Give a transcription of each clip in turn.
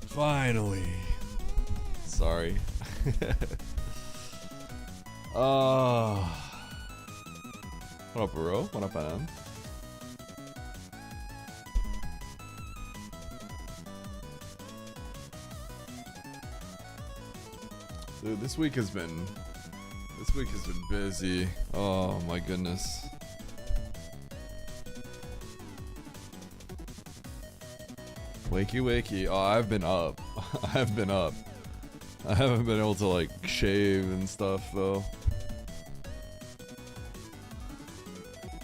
Finally. Sorry. What up, bro? What up, man? Dude, this week has been busy. Oh my goodness. Wakey wakey. Oh, I've been up. I've been up. I haven't been able to like shave and stuff though.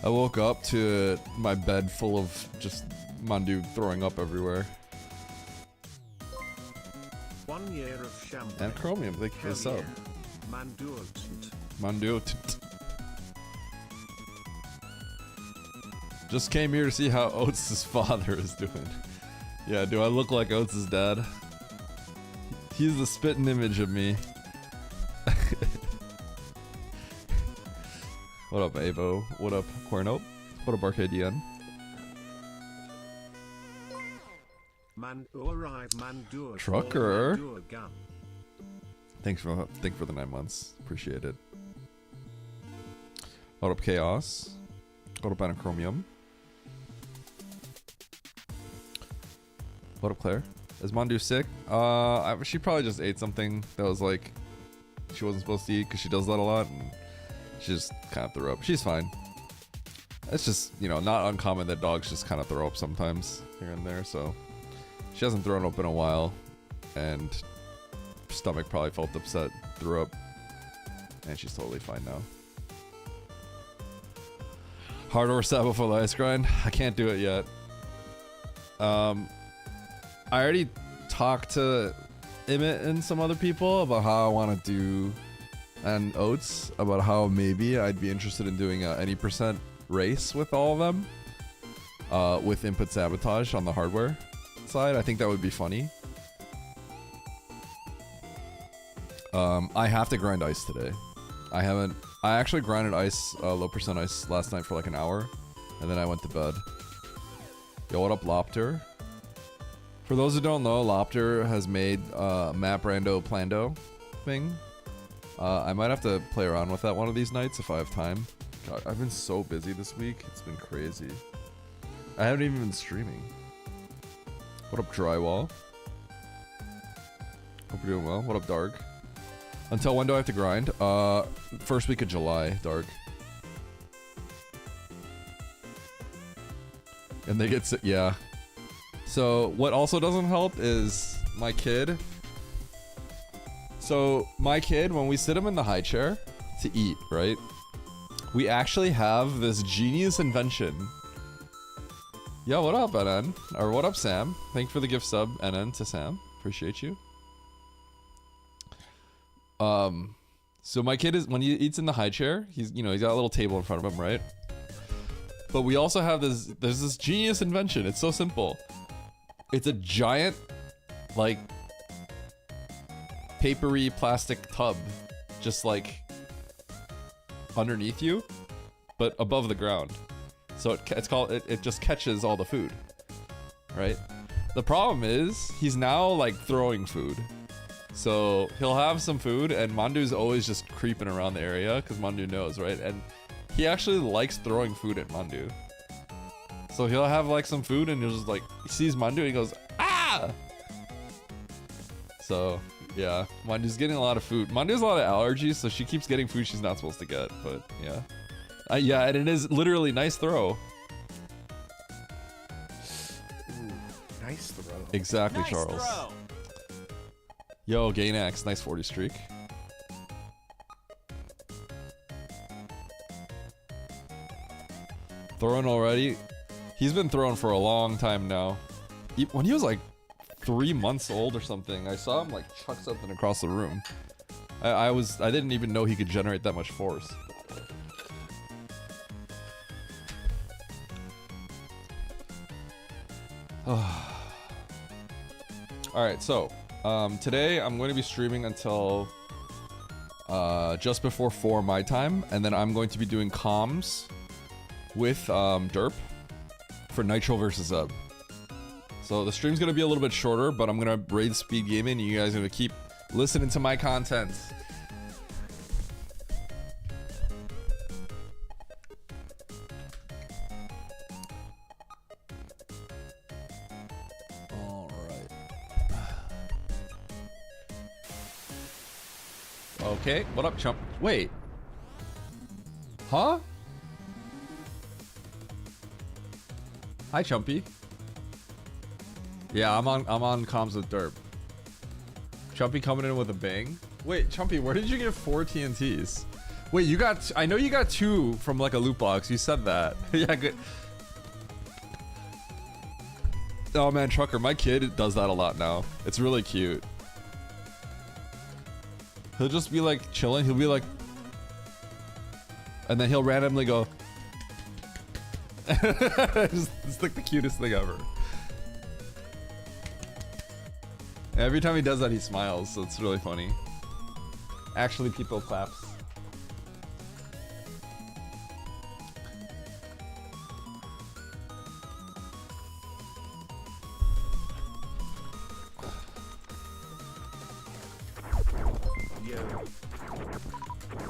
I woke up to my bed full of just Mandu throwing up everywhere. 1 year of champagne. And Chromium, thank you for the sub. Manduotant. Manduotant. Just came here to see how Oates' father is doing. Yeah, do I look like Oates' dad? He's the spitting image of me. What up, Avo? What up, Corno? What up, Arcadian? Trucker. Thanks for the 9 months. Appreciate it. What up, Chaos? What up, Anachromium? What up, Claire? Is Mandu sick? She probably just ate something that was like she wasn't supposed to eat because she does that a lot, and she just kind of threw up. She's fine. It's just, you know, not uncommon that dogs just kind of throw up sometimes here and there, so she hasn't thrown up in a while, and stomach probably felt upset, threw up, and she's totally fine now. Hardcore stab before the ice grind? I can't do it yet. I already talked to Emmett and some other people about how I want to do, and Oates, about how maybe I'd be interested in doing a any percent race with all of them, with input sabotage on the hardware side. I think that would be funny. I have to grind ice today. I actually grinded ice, low percent ice last night for like an hour, and then I went to bed. Yo, what up, Lopter? For those who don't know, Lopter has made Map Rando Plando thing. I might have to play around with that one of these nights if I have time. God, I've been so busy this week. It's been crazy. I haven't even been streaming. What up, Drywall? Hope you're doing well. What up, Dark? Until when do I have to grind? First week of July, Dark. And they get yeah. So what also doesn't help is my kid. So my kid, when we sit him in the high chair to eat, right? We actually have this genius invention. Yo, what up, NN? Or what up, Sam? Thank you for the gift sub, NN, to Sam. Appreciate you. So my kid is, when he eats in the high chair, he's got a little table in front of him, right? But we also have there's this genius invention. It's so simple. It's a giant, like, papery plastic tub, just like underneath you, but above the ground. So it just catches all the food, right? The problem is he's now like throwing food. So he'll have some food, and Mandu's always just creeping around the area because Mandu knows, right? And he actually likes throwing food at Mandu. So he'll have like some food, and he'll just like, he sees Mandu and he goes, ah! So yeah, Mandu's getting a lot of food. Mandu has a lot of allergies, so she keeps getting food she's not supposed to get, but yeah. Yeah, and it is literally nice throw. Ooh, nice throw. Exactly, Nice Charles. throw. Yo, Gainax, nice 40 streak. Throwing already? He's been throwing for a long time now. When he was like 3 months old or something, I saw him like chuck something across the room. I didn't even know he could generate that much force. Alright, so today I'm going to be streaming until just before 4 my time, and then I'm going to be doing comms with Derp for Nitro versus Zeb. So the stream's gonna be a little bit shorter, but I'm gonna raid speed gaming. And you guys are gonna keep listening to my content. All right. Okay, what up, chump? Wait. Huh? Hi, Chumpy. Yeah, I'm on comms with Derp. Chumpy coming in with a bang. Wait, Chumpy, where did you get 4 TNTs? Wait, you got... I know you got 2 from like a loot box. You said that. Yeah, good. Oh man, Trucker, my kid does that a lot now. It's really cute. He'll just be like chilling. He'll be like... And then he'll randomly go... It's like the cutest thing ever. Every time he does that, he smiles, so it's really funny. Actually, people claps.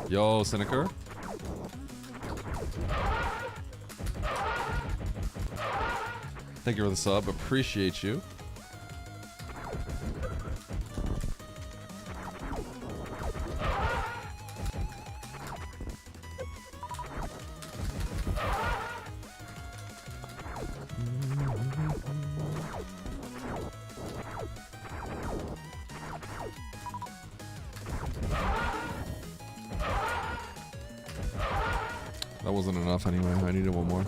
Yo, Cynicer. Thank you for the sub. Appreciate you. That wasn't enough anyway. I needed one more.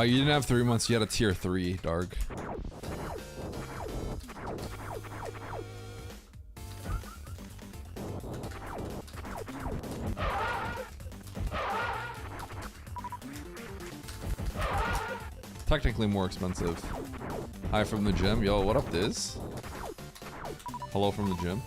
You didn't have 3 months, you had a tier 3, Dark. Technically more expensive. Hi from the gym. Yo, what up, Diz? Hello from the gym.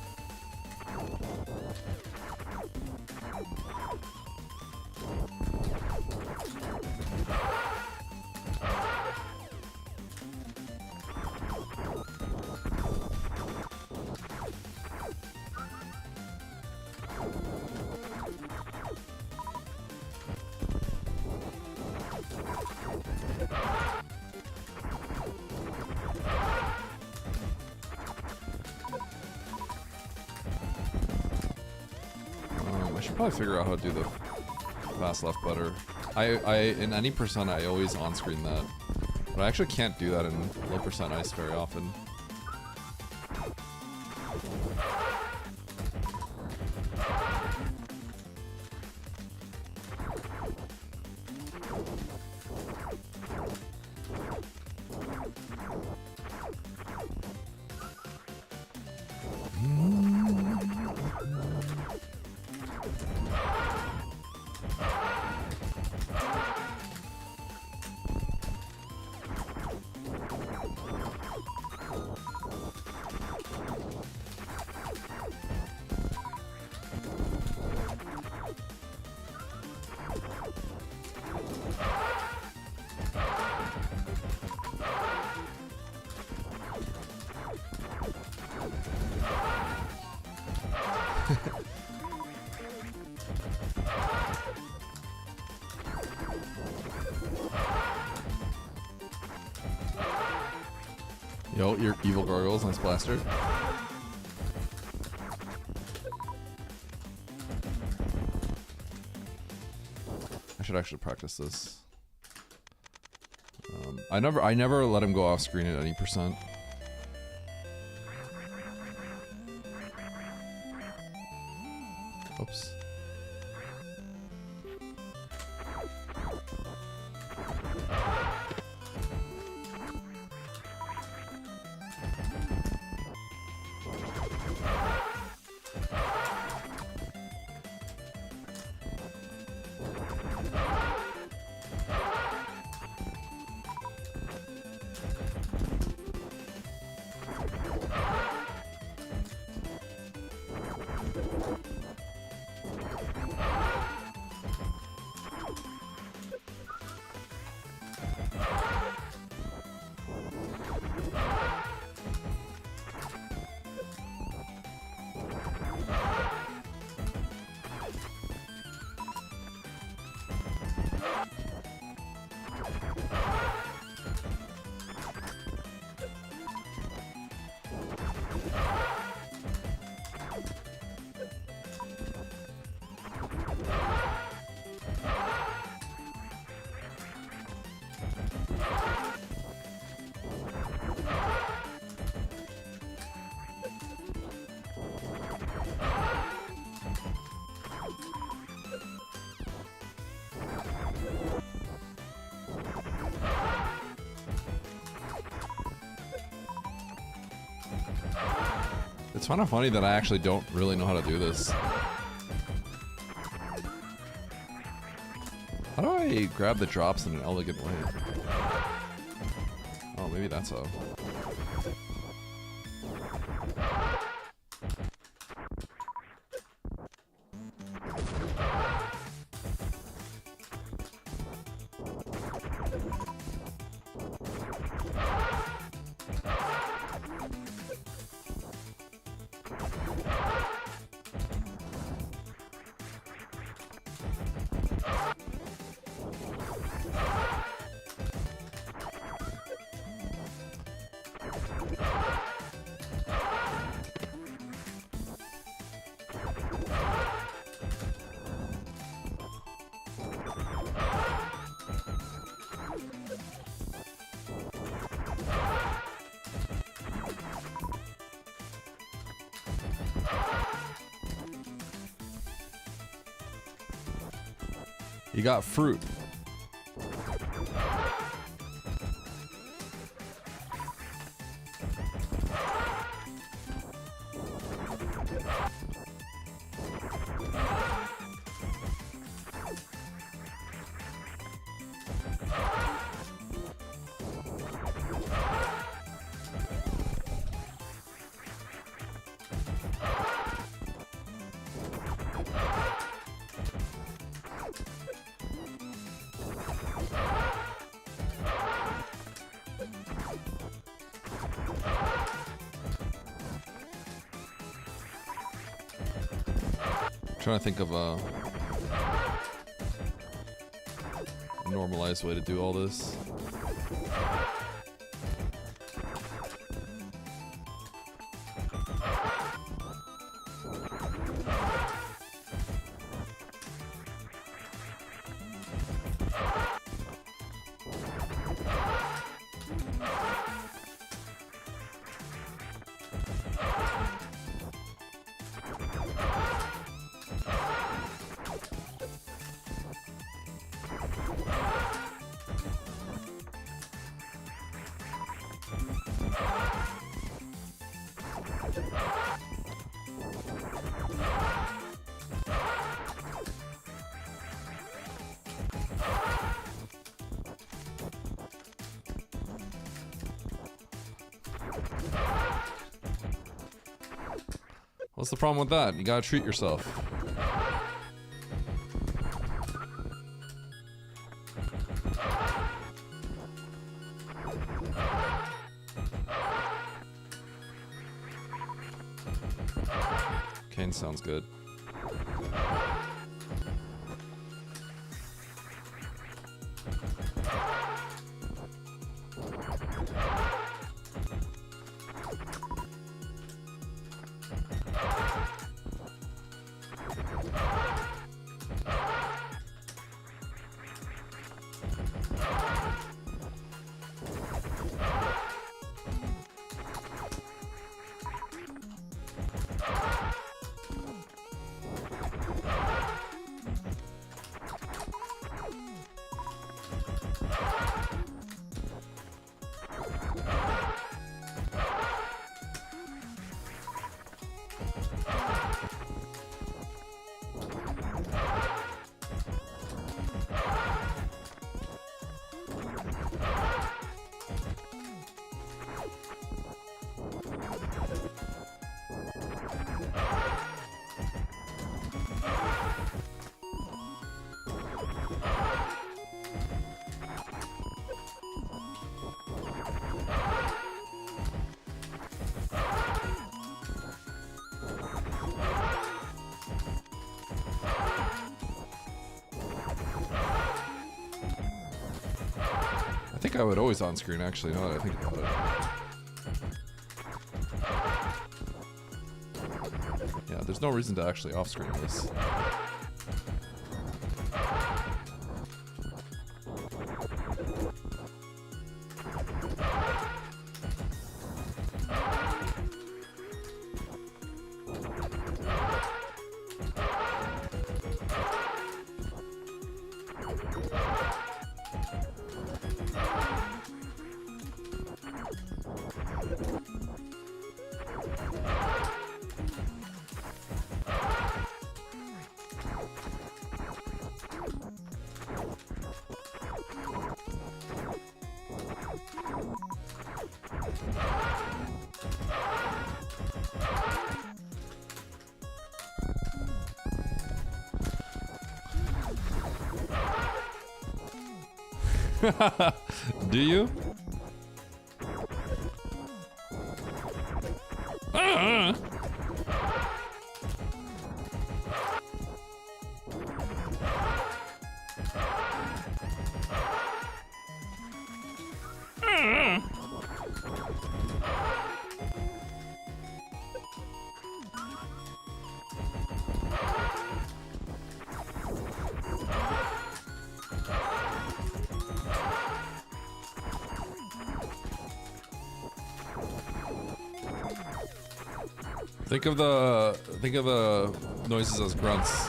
Probably figure out how to do the fast left better. In any percent I always on screen that, but I actually can't do that in low percent ice very often. Yo, your evil gargoyles, nice blaster. I should actually practice this. I never let him go off screen at any percent. Oops. It's kind of funny that I actually don't really know how to do this. How do I grab the drops in an elegant way? Oh, maybe that's how. You got fruit. Trying to think of a normalized way to do all this. What's the problem with that? You gotta treat yourself. Kane sounds good. I think I would always on screen actually, now that I think about it. Yeah, there's no reason to actually off screen this. Do you? Think of the noises as grunts.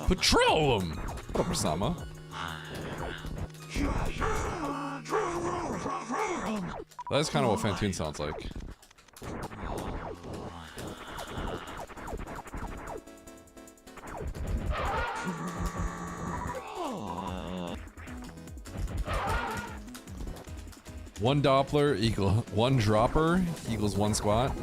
Patrol them! What up, Osama? That's kind of what Fantoon sounds like. One Doppler equal one dropper equals one squat.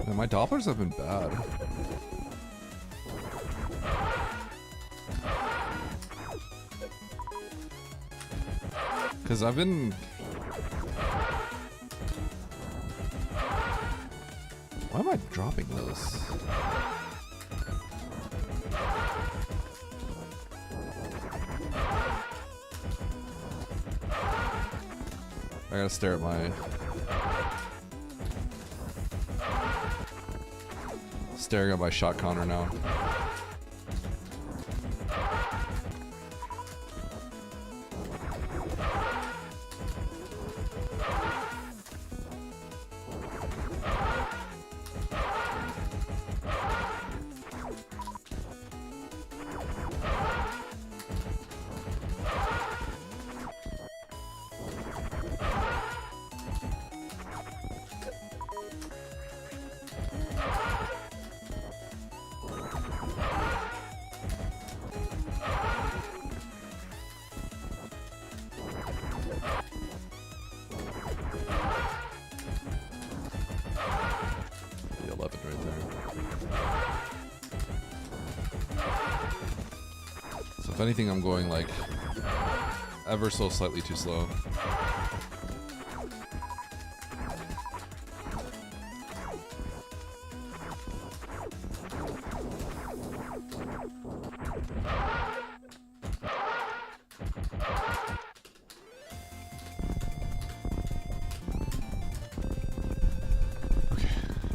Man, my Dopplers have been bad. Cause I've been... Why am I dropping those? I gotta stare at my... Staring at my shot counter now. The 11 right there. So if anything, I'm going like ever so slightly too slow.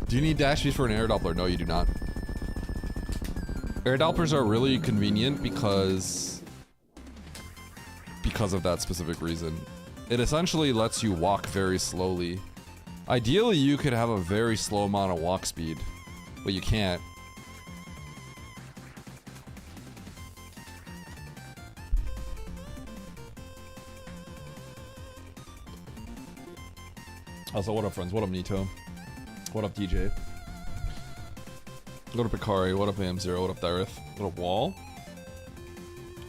Do you need dash speed for an air Doppler? No, you do not. Air Dopplers are really convenient because of that specific reason. It essentially lets you walk very slowly. Ideally, you could have a very slow amount of walk speed, but you can't. Also, what up, friends? What up, Nito? What up, DJ? What up, Ikari? What up, AM0? What up, Dareth? What up, Wall?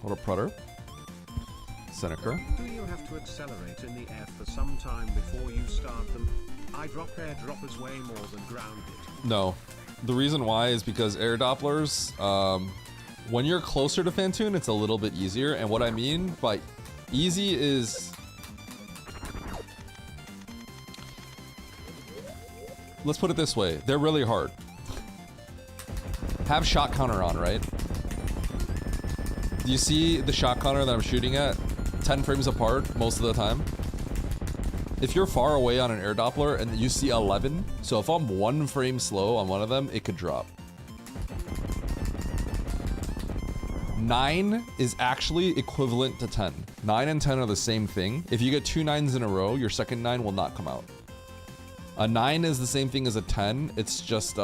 What up, Prutter? Seneca? Do you have to accelerate in the air for some time before you start them? I drop airdroppers way more than grounded. No. The reason why is because air Dopplers, when you're closer to Fantoon, it's a little bit easier. And what I mean by easy is... Let's put it this way. They're really hard. Have shot counter on, right? Do you see the shot counter that I'm shooting at? 10 frames apart most of the time. If you're far away on an air Doppler and you see 11, so if I'm 1 frame slow on one of them, it could drop. 9 is actually equivalent to 10. 9 and 10 are the same thing. If you get 2 9s in a row, your second 9 will not come out. A 9 is the same thing as a 10. It's just,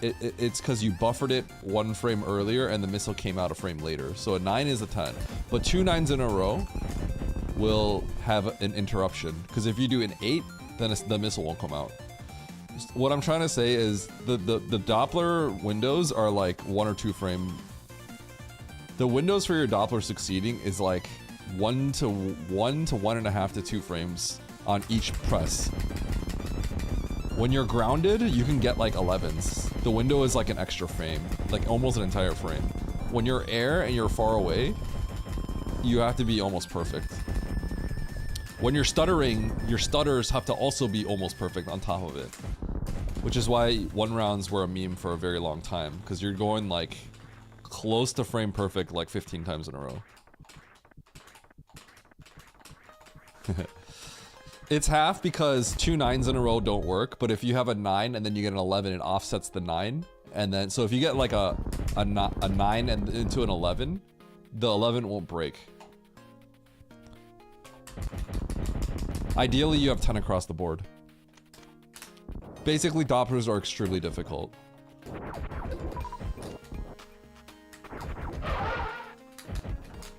it's because you buffered it 1 frame earlier and the missile came out a frame later. So a 9 is a 10. But 2 9s in a row will have an interruption. Because if you do an 8, then the missile won't come out. What I'm trying to say is the Doppler windows are like 1 or 2 frame. The windows for your Doppler succeeding is like 1 to 1.5 to 2 frames on each press. When you're grounded, you can get like 11s. The window is like an extra frame, like almost an entire frame. When you're air and you're far away, you have to be almost perfect. When you're stuttering, your stutters have to also be almost perfect on top of it. Which is why 1 rounds were a meme for a very long time, because you're going like close to frame perfect like 15 times in a row. It's half because 2 9s in a row don't work, but if you have a 9 and then you get an 11, it offsets the 9. And then, so if you get like a 9 and into an 11, the 11 won't break. Ideally, you have 10 across the board. Basically, Dopplers are extremely difficult.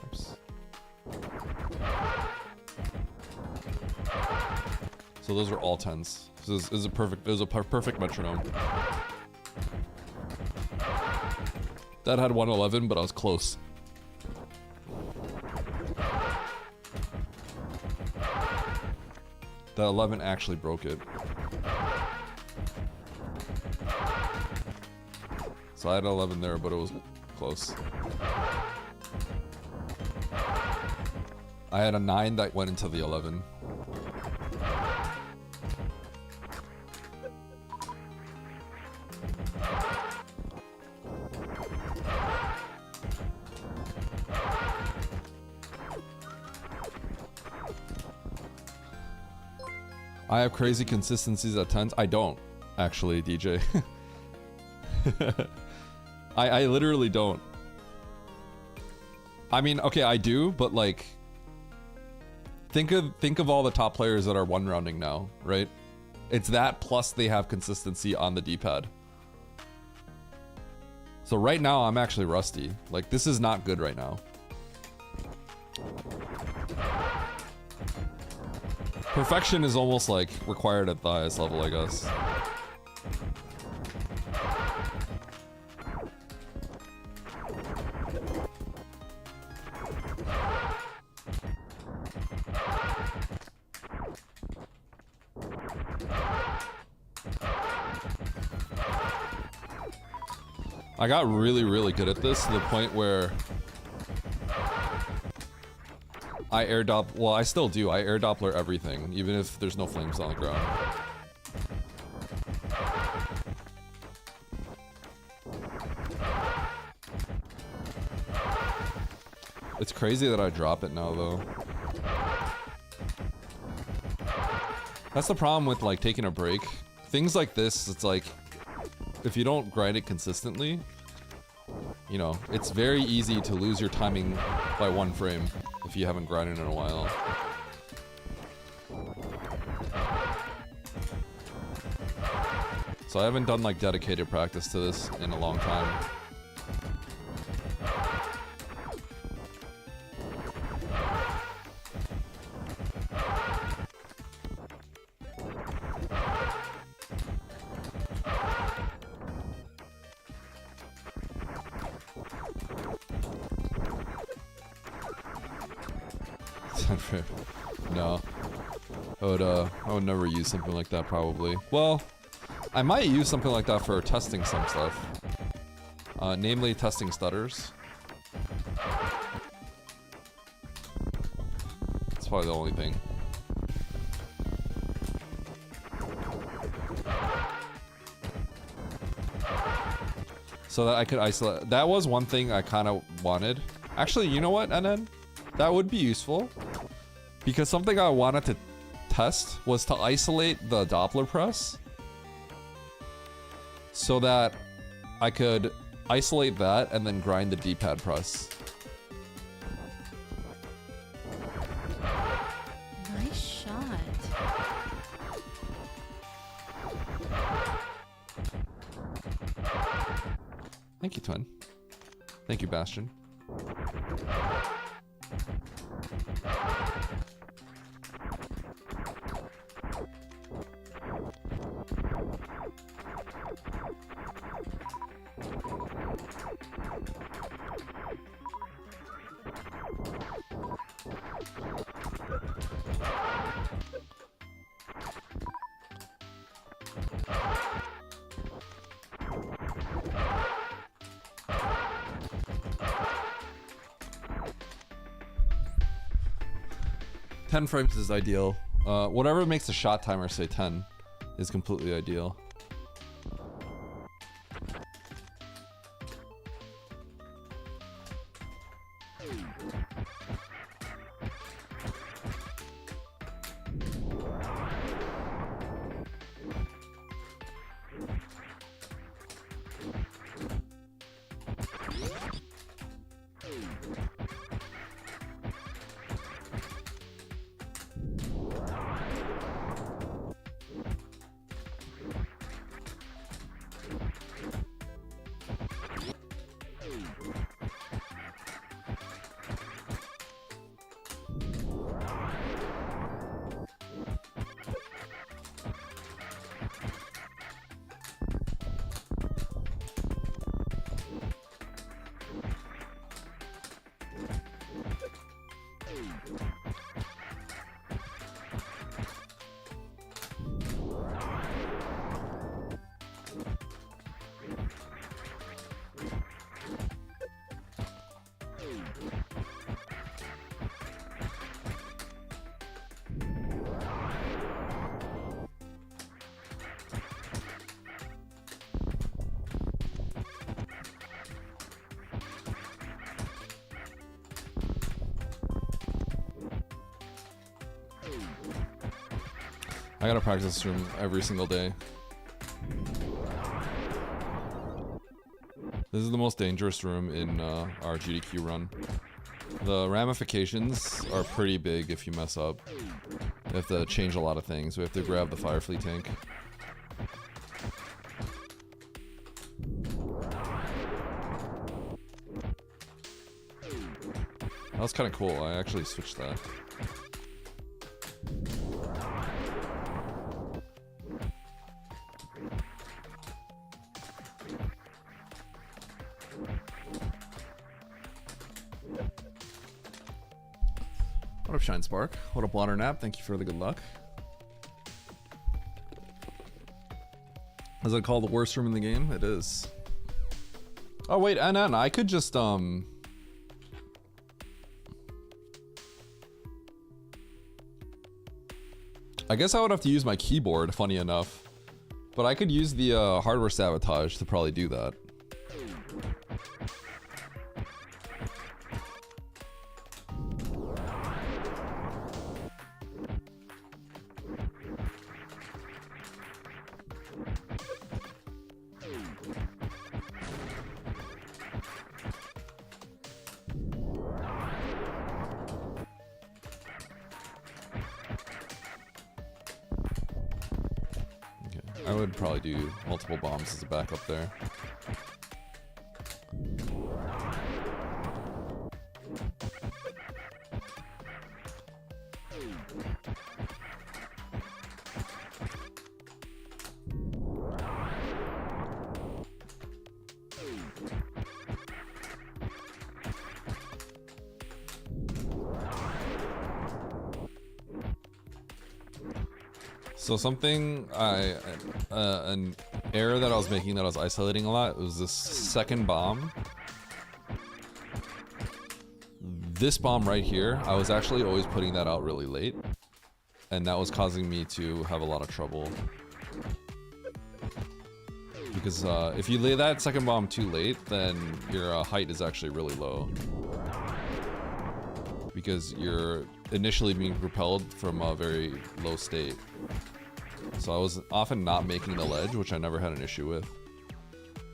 Oops. So those are all 10s. This is a perfect. It was a perfect metronome. That had 111, but I was close. The 11 actually broke it. So I had 11 there, but it was close. I had a 9 that went into the 11. I have crazy consistencies at 10s. I don't, actually, DJ. I literally don't. I mean, okay, I do, but like, think of all the top players that are 1 rounding now, right? It's that plus they have consistency on the D-pad. So right now, I'm actually rusty. Like, this is not good right now. Perfection is almost like required at the highest level, I guess. I got really, really good at this to the point where I air Doppler, well, I still do. I air Doppler everything, even if there's no flames on the ground. It's crazy that I drop it now, though. That's the problem with, like, taking a break. Things like this, it's like, if you don't grind it consistently, you know, it's very easy to lose your timing by 1 frame if you haven't grinded in a while. So I haven't done like dedicated practice to this in a long time. No. I would never use something like that, probably. Well, I might use something like that for testing some stuff. Namely, testing stutters. That's probably the only thing. So that I could isolate. That was one thing I kind of wanted. Actually, you know what, NN? That would be useful. Because something I wanted to test was to isolate the Doppler press so that I could isolate that and then grind the D-pad press. Thank you, Twin. Thank you, Bastion. Ten frames is ideal. Whatever makes the shot timer say 10 is completely ideal. I gotta practice this room every single day. This is the most dangerous room in our GDQ run. The ramifications are pretty big if you mess up. You have to change a lot of things. We have to grab the Firefleet tank. That was kind of cool. I actually switched that. What up, Shine Spark? What up, Water Nap? Thank you for the good luck. Is it called the worst room in the game? It is. Oh wait, NN, I could just I guess I would have to use my keyboard, funny enough. But I could use the hardware sabotage to probably do that. I would probably do multiple bombs as a backup there. So something an error that I was making that I was isolating a lot was this second bomb. This bomb right here, I was actually always putting that out really late, and that was causing me to have a lot of trouble. Because if you lay that second bomb too late, then your height is actually really low. Because you're initially being propelled from a very low state. So I was often not making the ledge, which I never had an issue with.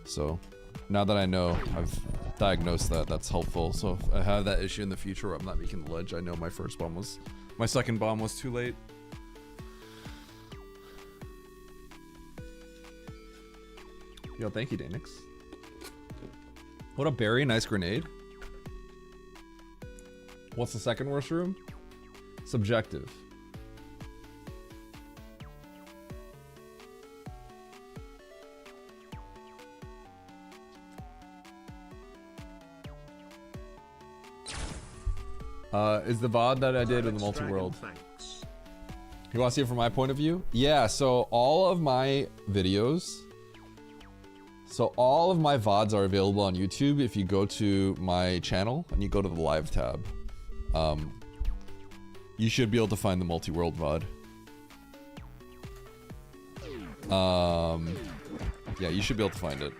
So now that I know, I've diagnosed that, that's helpful. So if I have that issue in the future where I'm not making the ledge, I know my second bomb was too late. Yo, thank you, Danix. What up, Barry? Nice grenade. What's the second worst room? Subjective. Is the VOD that I did in the multi-world. Thanks. You want to see it from my point of view? Yeah, so all of my videos, so all of my VODs are available on YouTube if you go to my channel and you go to the live tab. You should be able to find the multi-world VOD. Yeah, you should be able to find it.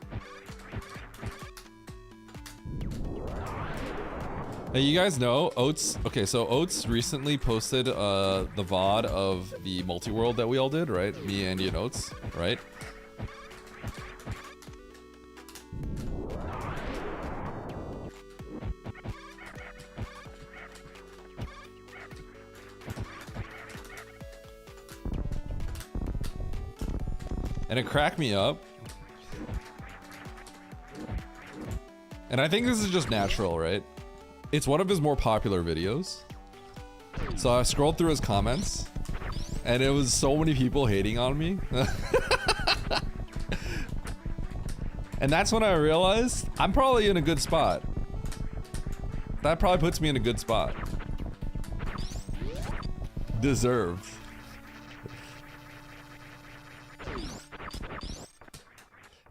Hey, you guys know Oats? Okay, so Oats recently posted the VOD of the multi-world that we all did, right? Me, Andy, and Oats, right? And it cracked me up. And I think this is just natural, right? It's one of his more popular videos. So I scrolled through his comments, and it was so many people hating on me. And that's when I realized I'm probably in a good spot. That probably puts me in a good spot. Deserved.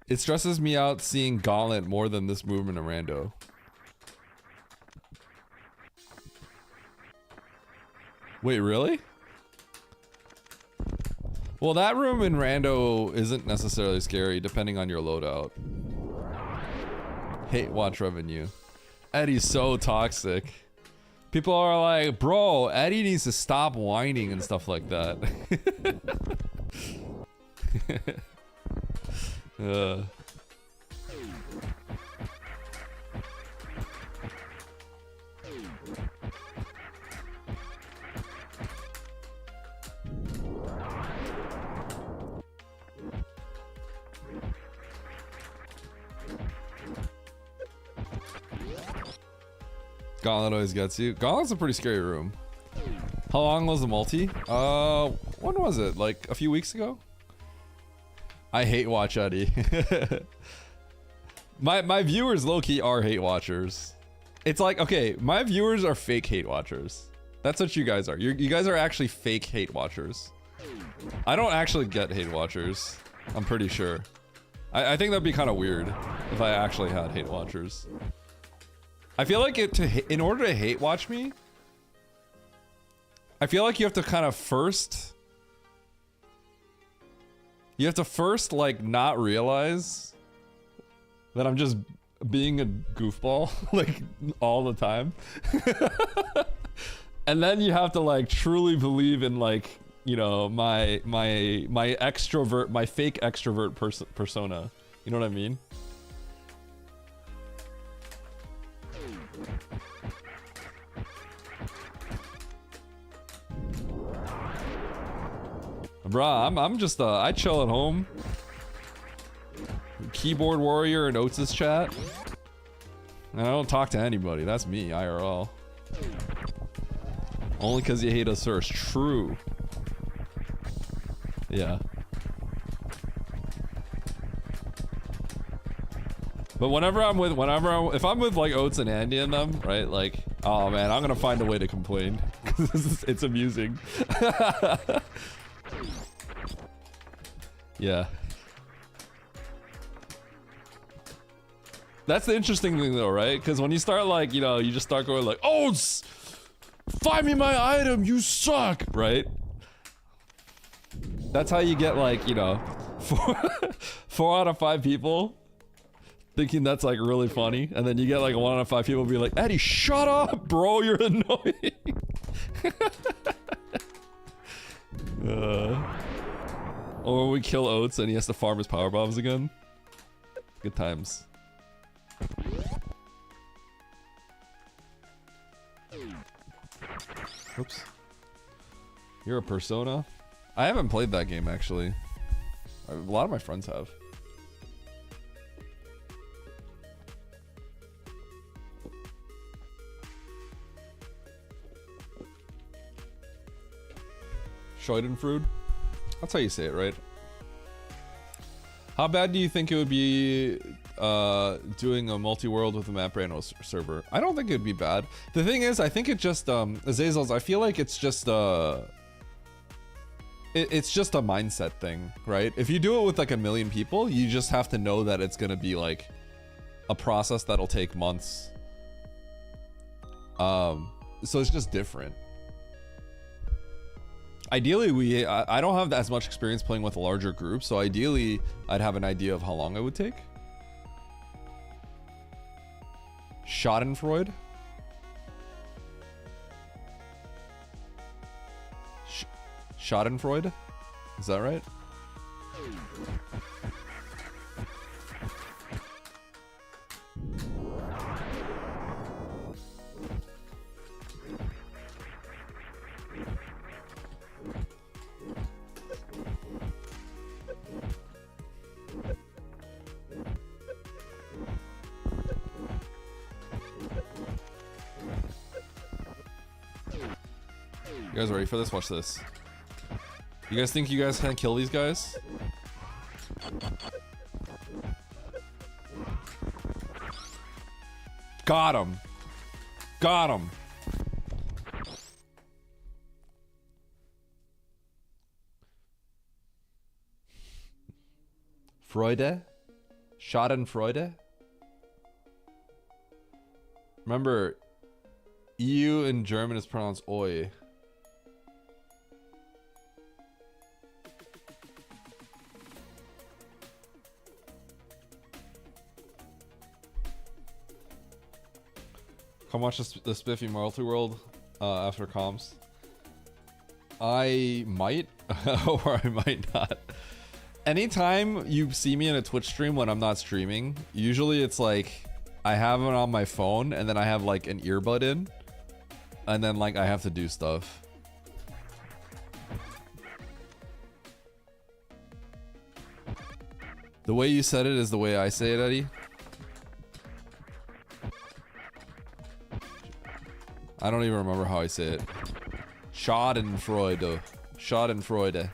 It stresses me out seeing Gauntlet more than this movement of Rando. Wait, really? Well, that room in Rando isn't necessarily scary, depending on your loadout. Hate watch revenue. Eddie's so toxic. People are like, bro, Eddie needs to stop whining and stuff like that. Gauntlet always gets you. Gauntlet's a pretty scary room. How long was the multi? When was it? Like a few weeks ago? I hate watch Eddie. my viewers low-key are hate watchers. It's like, okay, my viewers are fake hate watchers. That's what you guys are. You guys are actually fake hate watchers. I don't actually get hate watchers. I'm pretty sure. I think that'd be kind of weird if I actually had hate watchers. I feel like in order to hate watch me, I feel like you have to kind of first... You have to first, like, not realize that I'm just being a goofball, like, all the time. And then you have to, like, truly believe in, like, you know, my extrovert, my fake extrovert persona. You know what I mean? Bruh, I'm just I chill at home. Keyboard warrior in Oates' chat. And I don't talk to anybody. That's me, IRL. Only because you hate us first. True. Yeah. But if I'm with like Oates and Andy and them, right? Like, oh man, I'm gonna find a way to complain. It's amusing. Yeah. That's the interesting thing though, right? Because when you start like, you know, you just start going like, oh, find me my item, you suck, right? That's how you get like, you know, 4 out of 5 people thinking that's like really funny. And then you get like 1 out of 5 people be like, Eddie, shut up, bro, you're annoying. Or when we kill Oates and he has to farm his power bombs again. Good times. Oops. You're a Persona? I haven't played that game actually. A lot of my friends have. Schadenfreude? That's how you say it, right? How bad do you think it would be doing a multi-world with a map Branos server? I don't think it'd be bad. The thing is, I think it just Azazels, I feel like it's just it's just a mindset thing, right? If you do it with like 1 million people, you just have to know that it's gonna be like a process that'll take months. So it's just different. Ideally, I don't have as much experience playing with a larger group, so ideally, I'd have an idea of how long it would take. Schadenfreude? Schadenfreude? Is that right? You guys ready for this? Watch this. You guys think you guys can kill these guys? Got him. Got him. Freude? Schadenfreude? Remember, EU in German is pronounced oi. Come watch the Spiffy Multi-World after comms. I might, or I might not. Anytime you see me in a Twitch stream when I'm not streaming, usually it's like I have it on my phone and then I have like an earbud in, and then like I have to do stuff. The way you said it is the way I say it, Eddie. I don't even remember how I say it. Schadenfreude. Schadenfreude.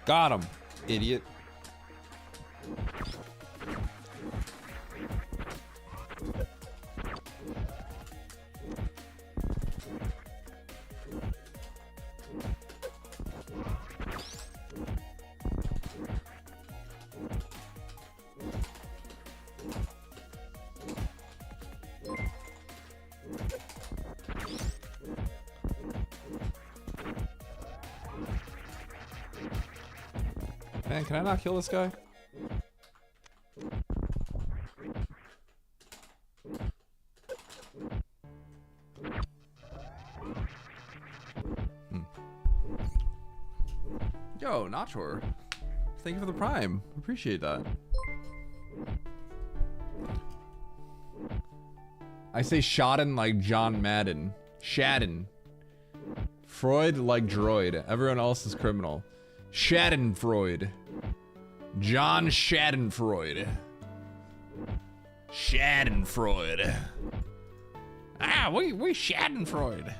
Got him, idiot. Man, can I not kill this guy? Yo, Nachor. Thank you for the prime. Appreciate that. I say Schaden like John Madden. Shadden. Freud like droid. Everyone else is criminal. Schadenfreude. John Schadenfreude. Schadenfreude. Ah, we Schadenfreude.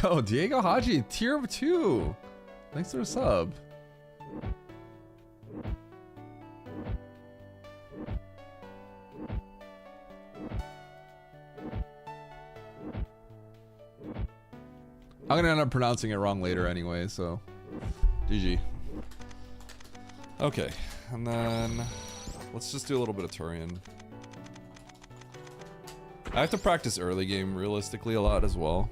Yo, Diego Haji, tier 2. Thanks for the sub. I'm gonna end up pronouncing it wrong later anyway, so GG. Okay, and then let's just do a little bit of Turian. I have to practice early game realistically a lot as well.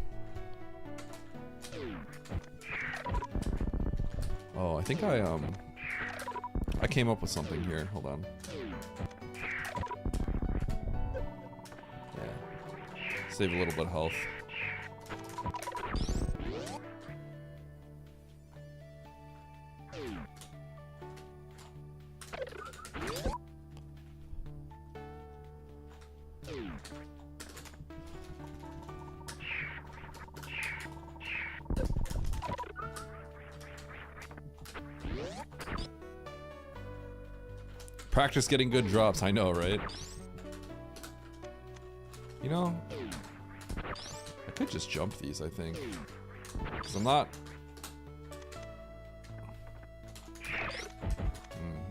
Oh, I think I came up with something here. Hold on. Save a little bit of health. Practice getting good drops, I know, right? You know, I could just jump these, I think. Because I'm not...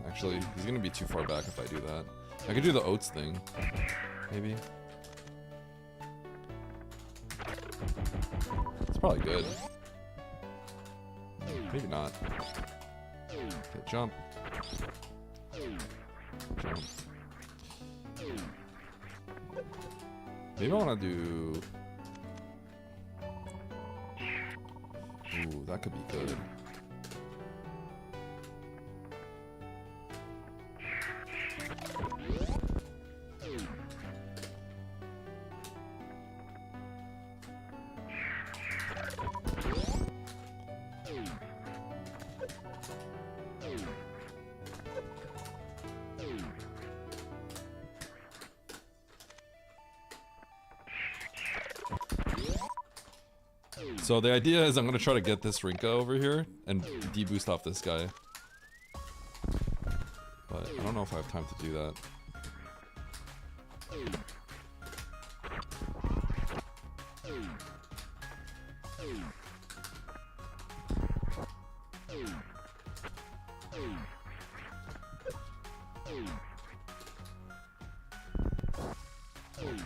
actually, he's gonna be too far back if I do that. I could do the oats thing, maybe. It's probably good. Maybe not. Okay, jump. Jump. Maybe I want to do... Ooh, that could be good. So the idea is I'm gonna try to get this Rinka over here and deboost off this guy. But I don't know if I have time to do that.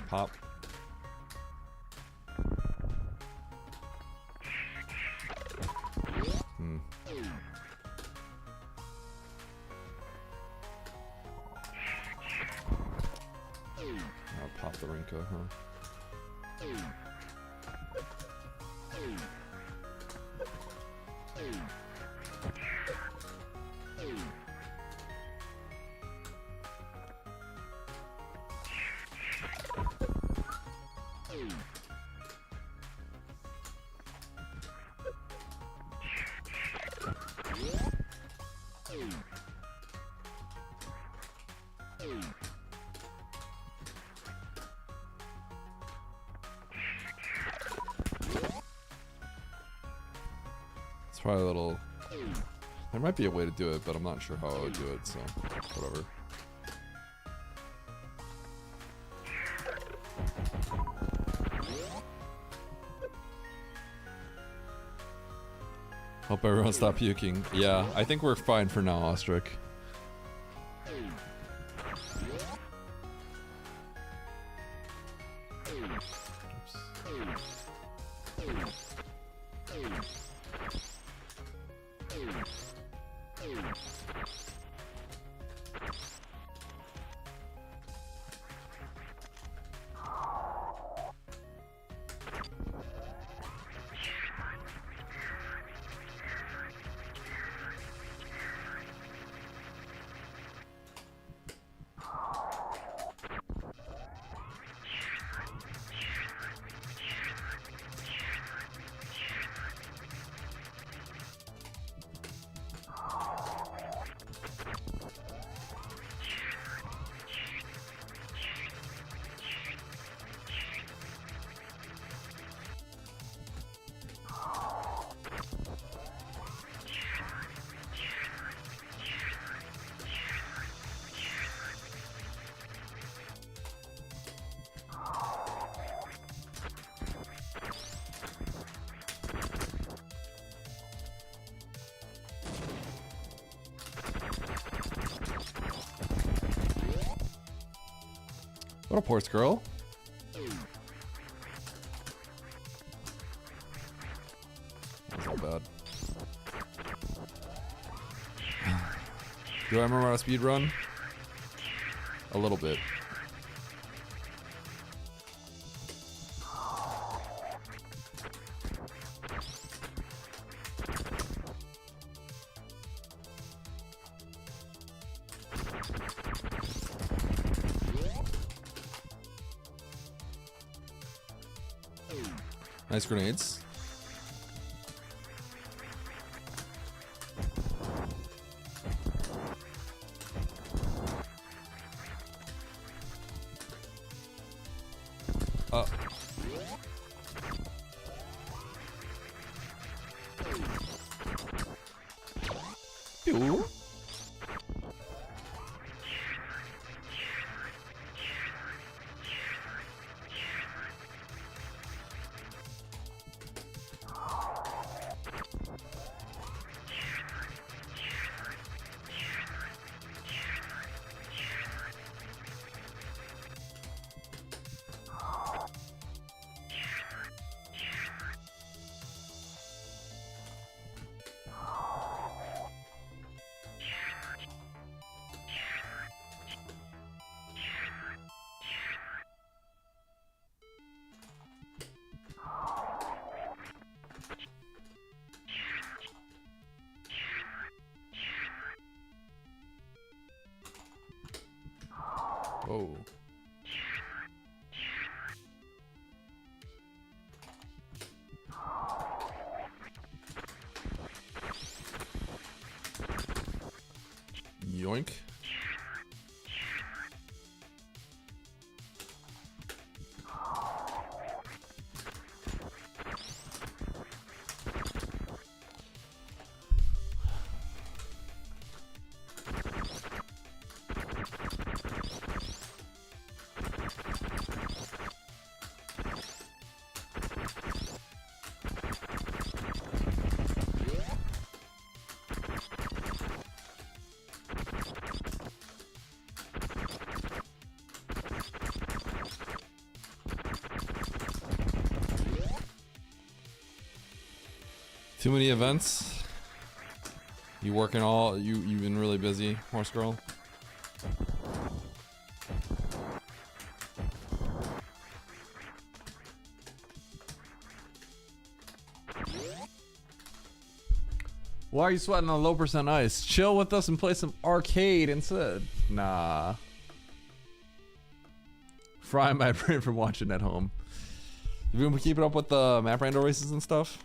Pop. I'll pop the Rinka, huh? It's probably a little... There might be a way to do it, but I'm not sure how I would do it, so whatever. Hope everyone stop puking. Yeah, I think we're fine for now, Ostrich. What up, horse girl? That's not bad. Do I remember how to speed run? A little bit. Nice grenades. Pew. Whoa. Yoink. Too many events. You working all? You've been really busy, Horse Girl. Why are you sweating on low percent ice? Chill with us and play some arcade instead. Nah. Frying my brain from watching at home. Have you been keeping up with the map rando races and stuff?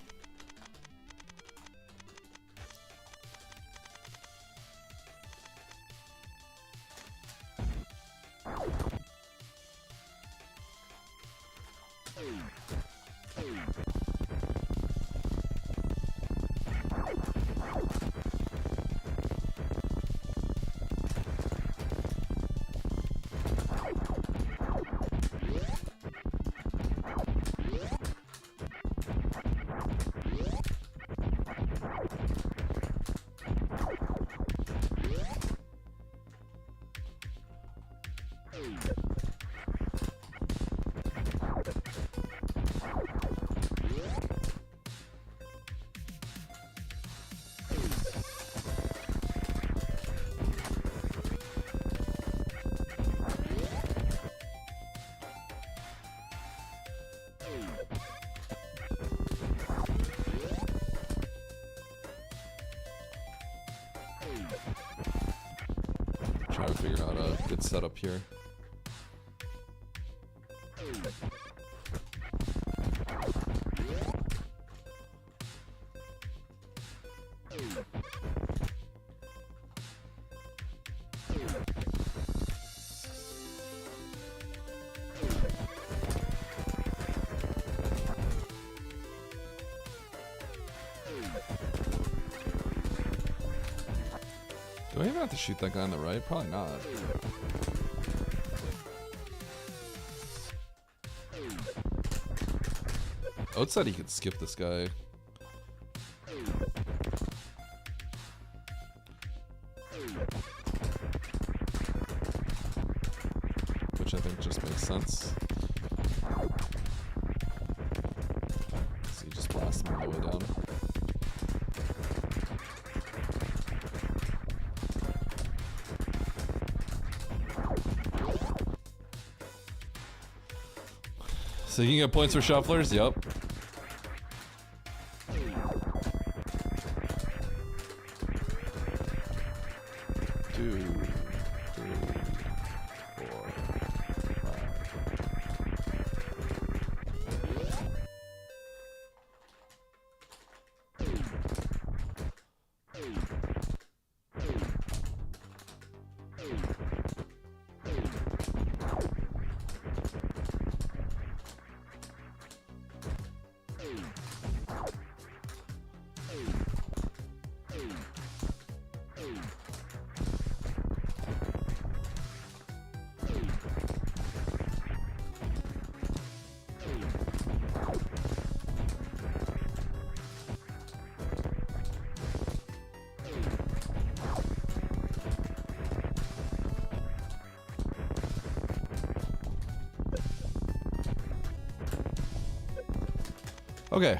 Trying to figure out a good setup here. Do I even have to shoot that guy on the right? Probably not. Oat said he could skip this guy. Which I think just makes sense. So you just blast him all the way down. So you can get points for shufflers? Yep. Okay.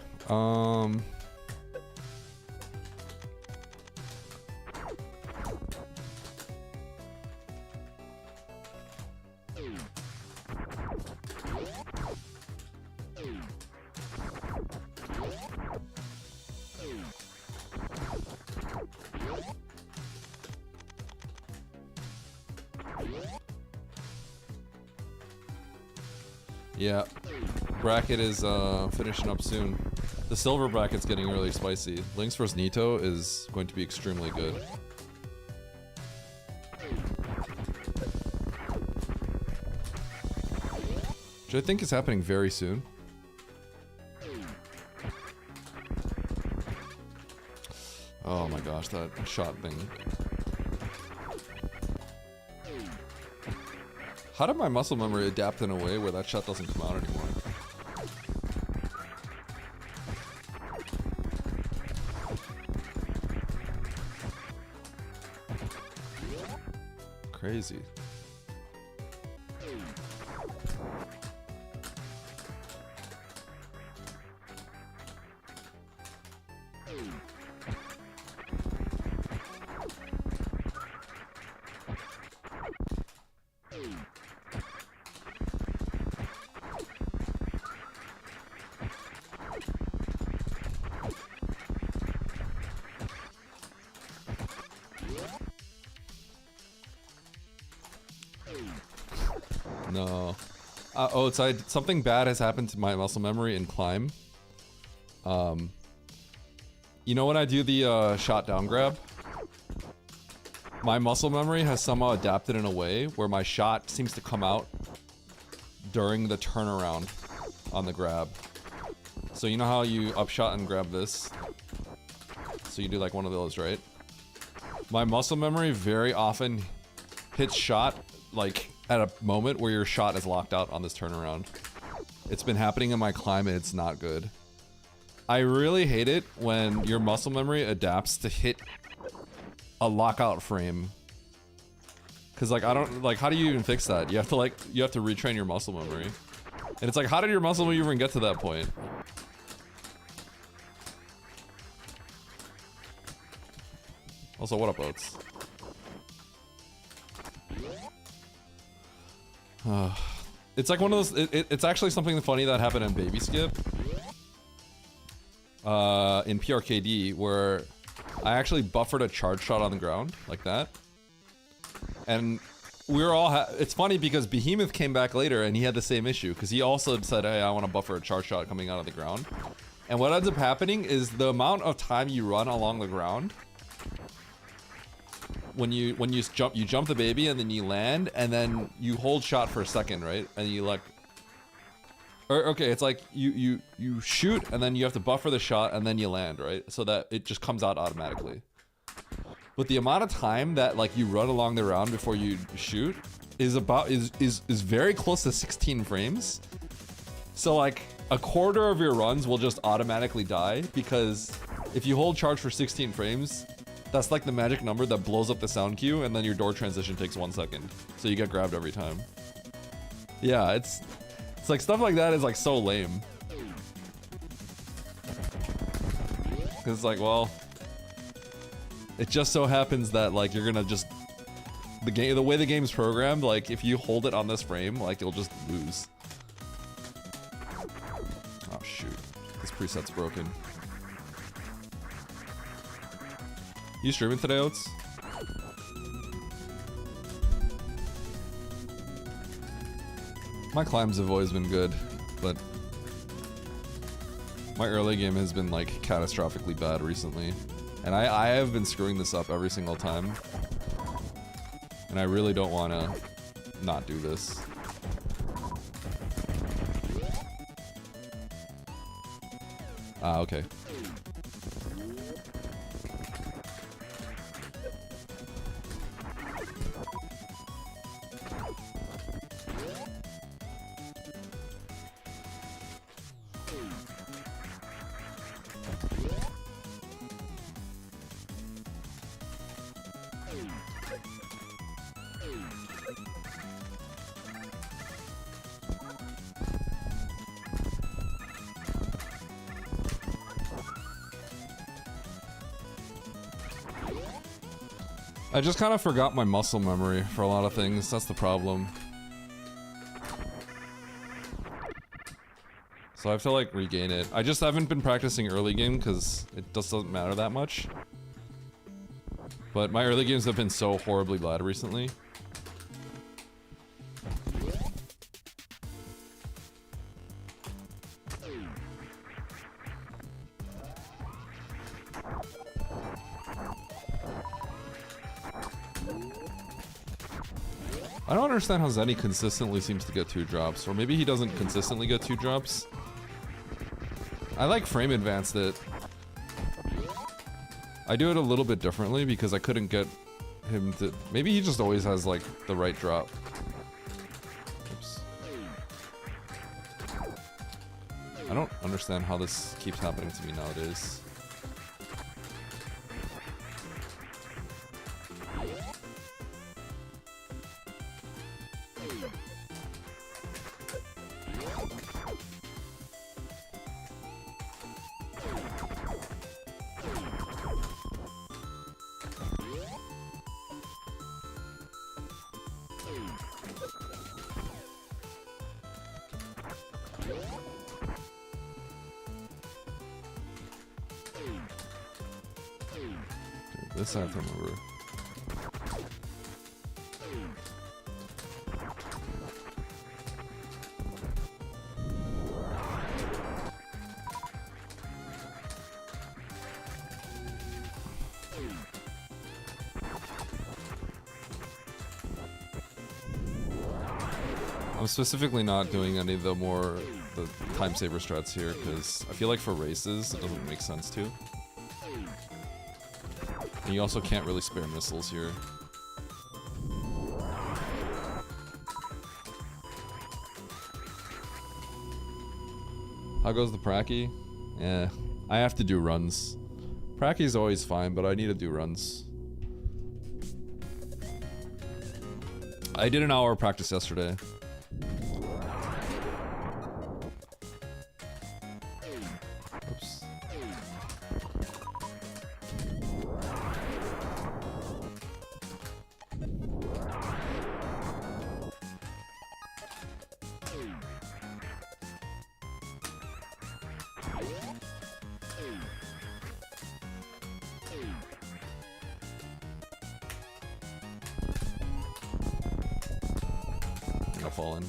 Yeah, bracket is finishing up soon. The silver bracket's getting really spicy. Lynx vs Nito is going to be extremely good. Which I think is happening very soon. Oh my gosh, that shot thing. How did my muscle memory adapt in a way where that shot doesn't come out anymore? Crazy. No. Oh, it's something bad has happened to my muscle memory in climb. You know when I do the shot down grab? My muscle memory has somehow adapted in a way where my shot seems to come out during the turnaround on the grab. So you know how you upshot and grab this? So you do like one of those, right? My muscle memory very often hits shot like at a moment where your shot is locked out on this turnaround. It's been happening in my climb and it's not good. I really hate it when your muscle memory adapts to hit a lockout frame. Cause like I don't like, how do you even fix that? You have to retrain your muscle memory. And it's like, how did your muscle memory even get to that point? Also, what up, Oats? It's like one of those. It's actually something funny that happened in Baby Skip, in PRKD, where I actually buffered a charge shot on the ground like that, and we were all. It's funny because Behemoth came back later and he had the same issue because he also said, "Hey, I want to buffer a charge shot coming out of the ground," and what ends up happening is the amount of time you run along the ground. When you jump the baby and then you land and then you hold shot for a second, right? And you like, or okay, it's like you shoot and then you have to buffer the shot and then you land, right? So that it just comes out automatically. But the amount of time that like you run along the round before you shoot is very close to 16 frames. So like a quarter of your runs will just automatically die because if you hold charge for 16 frames. That's like the magic number that blows up the sound cue, and then your door transition takes 1 second. So you get grabbed every time. Yeah, it's like stuff like that is like so lame. Cause it's like, well, it just so happens that like you're gonna just the way the game's programmed, like if you hold it on this frame, like you'll just lose. Oh shoot, this preset's broken. You streaming today, Oats? My climbs have always been good, but my early game has been like catastrophically bad recently. And I have been screwing this up every single time. And I really don't want to not do this. Ah, okay. I just kind of forgot my muscle memory for a lot of things. That's the problem. So I have to like regain it. I just haven't been practicing early game because it just doesn't matter that much. But my early games have been so horribly bad recently. I don't understand how Zenny consistently seems to get 2 drops, or maybe he doesn't consistently get 2 drops. I like frame advanced it. I do it a little bit differently because I couldn't get him to... Maybe he just always has like the right drop. Oops. I don't understand how this keeps happening to me nowadays. This I have to remember. I'm specifically not doing any of the time saver strats here because I feel like for races it doesn't make sense to. And you also can't really spare missiles here. How goes the Pracky? Yeah, I have to do runs. Pracky's always fine, but I need to do runs. I did an hour of practice yesterday. Oops. I'm gonna fall in.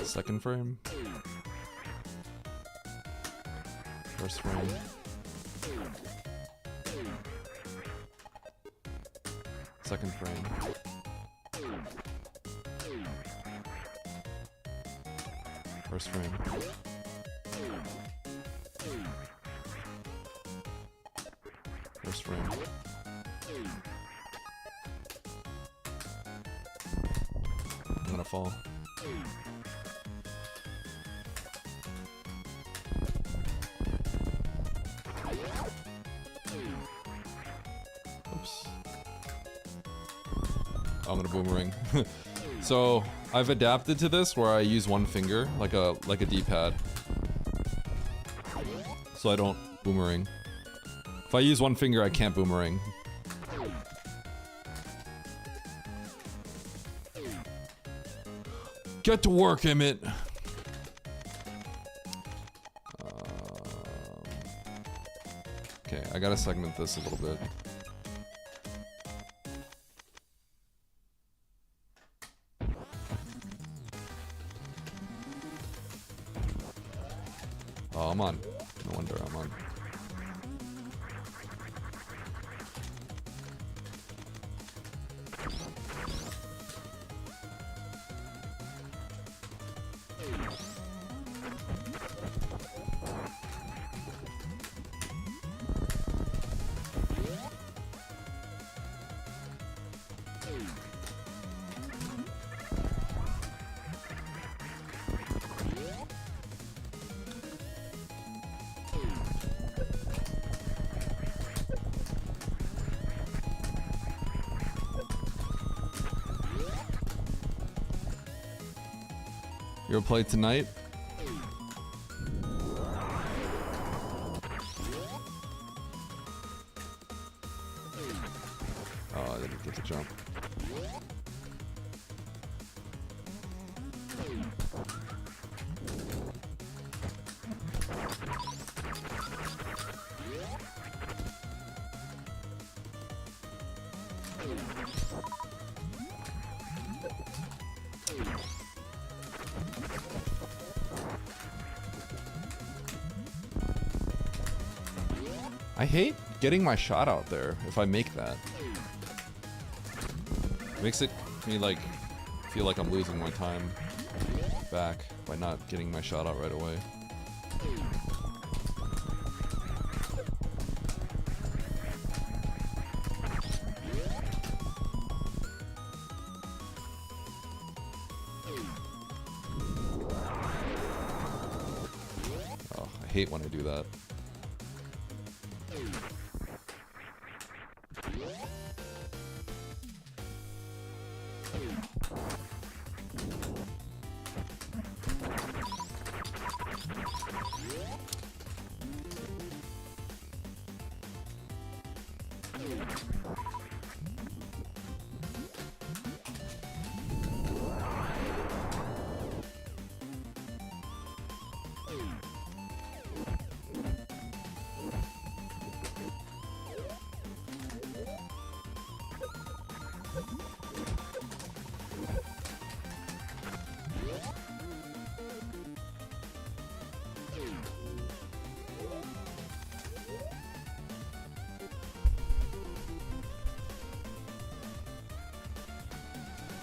Second frame. First frame. Second frame. First frame. First frame. I'm gonna fall. Oops. I'm gonna boomerang. So I've adapted to this where I use one finger like a D-pad. So I don't boomerang. If I use one finger, I can't boomerang. Get to work, Emmett. Okay, I gotta segment this a little bit. Oh, I'm on. No wonder I'm on. You'll play tonight? Oh, I didn't get to jump. I hate getting my shot out there if I make that. Makes it me like feel like I'm losing my time back by not getting my shot out right away. Oh, I hate when I do that.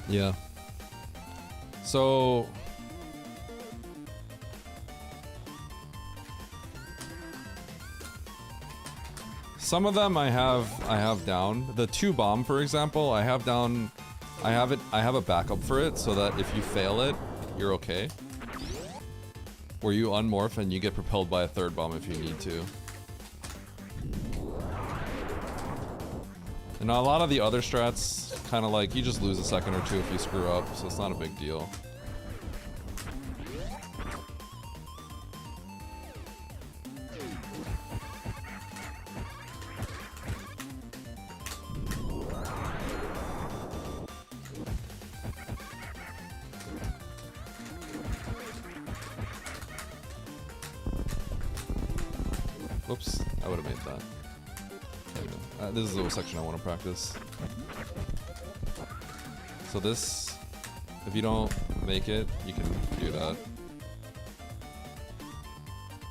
Yeah. So some of them I have down. The 2 bomb, for example, I have down. I have a backup for it so that if you fail it, you're okay. Where you unmorph and you get propelled by a 3rd bomb if you need to. And a lot of the other strats, kind of like, you just lose a second or two if you screw up, so it's not a big deal. Oops, I would have made that. This is the section I want to practice. So this, if you don't make it, you can do that.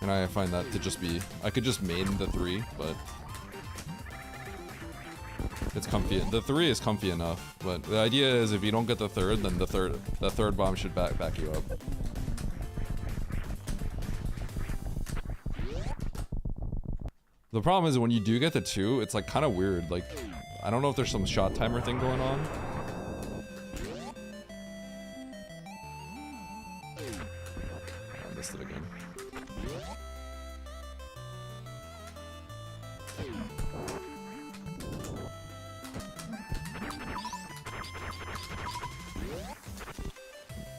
And I find that to just be, I could just main the 3, but it's comfy. The 3 is comfy enough, but the idea is if you don't get the 3rd, then the third bomb should back you up. The problem is when you do get the 2, it's like kind of weird. Like, I don't know if there's some shot timer thing going on. I missed it again.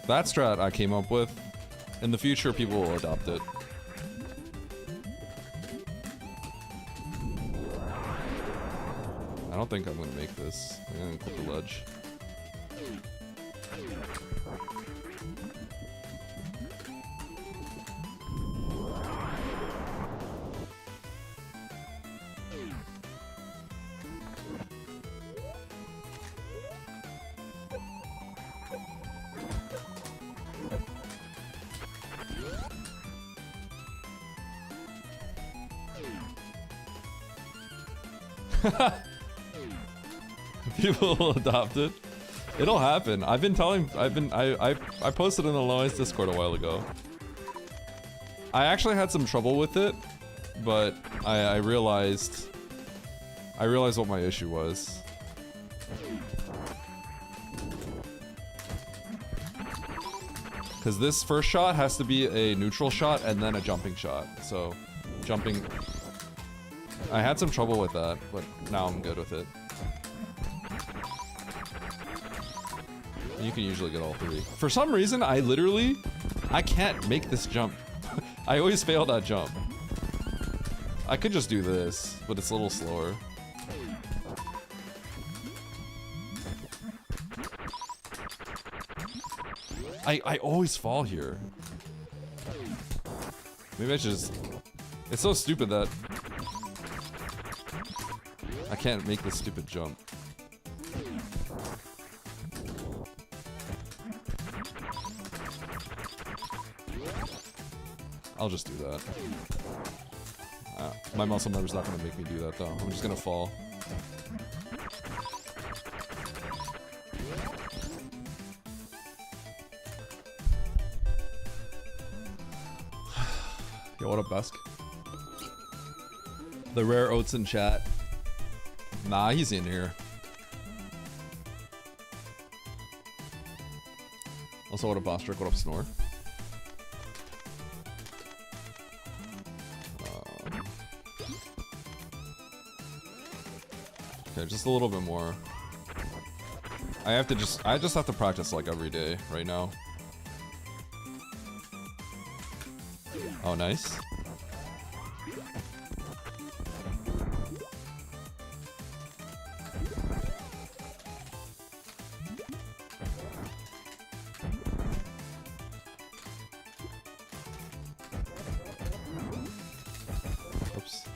That strat I came up with. In the future, people will adopt it. I don't think I'm gonna make this. I'm gonna clip the ledge. People will adopt it. It'll happen. I posted in the Lois Discord a while ago. I actually had some trouble with it, but I realized what my issue was. Because this first shot has to be a neutral shot and then a jumping shot. So, jumping... I had some trouble with that, but now I'm good with it. And you can usually get all 3. For some reason, I can't make this jump. I always fail that jump. I could just do this, but it's a little slower. I always fall here. Maybe I should just... It's so stupid that I can't make this stupid jump. I'll just do that. My muscle memory's not gonna make me do that though. I'm just gonna fall. Yo, what up, Busk? The rare oats in chat. Nah, he's in here. Also, what up, Bostrick? What up, Snore? Okay, just a little bit more. I just have to practice like every day right now. Oh, nice. Oops.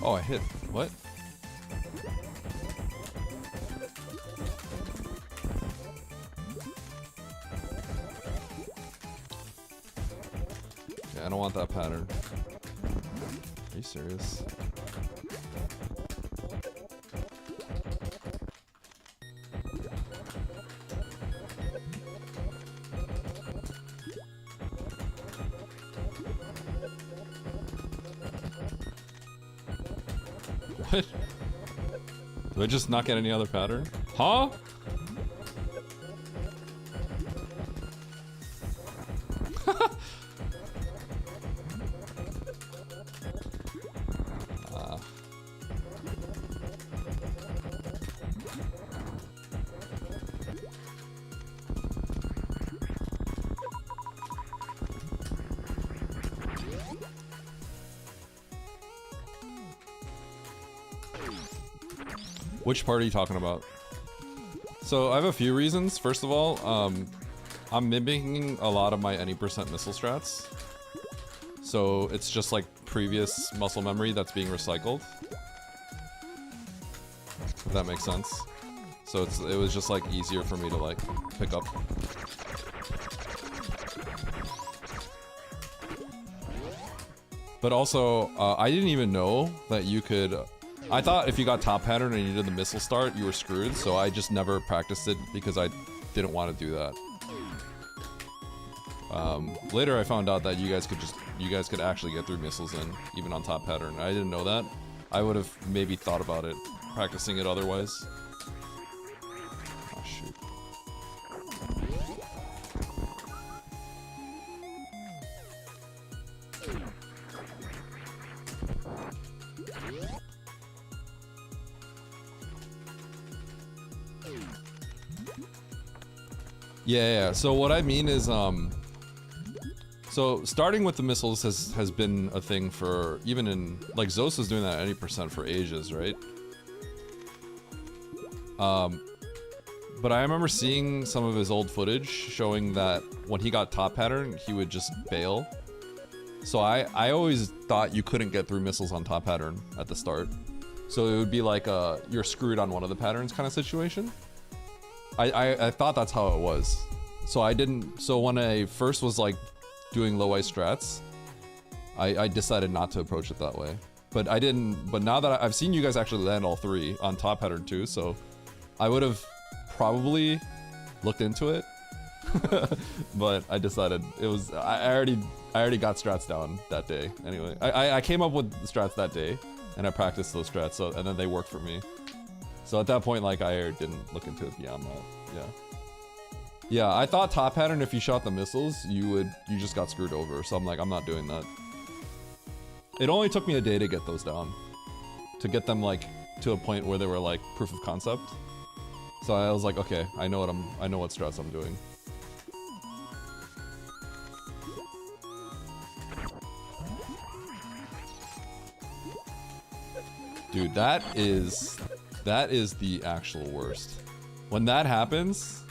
Oh, I hit. What? Yeah, I don't want that pattern. Are you serious? What? Do I just not get any other pattern? Huh? Which part are you talking about? So I have a few reasons. First of all, I'm mimicking a lot of my any percent missile strats. So it's just like previous muscle memory that's being recycled. If that makes sense. So it was just like easier for me to like pick up. But also, I didn't even know that you could... I thought if you got top pattern and you did the missile start, you were screwed, so I just never practiced it because I didn't want to do that. Later I found out that you guys could actually get through missiles in, even on top pattern. I didn't know that. I would have maybe thought about it, practicing it otherwise. Oh shoot. Yeah, so what I mean is, so starting with the missiles has been a thing for, even in, like Zosa's doing that at any percent for ages, right? But I remember seeing some of his old footage showing that when he got top pattern, he would just bail. So I always thought you couldn't get through missiles on top pattern at the start. So it would be like you're screwed on one of the patterns kind of situation. I thought that's how it was. So I didn't, so when I first was like doing low ice strats, I decided not to approach it that way. But I didn't, but now that I've seen you guys actually land all three on top pattern too, so I would have probably looked into it. But I decided it was, I already got strats down that day anyway. I came up with strats that day and I practiced those strats, so, and then they worked for me. So at that point, like, I didn't look into it beyond that, yeah. Yeah, I thought top pattern, if you shot the missiles, you just got screwed over, so I'm like, I'm not doing that. It only took me a day to get those down. To get them, like, to a point where they were, like, proof of concept. So I was like, okay, I know what strats I'm doing. Dude, that is the actual worst. When that happens...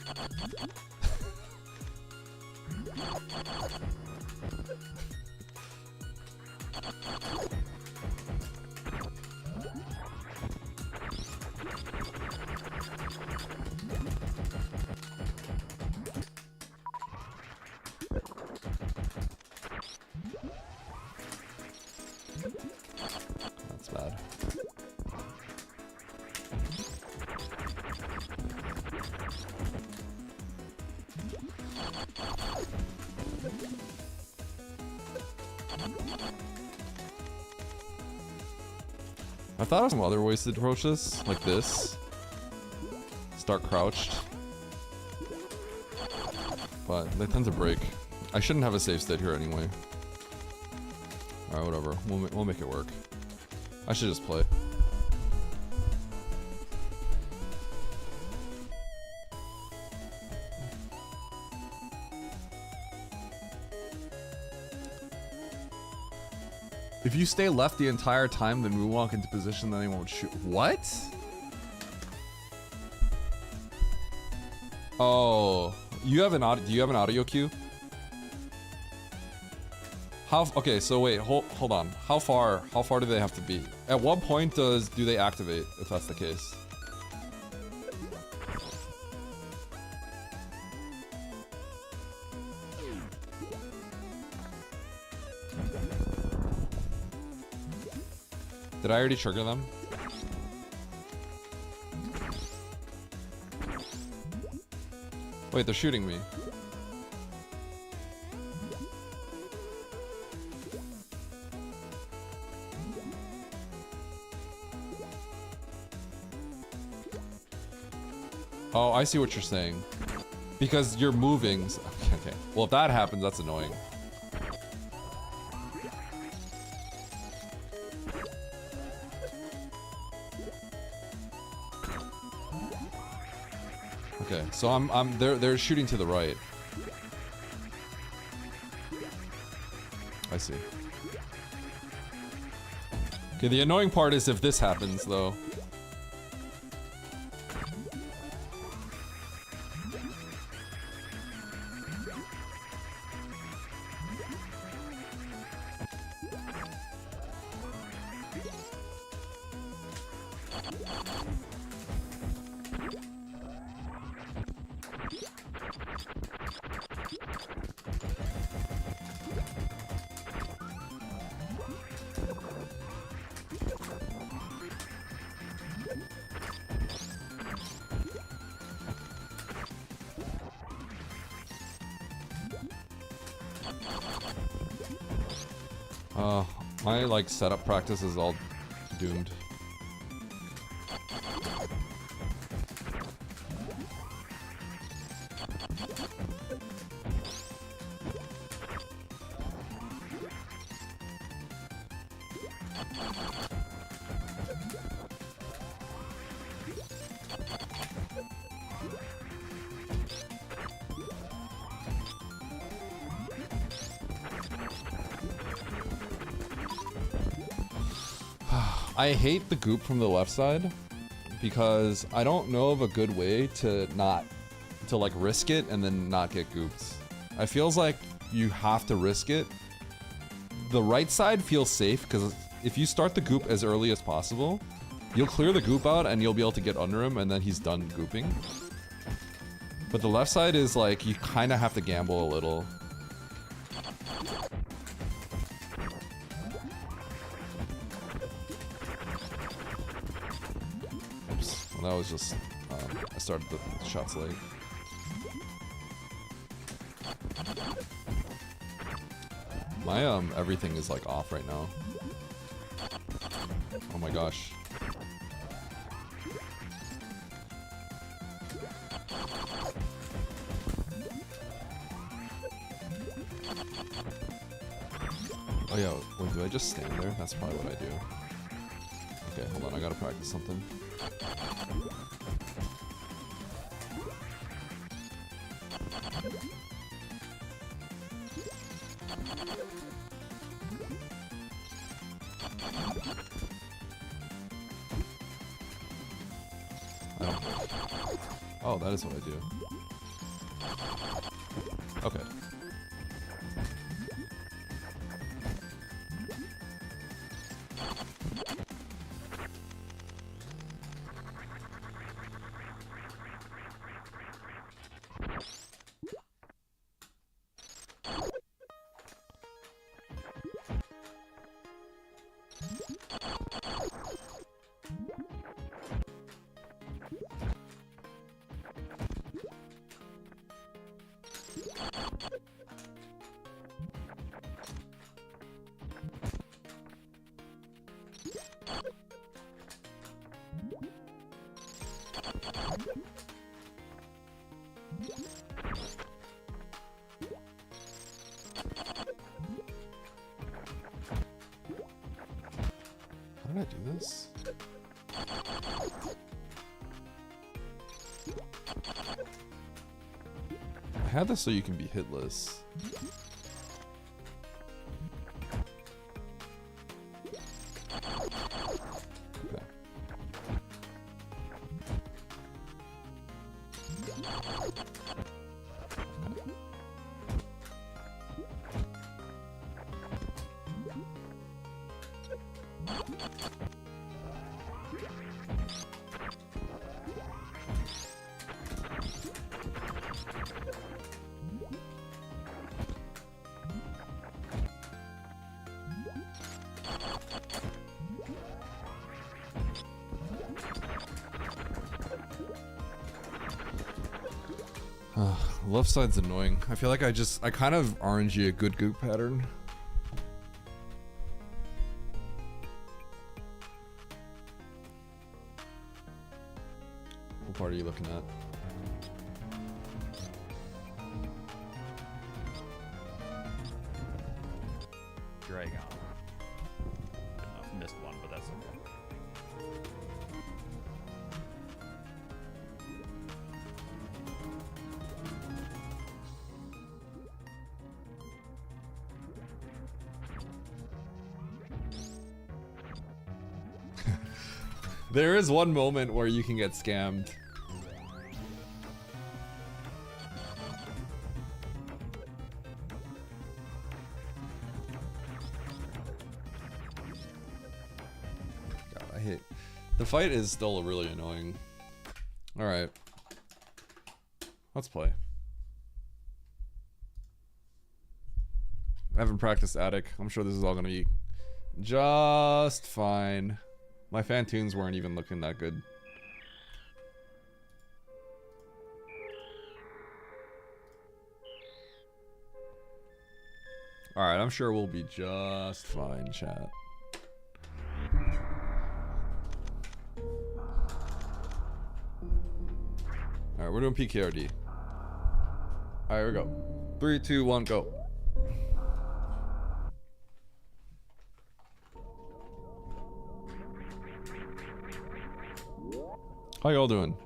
That's bad. I thought of some other ways to approach this, like this. Start crouched. But they tend to break. I shouldn't have a safe state here anyway. Alright, whatever. We'll make it work. I should just play. If you stay left the entire time, then moonwalk into position, then they won't shoot. What? Oh, you have an audio. Do you have an audio cue? Okay, so wait, hold on. How far do they have to be? At what point do they activate, if that's the case? Did I already trigger them? Wait, they're shooting me. Oh, I see what you're saying. Because you're moving. Okay. Well, if that happens, that's annoying. Okay, so they're shooting to the right. I see. Okay, the annoying part is if this happens, though. My like setup practice is all doomed. I hate the goop from the left side because I don't know of a good way to like risk it and then not get gooped. I feels like you have to risk it. The right side feels safe because if you start the goop as early as possible, You'll clear the goop out and you'll be able to get under him and then he's done gooping. But the left side is like, you kind of have to gamble a little. Oops. Well, that was just, I started the shots late. My, everything is like off right now. Oh my gosh. Oh yeah, wait, do I just stand there? That's probably what I do. Okay, hold on, I gotta practice something. Oh, that is what I do. Okay. How did I do this? I had this so you can be hitless. Okay. Left side's annoying. I feel like I kind of RNG a good goop pattern. What part are you looking at? Dragon. I missed one, but that's okay. There is one moment where you can get scammed. God, I hate... The fight is still really annoying. Alright. Let's play. I haven't practiced Attic. I'm sure this is all gonna be just fine. My Fantoons weren't even looking that good. Alright, I'm sure we'll be just fine, chat. Alright, we're doing PKRD. Alright, here we go. 3, 2, 1, go. How y'all doing?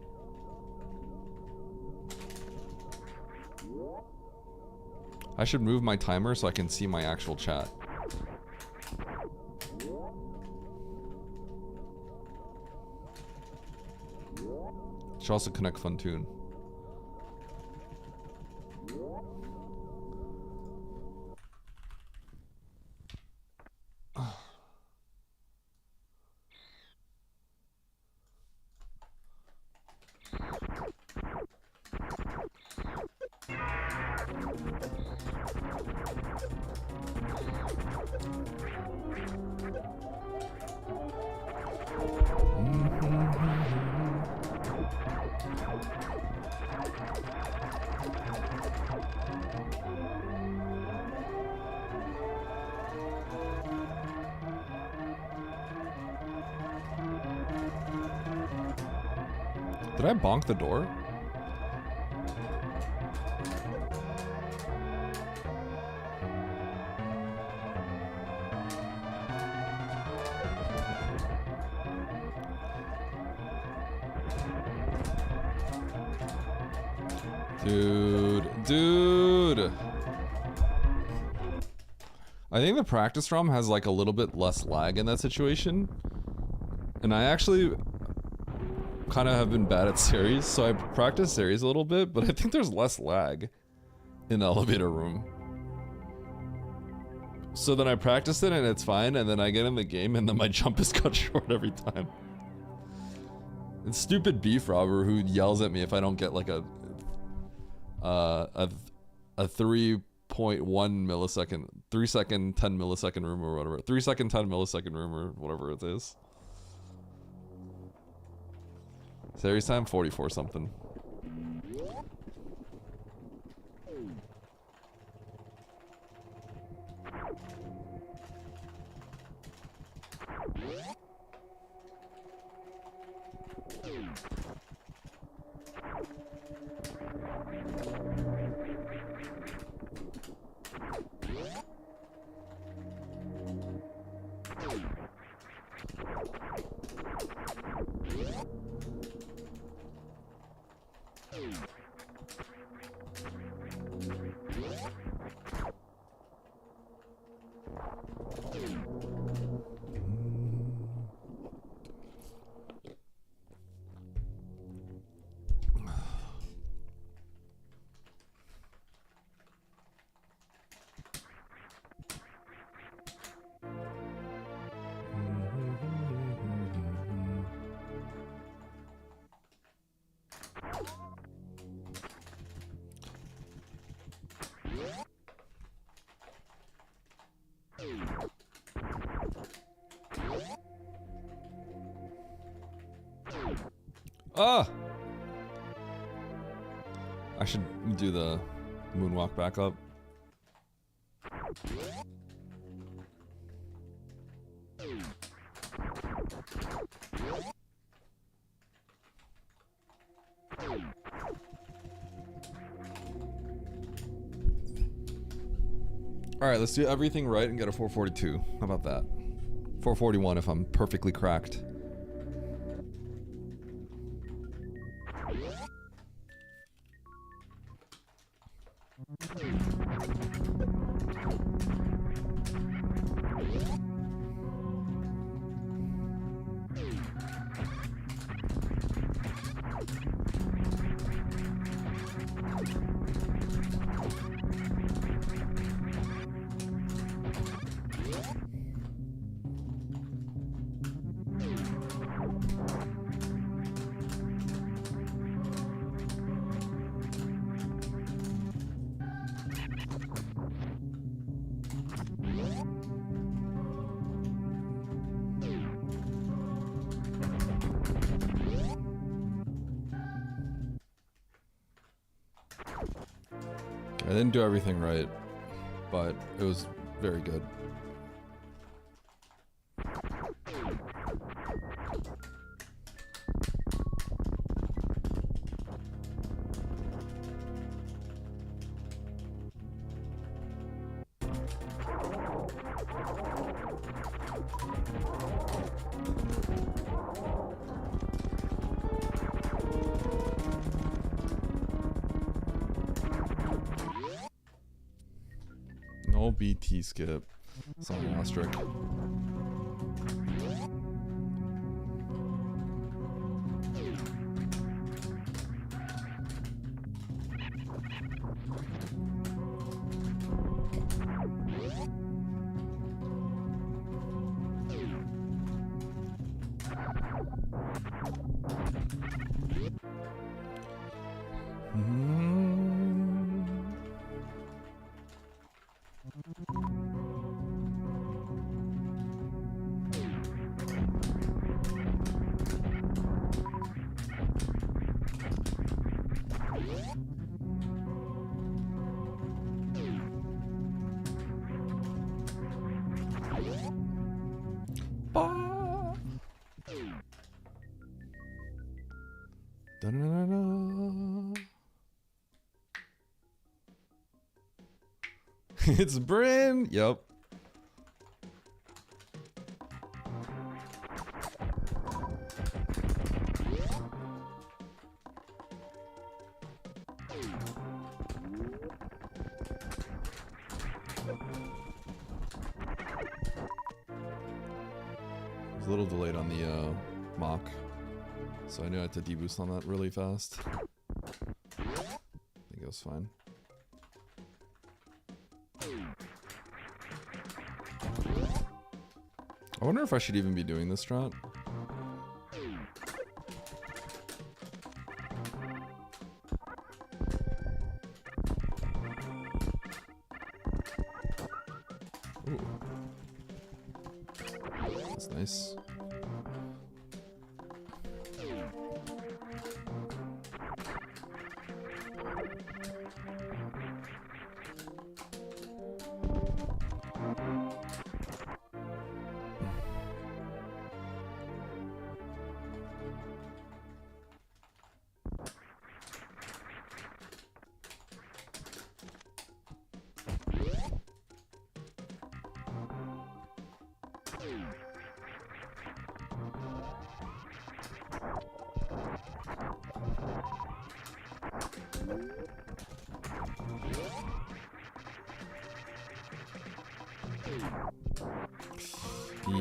I should move my timer so I can see my actual chat. Should also connect Funtoon. Did I bonk the door? Dude. I think the practice ROM has like a little bit less lag in that situation. And I actually kind of have been bad at series, so I practice series a little bit, but I think there's less lag in the elevator room. So then I practice it and it's fine, and then I get in the game and then my jump is cut short every time. And stupid beef robber who yells at me if I don't get like a 3.1 millisecond, 3 second 10 millisecond room or whatever, 3 second 10 millisecond room or whatever it is. Series time 44 something. Ah! I should do the moonwalk back up. Alright, let's do everything right and get a 442. How about that? 441 if I'm perfectly cracked. I didn't do everything right, but it was very good. No BT skip. It's on an asterisk. Da-na-na-na. It's Bryn. Yep. A little delayed on the mock, so I knew I had to deboost on that really fast. I think it was fine. I wonder if I should even be doing this strat. Ooh. That's nice.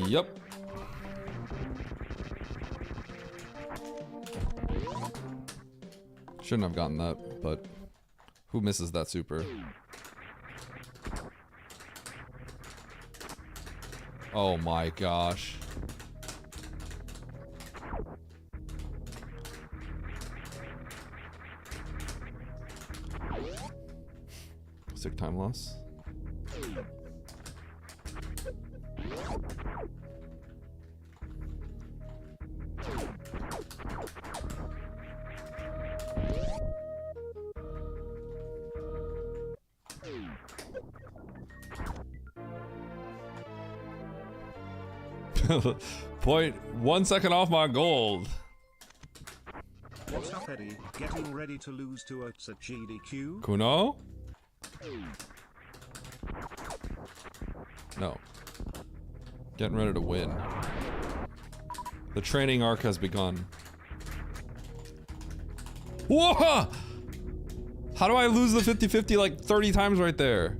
Yep. Shouldn't have gotten that, but who misses that super? Oh my gosh. Sick time loss. Point 1 second off my gold. What's up, Eddie? Getting ready to lose to Oats at GDQ? Kuno? No. Getting ready to win. The training arc has begun. Whoa! How do I lose the 50-50 like 30 times right there?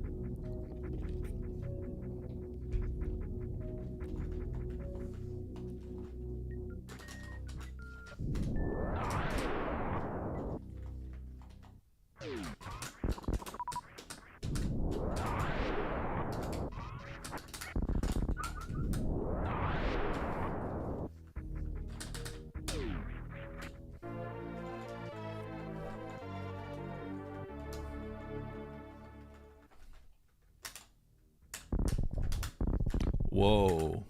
Whoa.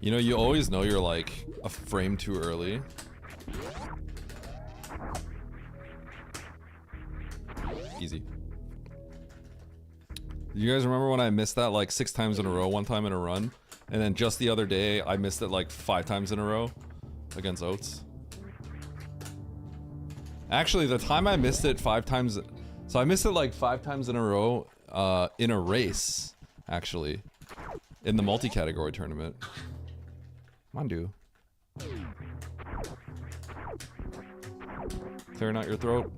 You know, you always know you're like a frame too early. Easy. You guys remember when I missed that like 6 times in a row, one time in a run? And then just the other day, I missed it like 5 times in a row against Oats? Actually, the time I missed it 5 times... So I missed it like 5 times in a row in a race, actually. In the multi-category tournament. Come on, dude. Clearing out your throat.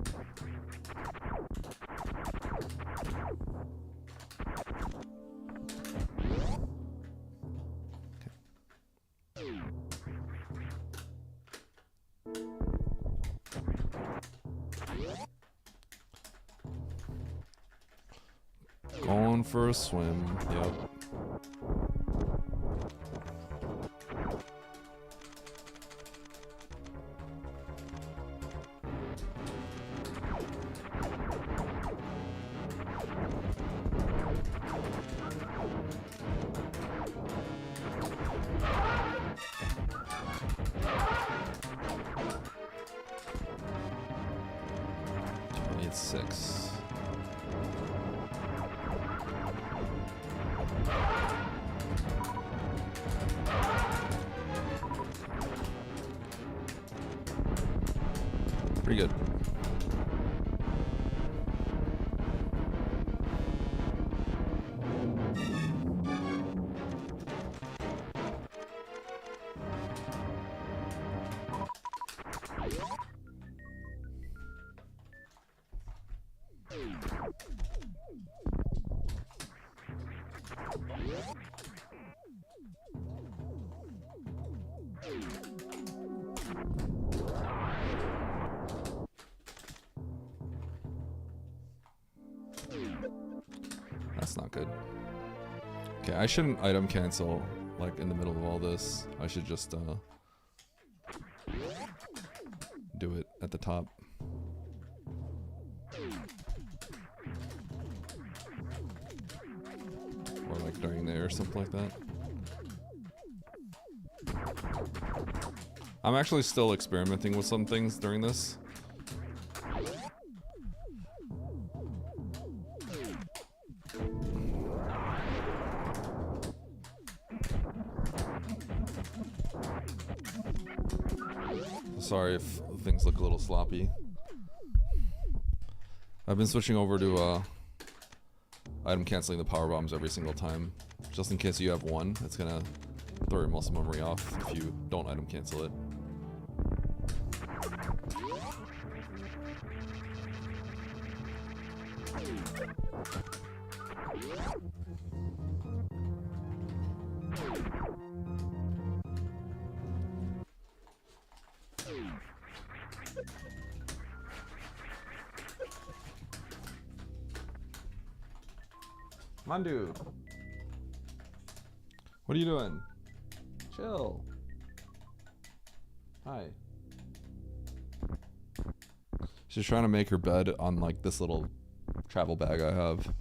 Going for a swim, yep. It's 6. Pretty good. That's not good. Okay, I shouldn't item cancel like in the middle of all this. I should just do it at the top. Or like during there or something like that. I'm actually still experimenting with some things during this. Sorry if things look a little sloppy. I've been switching over to item canceling the power bombs every single time. Just in case you have one, it's gonna throw your muscle memory off if you don't item cancel it. Mandu, what are you doing? Chill. Hi. She's trying to make her bed on like this little travel bag I have.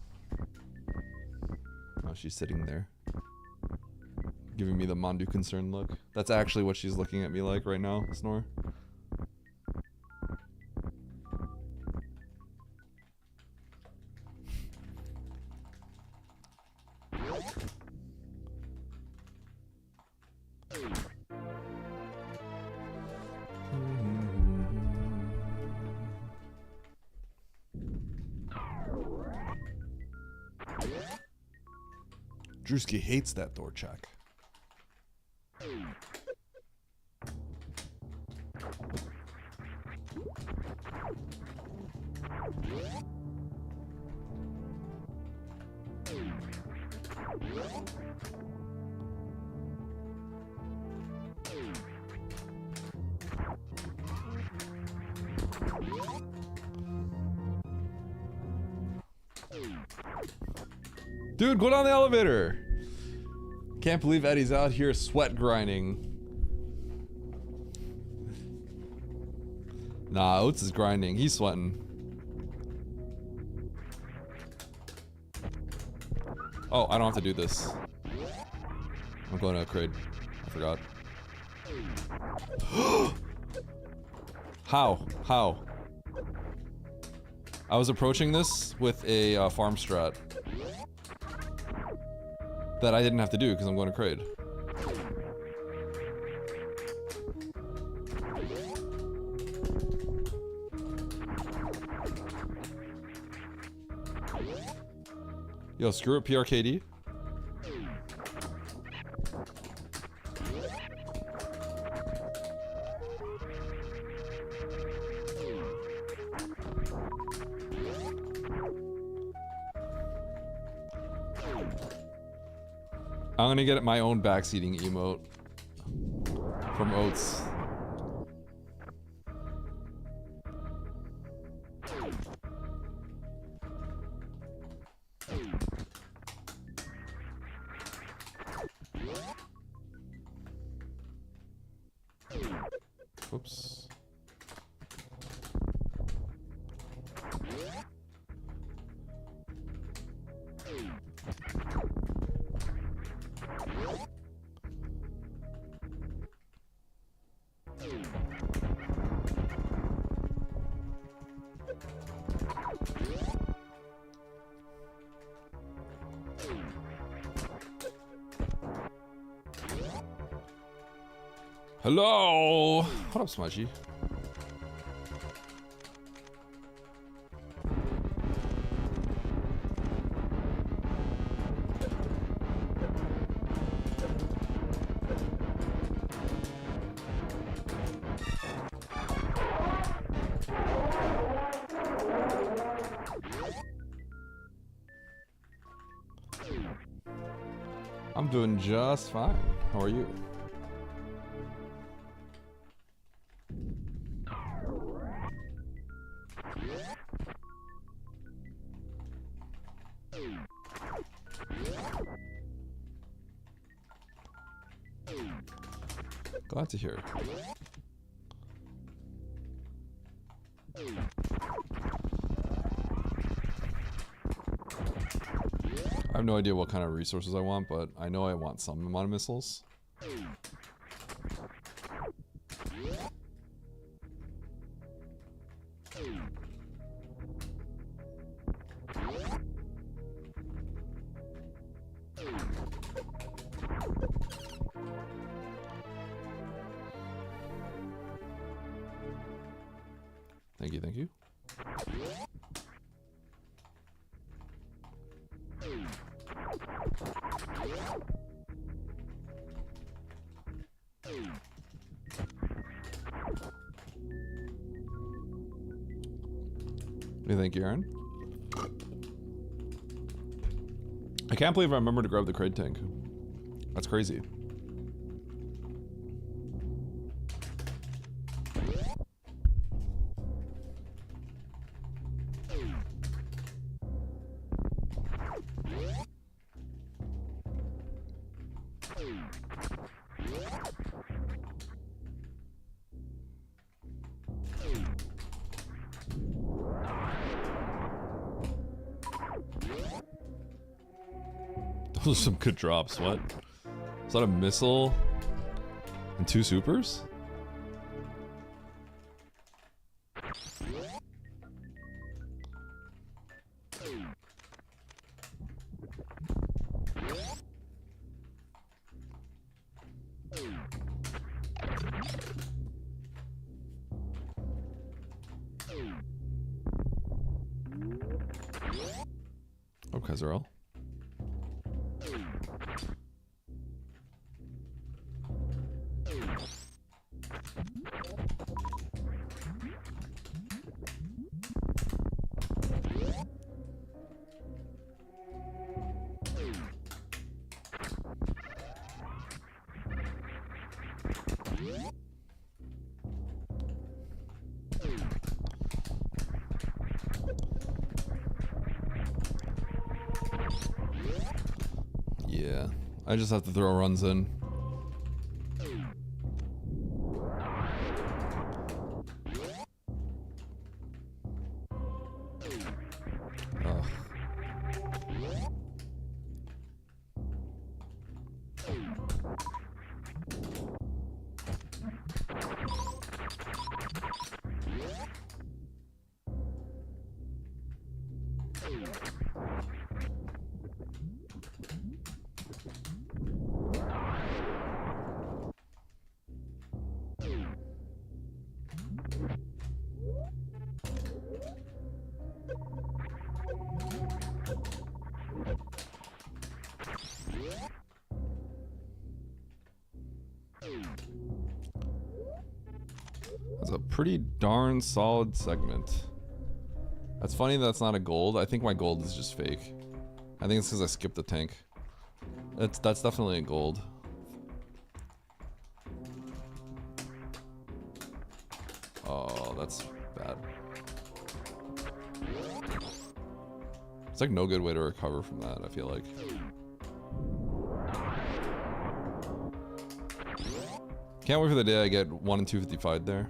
Oh, she's sitting there, giving me the Mandu concerned look. That's actually what she's looking at me like right now, Snore. Drewski hates that door check. Dude, go down the elevator! Can't believe Eddie's out here sweat grinding. Nah, Oates is grinding. He's sweating. Oh, I don't have to do this. I'm going to Kraid. I forgot. How? How? I was approaching this with a farm strat that I didn't have to do because I'm going to Kraid. Yo, screw it, PRKD. I'm gonna get my own backseating emote from Oates. Oops. Hello! What up, Smudgy? I'm doing just fine. How are you? Glad to hear it. I have no idea what kind of resources I want, but I know I want some amount of missiles. Thank you, thank you. Thank you, Aaron. I can't believe I remembered to grab the crate tank. That's crazy. Those are some good drops. What? Is that a missile and 2 supers? Okay, Zerl. Yeah, I just have to throw runs in. Ugh. That's a pretty darn solid segment. That's funny that's not a gold. I think my gold is just fake. I think it's because I skipped the tank. That's definitely a gold. Oh, that's bad. It's like no good way to recover from that, I feel like. Can't wait for the day I get 1 and 255 there.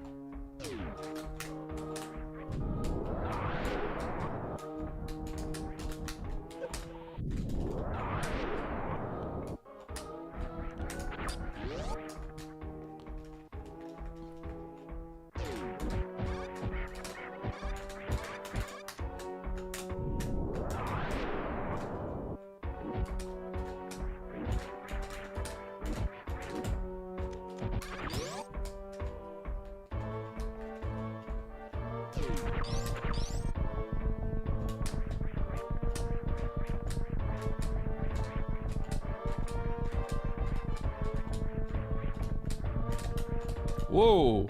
Whoa!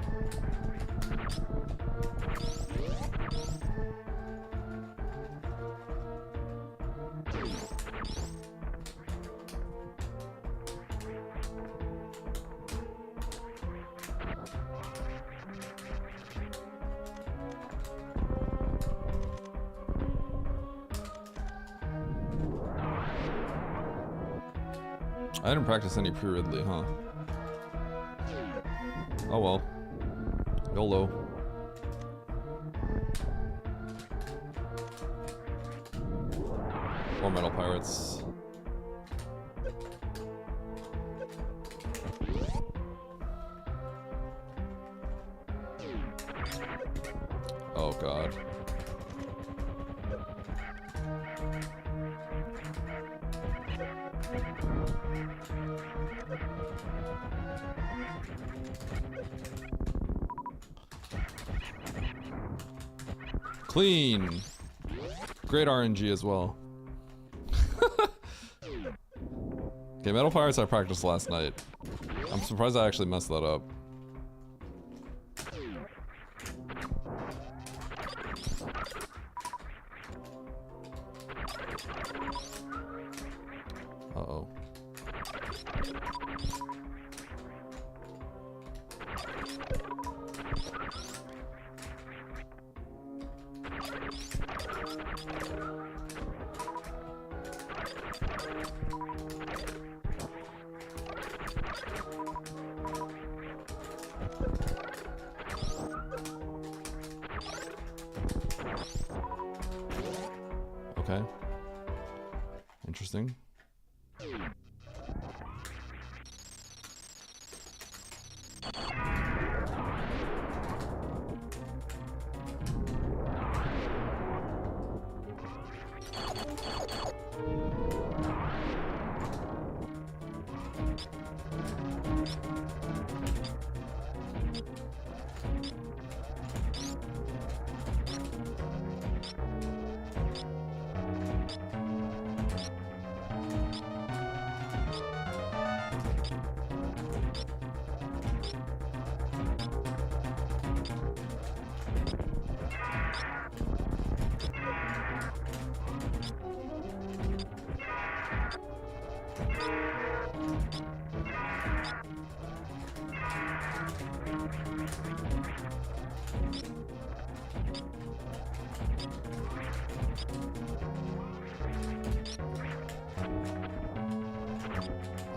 I didn't practice any pre-Ridley, huh? Oh well. YOLO. Or Metal Pirates. Oh god. Clean. Great RNG as well. Okay, Metal Pirates I practiced last night. I'm surprised I actually messed that up. Uh-oh. Okay. Interesting.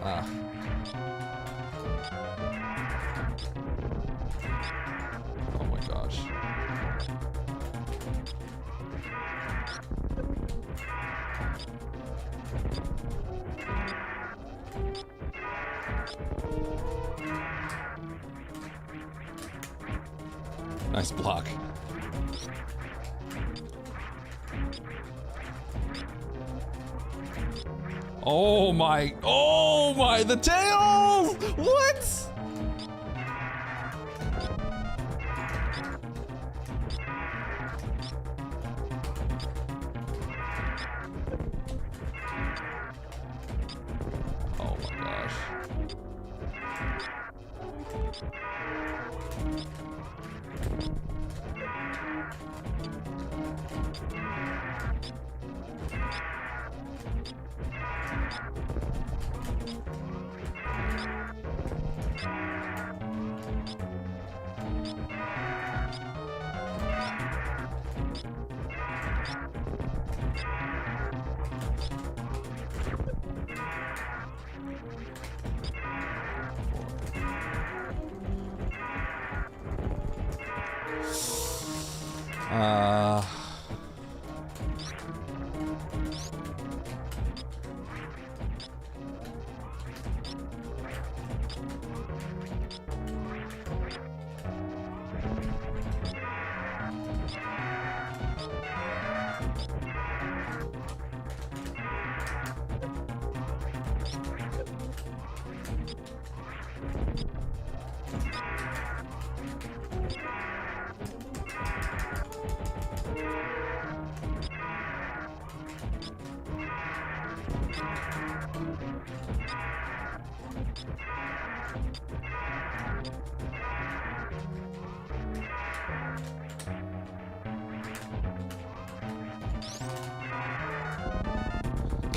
Ah. Oh my gosh. Nice block. Oh my, the tails! What? Oh my gosh.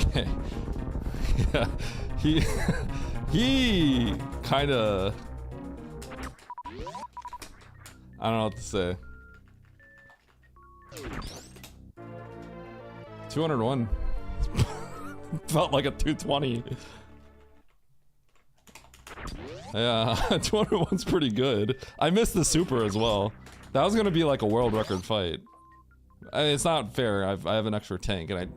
Okay. Yeah, he kind of, I don't know what to say. 201 felt like a 220. Yeah, 201's pretty good. I missed the super as well. That was gonna be like a world record fight. I mean, it's not fair. I have an extra tank and I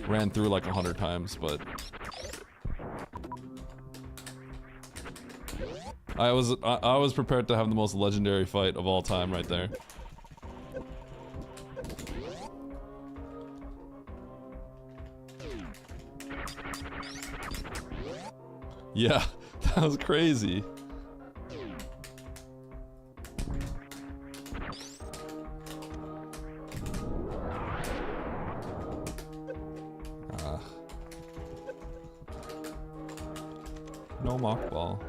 ran through like 100 times, but I was prepared to have the most legendary fight of all time right there. Yeah, that was crazy. No mock ball.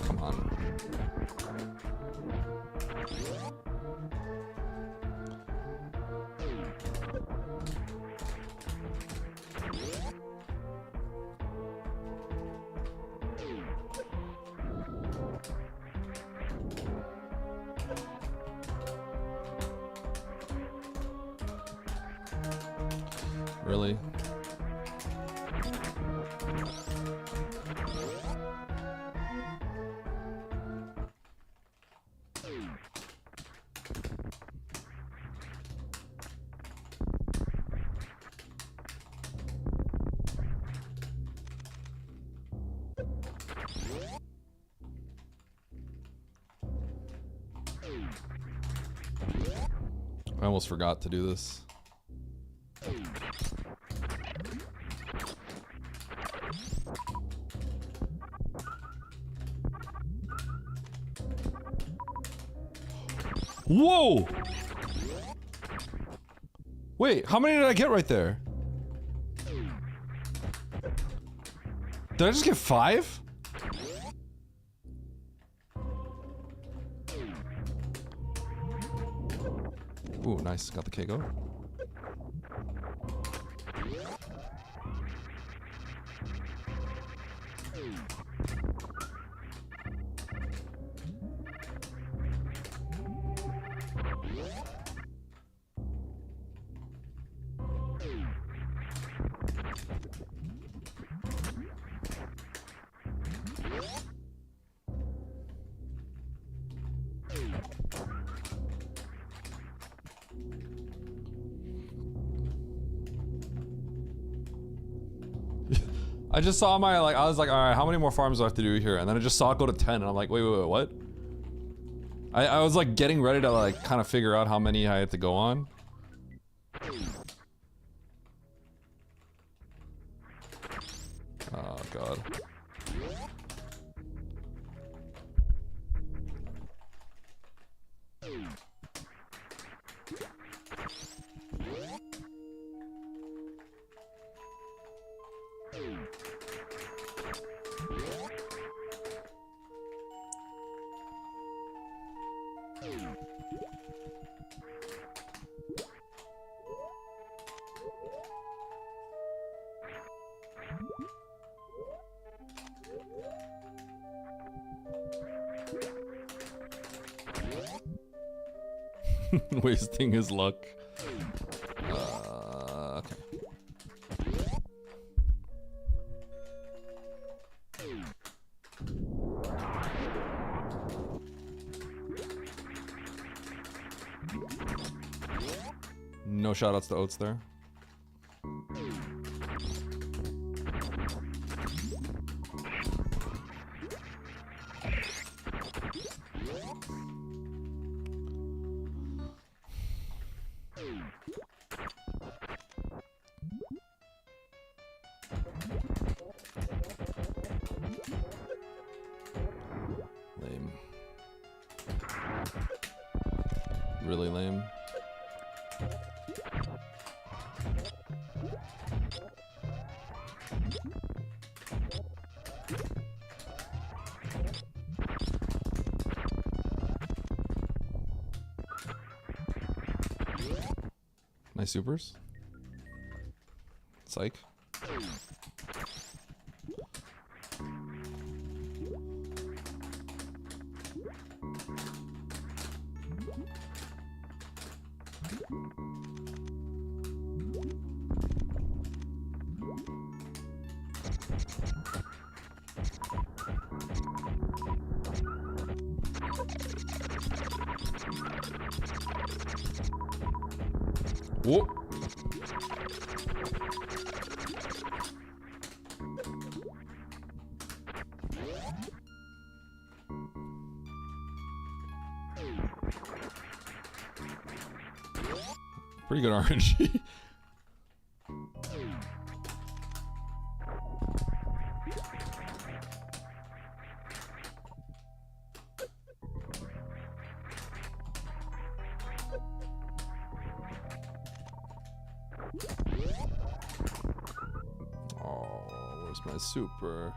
Come on. Really? I almost forgot to do this. Whoa! Wait, how many did I get right there? Did I just get 5? Ooh, nice. Got the KO. I just saw my, like, I was like, alright, how many more farms do I have to do here? And then I just saw it go to 10, and I'm like, wait, what? I was, like, getting ready to, like, kind of figure out how many I had to go on. Oh, God. Wasting his luck. Okay. No shoutouts to Oats there. Lame. Really lame. My supers? Psych. Whoa. Pretty good RNG. Oh, where's my super?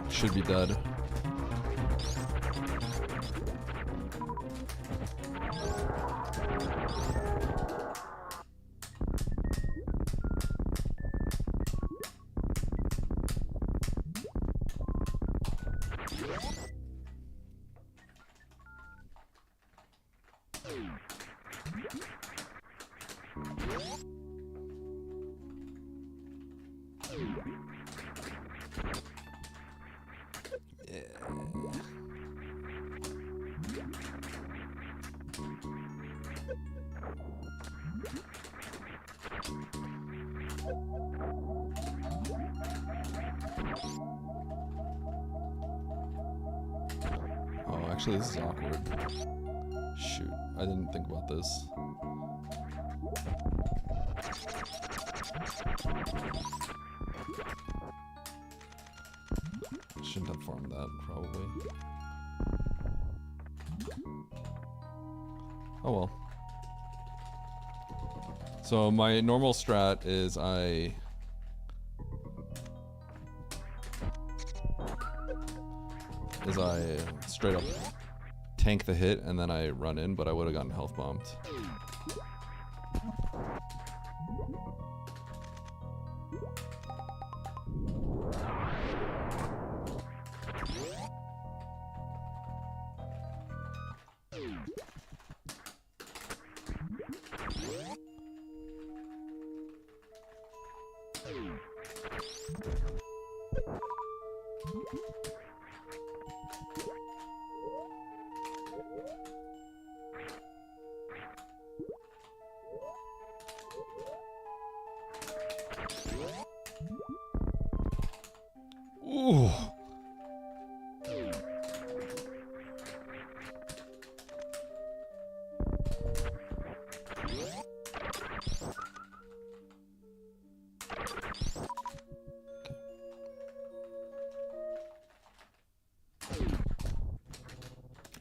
Should be dead. Oh, actually, this is awkward. Shoot, I didn't think about this. Shouldn't have farmed that, probably. Oh well. So my normal strat is I straight up tank the hit and then I run in, but I would have gotten health bombed. Ooh.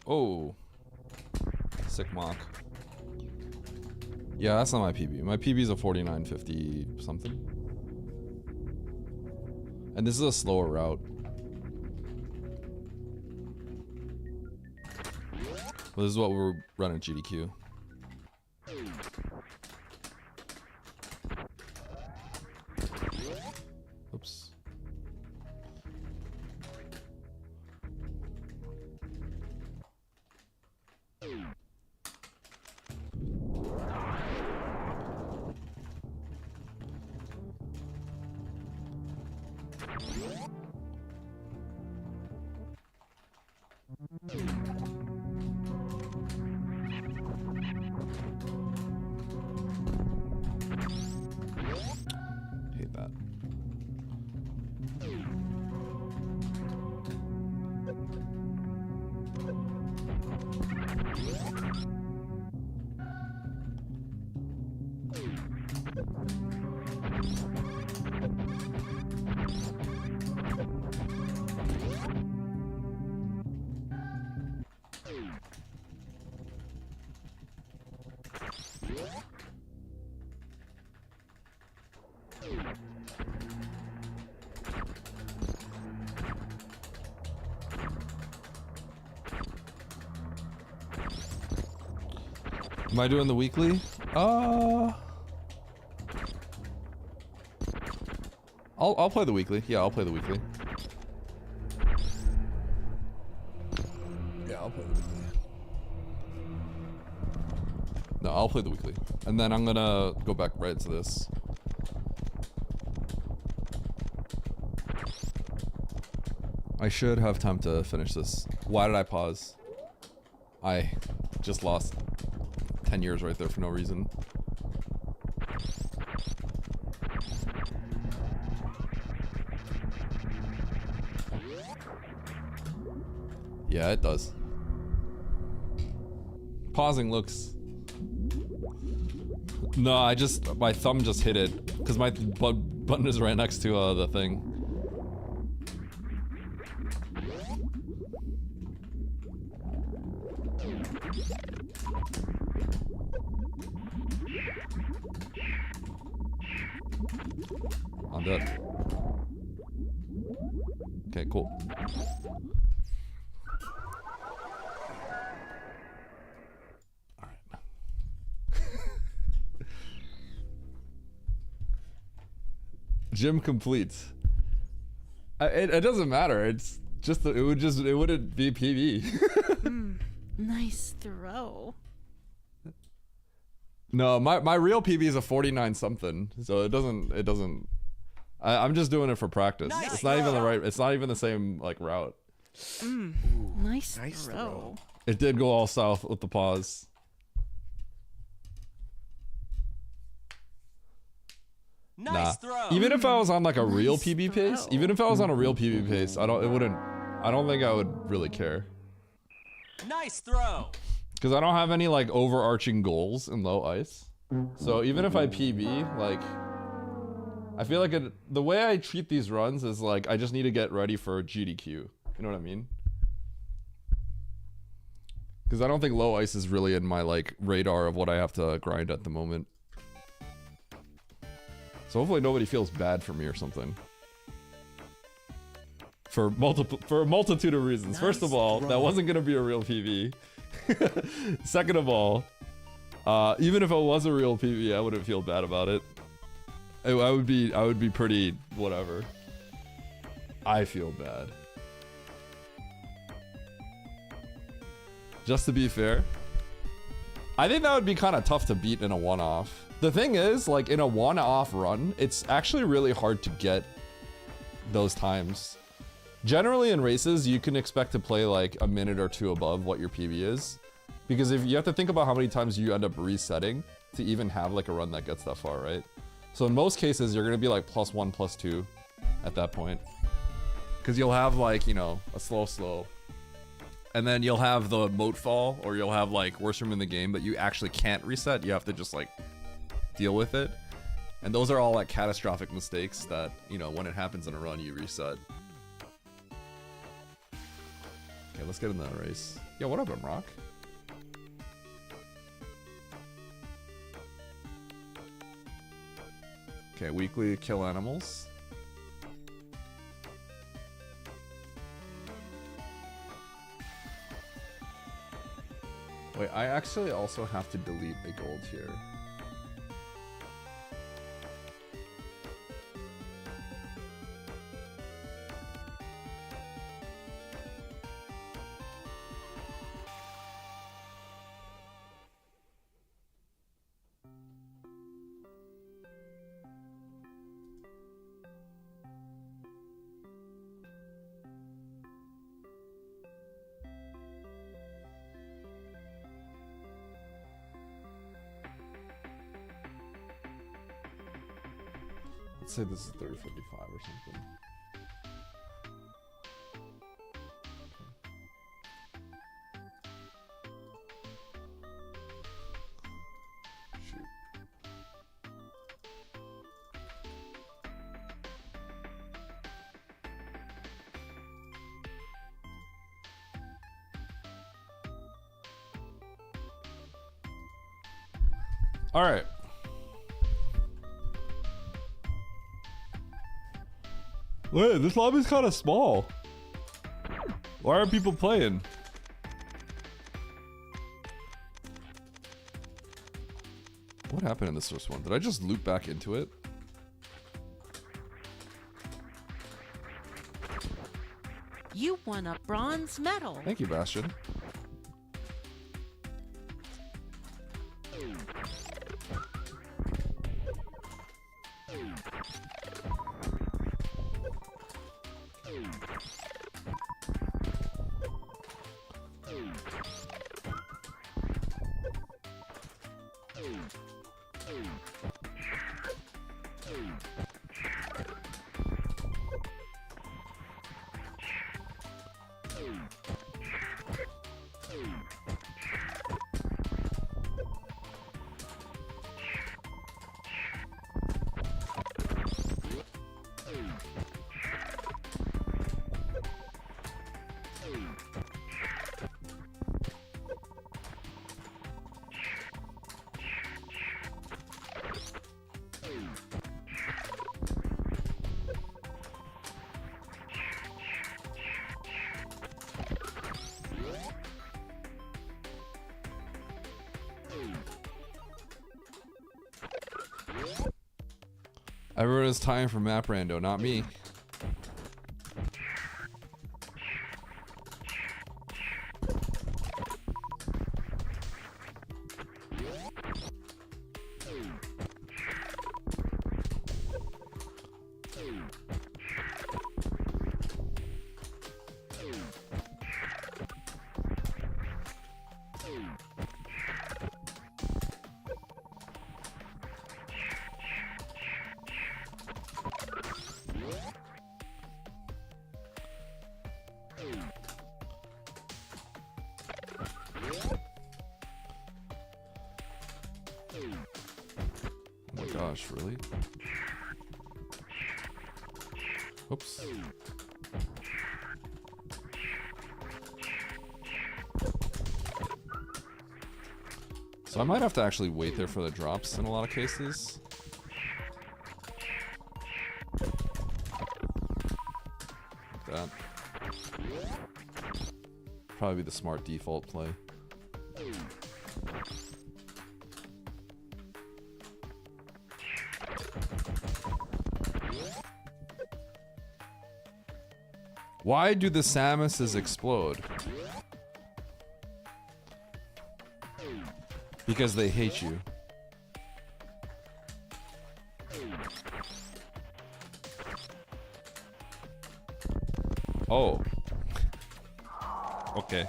Oh. Sick mock. Yeah, that's not my PB. My PB is a 49.50 something. And this is a slower route. Well, this is what we're running GDQ. Oops. Hate that. Am I doing the weekly? I'll play the weekly. Yeah, I'll play the weekly. Yeah, I'll play the weekly. No, I'll play the weekly. And then I'm gonna go back right to this. I should have time to finish this. Why did I pause? I just lost 10 years right there for no reason. Yeah, it does. Pausing looks... No, my thumb just hit it. Because my button is right next to the thing. I'm dead. Okay, cool. Alright. Gym complete. It doesn't matter. It's just it wouldn't be PB. Nice throw. No, my real PB is a 49 something, so it doesn't. I'm just doing it for practice. Nice It's not even the throw. right. It's not even the same like route. Nice, Nice throw. throw. It did go all south with the pause. Nice throw. Even if I was on like a real Nice PB pace, throw. even if I was on a real PB pace, I don't think I would really care. Nice throw. Because I don't have any like overarching goals in low ice. So even if I PB, like, I feel like the way I treat these runs is like, I just need to get ready for GDQ. You know what I mean? Because I don't think low ice is really in my like radar of what I have to grind at the moment. So hopefully nobody feels bad for me or something. For a multitude of reasons. First of all, that wasn't gonna be a real PB. Second of all, even if it was a real PB, I wouldn't feel bad about it. I would be pretty whatever. I feel bad. Just to be fair, I think that would be kind of tough to beat in a one-off. The thing is, like in a one-off run, it's actually really hard to get those times. Generally in races, you can expect to play like a minute or two above what your PB is. Because if you have to think about how many times you end up resetting to even have like a run that gets that far, right? So in most cases, you're gonna be like +1, +2 at that point. Because you'll have like, you know, a slow. And then you'll have the moat fall, or you'll have like worst room in the game, but you actually can't reset. You have to just like deal with it. And those are all like catastrophic mistakes that, you know, when it happens in a run, you reset. Okay, let's get in that race. Yo, what up, Rock? Okay, weekly kill animals. Wait, I actually also have to delete a gold here. say this is 3055 or something. Shoot. All right. Wait, this lobby's kind of small. Why are people playing? What happened in this first one? Did I just loop back into it? You won a bronze medal. Thank you, Bastion. Everyone is tying for map rando, not me. Oh my gosh, really? Oops. So I might have to actually wait there for the drops in a lot of cases. Like that. Probably be the smart default play. Why do the Samuses explode? Because they hate you. Oh. Okay.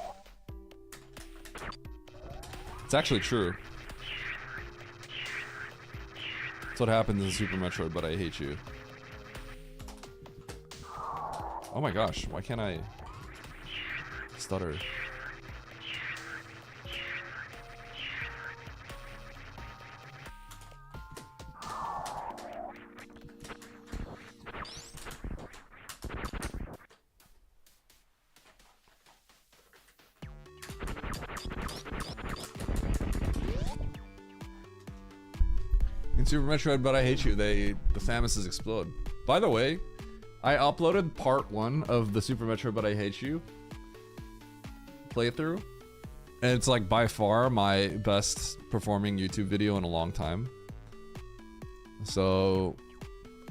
It's actually true. That's what happens in Super Metroid, but I hate you. Oh my gosh, why can't I stutter? In Super Metroid, but I hate you, the Samuses explode. By the way, I uploaded part 1 of the Super Metroid But I Hate You playthrough, and it's like by far my best performing YouTube video in a long time. So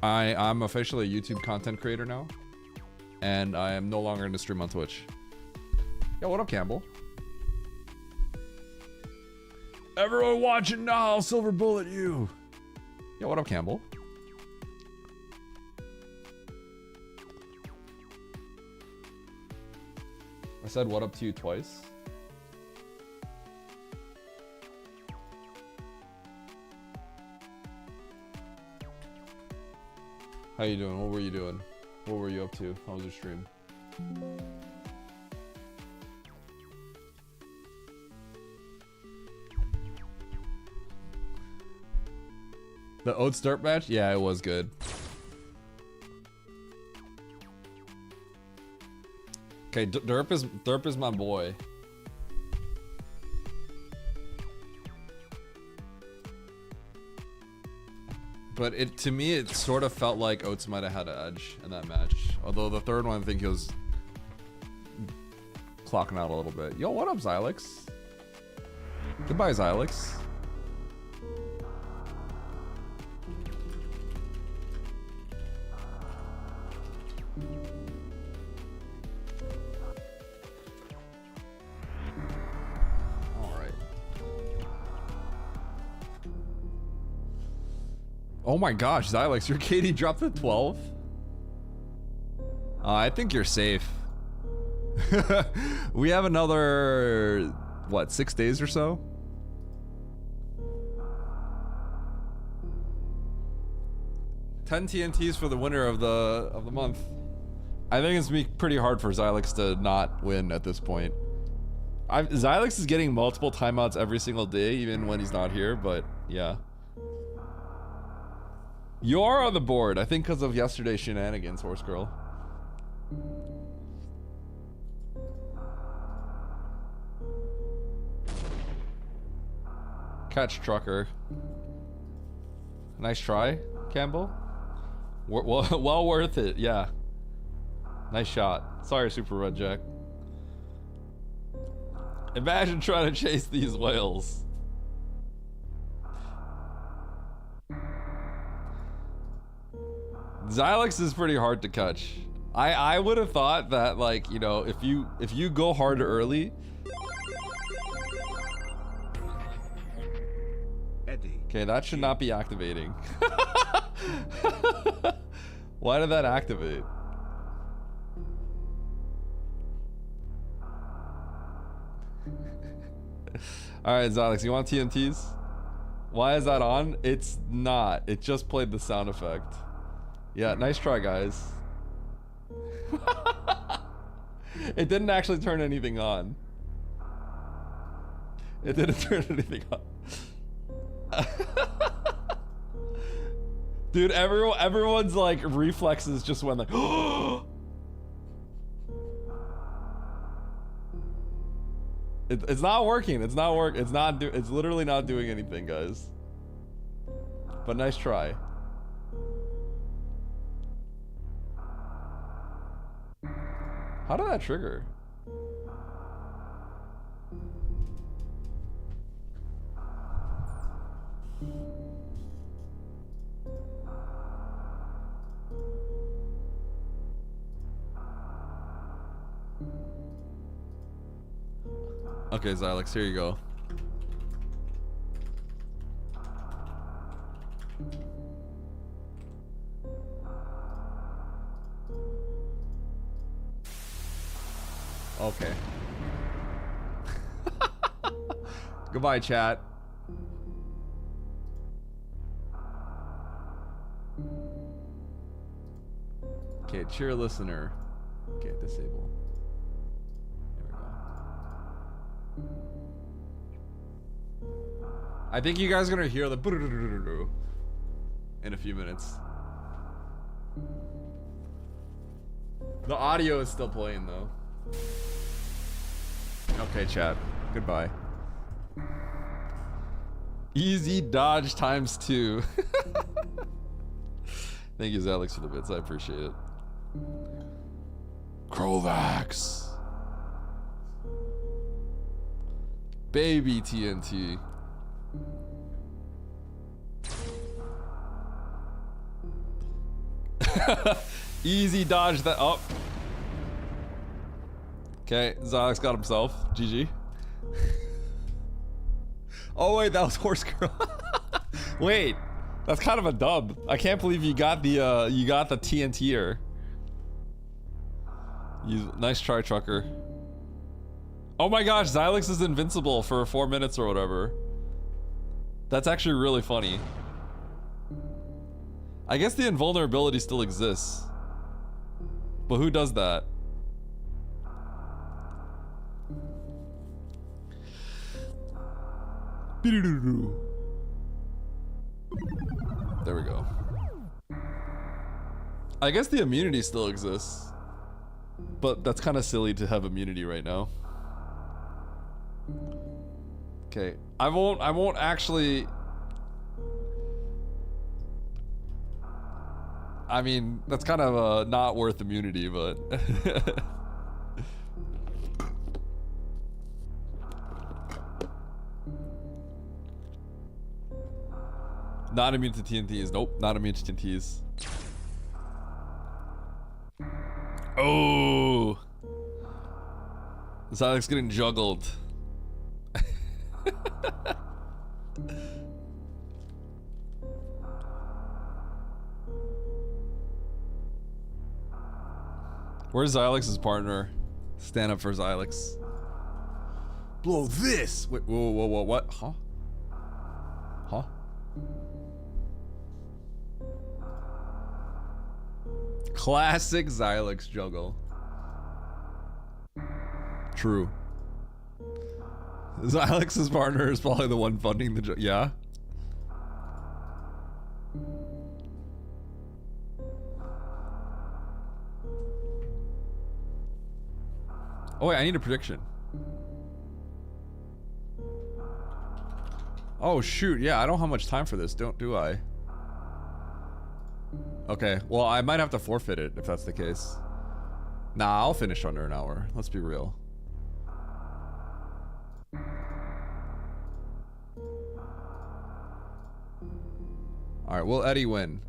I'm officially a YouTube content creator now, and I am no longer going to stream on Twitch. Yo, what up, Campbell? Everyone watching now, Silver Bullet you. Yo, what up, Campbell? I said what up to you twice. How you doing? What were you doing? What were you up to? How was your stream? The Oats Dirt match? Yeah, it was good. Okay, Derp is my boy. But to me, it sort of felt like Oats might have had an edge in that match. Although the third one, I think he was clocking out a little bit. Yo, what up, Xylix? Goodbye, Xylix. Oh my gosh, Xylix, your KD dropped to 12? I think you're safe. We have another, what, 6 days or so? $10 TNTs for the winner of the month. I think it's gonna be pretty hard for Xylix to not win at this point. Xylix is getting multiple timeouts every single day, even when he's not here, but yeah. You are on the board, I think because of yesterday's shenanigans, Horse Girl. Catch Trucker. Nice try, Campbell. Well worth it, yeah. Nice shot. Sorry, Super Red Jack. Imagine trying to chase these whales. Xylix is pretty hard to catch. I would have thought that, like, you know, if you go hard early. Eddie. Okay, that should not be activating. Why did that activate? Alright, Xylix, you want TNTs? Why is that on? It's not. It just played the sound effect. Yeah, nice try, guys. It didn't actually turn anything on. It didn't turn anything on. Dude, everyone's like reflexes just went like, It's not working. It's not work. It's literally not doing anything, guys. But nice try. How did that trigger? Okay, Xylix, here you go. Okay. Goodbye, chat. Okay, cheer listener. Okay, disable. There we go. I think you guys are gonna hear the in a few minutes. The audio is still playing though. Okay, chat. Goodbye. Easy dodge times 2. Thank you, Alex, for the bits. I appreciate it. Krovax. Baby TNT. Easy dodge that up. Okay, Xylix got himself. GG. Oh wait, that was Horse Girl. Wait, that's kind of a dub. I can't believe you got the TNT-er. Nice try, Trucker. Oh my gosh, Xylix is invincible for 4 minutes or whatever. That's actually really funny. I guess the invulnerability still exists. But who does that? There we go. I guess the immunity still exists. But that's kind of silly to have immunity right now. Okay. I won't actually... I mean, that's kind of not worth immunity, but... Not immune to TNTs. Nope, not immune to TNTs. Oh! Xylix getting juggled. Where's Xylix's partner? Stand up for Xylix. Blow this! Wait, whoa, whoa, whoa, what? Huh? Huh? Classic Xylix juggle. True. Xylix's partner is probably the one funding the yeah? Oh wait, I need a prediction. Oh shoot, yeah, I don't have much time for this, do I? Okay, well I might have to forfeit it if that's the case. Nah, I'll finish under an hour, let's be real. Alright, will Eddie win?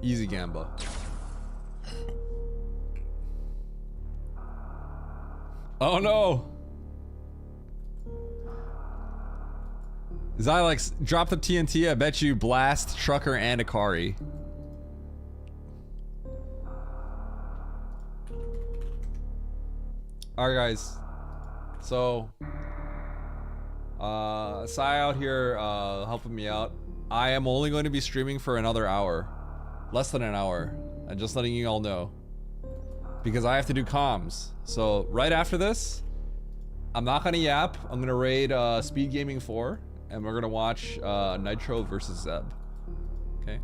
Easy Gamba. Oh no! Xylix, drop the TNT, I bet you blast Trucker and Akari. Alright guys, so Sai out here helping me out. I am only going to be streaming for another hour. Less than an hour. And just letting you all know. Because I have to do comms. So right after this, I'm not gonna yap. I'm gonna raid Speed Gaming 4. And we're gonna watch Nitro versus Zeb. Okay?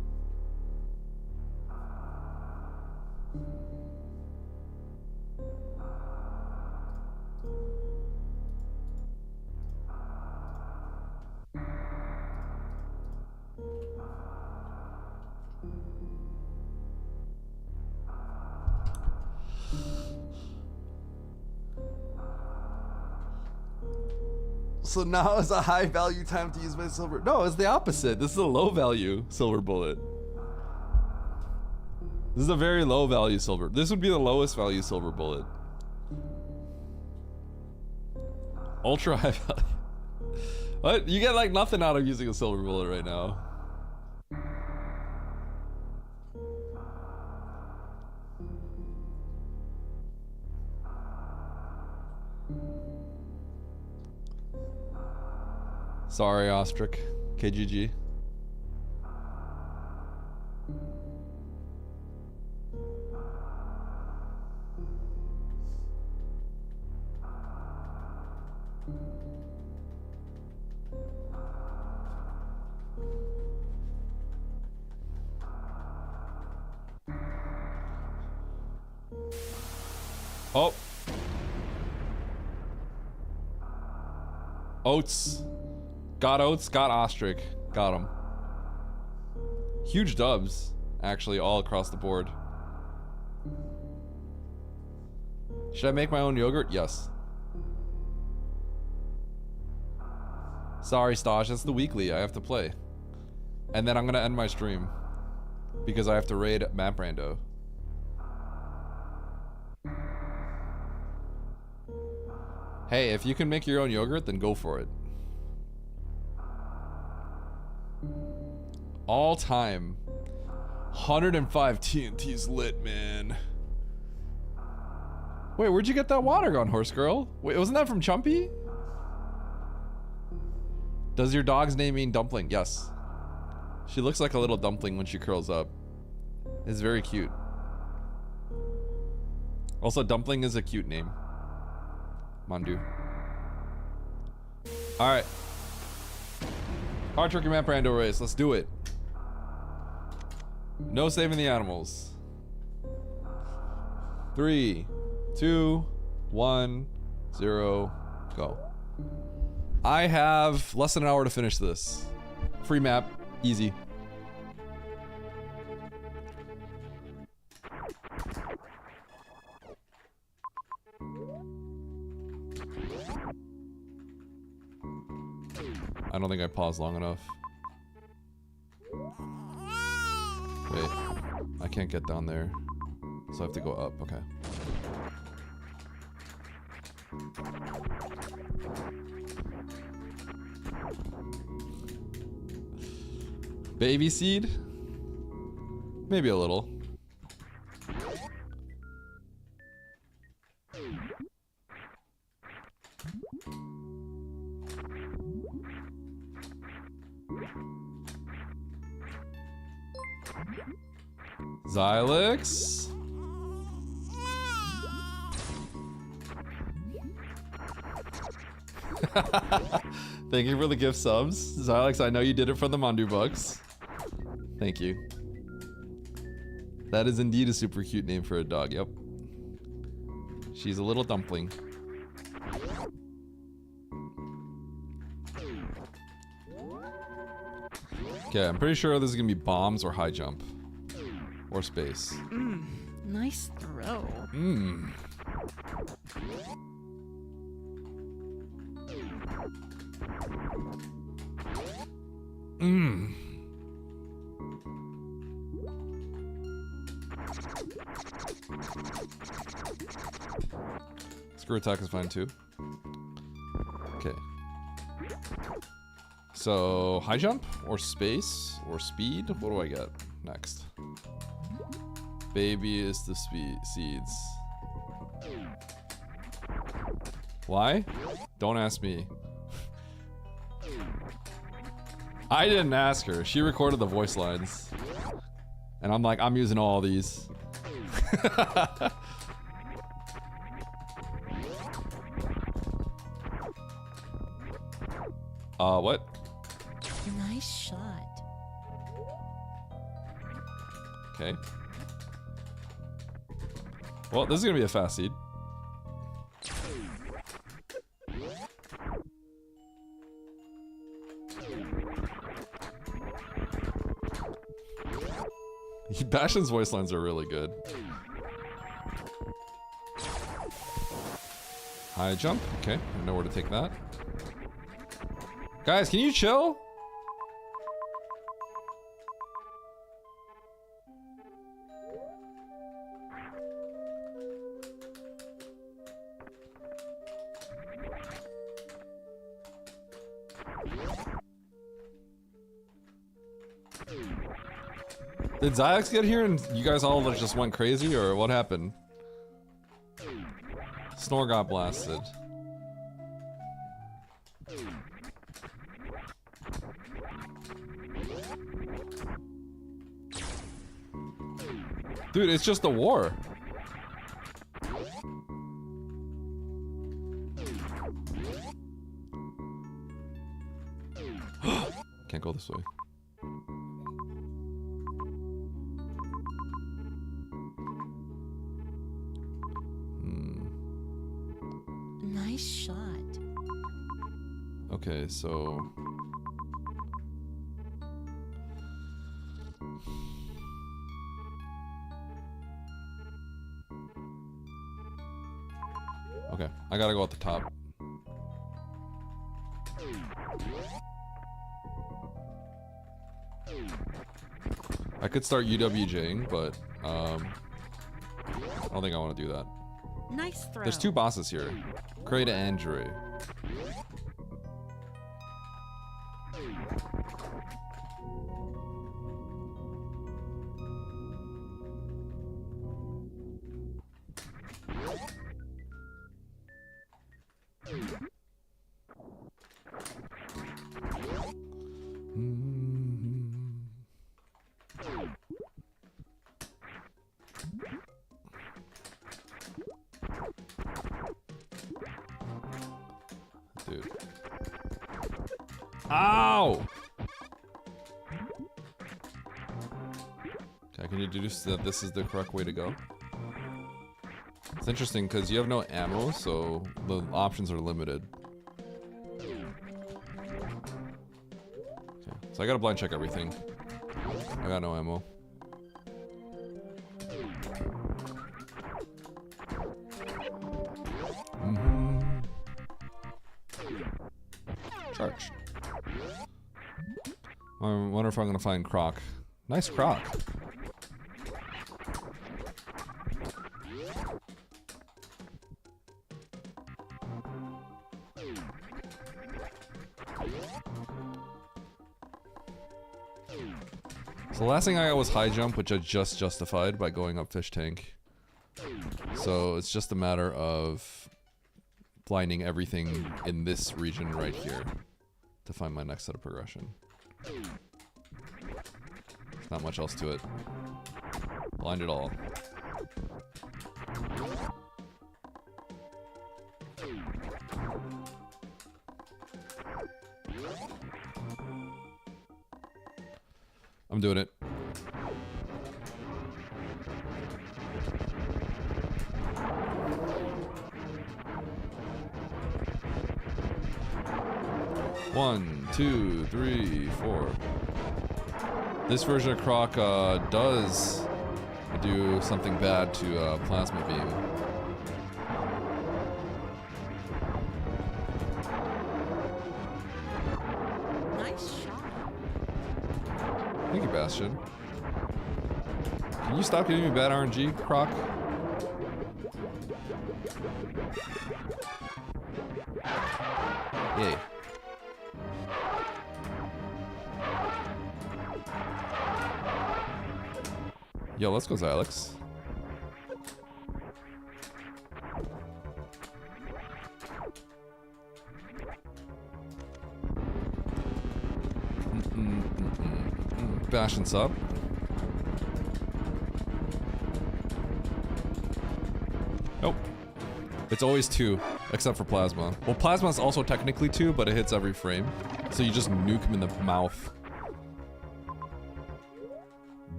So now is a high value time to use my silver. No, it's the opposite. This is a low value silver bullet. This is a very low value silver. This would be the lowest value silver bullet. Ultra high value. What? You get like nothing out of using a silver bullet right now. Sorry, Ostrich. KGG. Oh. Oats. Got Oats, got Ostrich. Got him. Huge dubs, actually, all across the board. Should I make my own yogurt? Yes. Sorry, Stosh, that's the weekly. I have to play. And then I'm gonna end my stream. Because I have to raid Map Rando. Hey, if you can make your own yogurt, then go for it. All time 105 TNT's lit, man. Wait, where'd you get that water gun, horse girl? Wait, wasn't that from Chumpy? Does your dog's name mean dumpling? Yes. She looks like a little dumpling when she curls up. It's very cute. Also, dumpling is a cute name. Mandu. Alright. Hard Turkey Map Rando race. Let's do it. No saving the animals. 3, 2, 1, 0, go. I have less than an hour to finish this. Free map. Easy. I don't think I paused long enough. Wait. I can't get down there. So I have to go up. Okay. Baby seed? Maybe a little. Xylix. Thank you for the gift subs. Xylix, I know you did it for the Mandu bucks. Thank you. That is indeed a super cute name for a dog, yep. She's a little dumpling. Okay, I'm pretty sure this is gonna be bombs or high jump. Or space. Nice throw. Screw attack is fine too. Okay. So, high jump or space or speed? What do I get next? Baby is the seeds. Why? Don't ask me. I didn't ask her. She recorded the voice lines. And I'm like, I'm using all these. What? Nice shot. Okay. Well, this is gonna be a fast seed. Bastion's voice lines are really good. High jump. Okay, I know where to take that. Guys, can you chill? Did Xylix get here and you guys all just went crazy, or what happened? Snore got blasted. Dude, it's just a war. Can't go this way. Nice shot. Okay, so... Okay, I gotta go at the top. I could start UWJing, but I don't think I want to do that. Nice throw. There's two bosses here, Krayt and Dre. Ow! Okay, can you deduce that this is the correct way to go? It's interesting because you have no ammo, so the options are limited. Okay, so I gotta blind check everything. I got no ammo. Charge. I wonder if I'm gonna find Croc. Nice Croc. So the last thing I got was high jump, which I just justified by going up fish tank. So it's just a matter of blinding everything in this region right here to find my next set of progression. There's not much else to it. Blind it all. I'm doing it. One, two, three, four. This version of Croc does do something bad to Plasma Beam. Nice shot. Thank you, Bastion. Can you stop giving me bad RNG, Croc? Yay. Yo, let's go, Xylex. Bastion sub. Nope. It's always 2, except for Plasma. Well, Plasma's also technically 2, but it hits every frame. So you just nuke him in the mouth.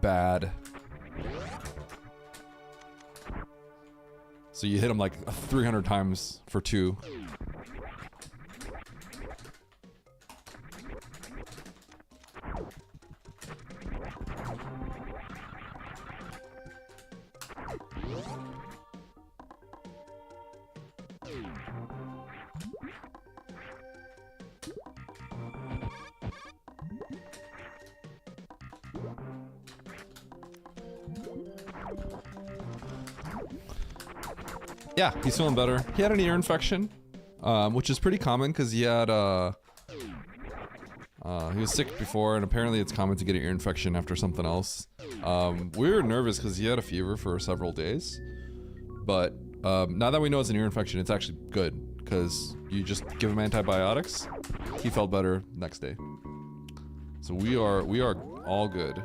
Bad. So you hit him like 300 times for 2. Yeah, he's feeling better. He had an ear infection, which is pretty common because he had he was sick before, and apparently it's common to get an ear infection after something else. We were nervous because he had a fever for several days, but now that we know it's an ear infection, it's actually good because you just give him antibiotics. He felt better next day, so we are all good.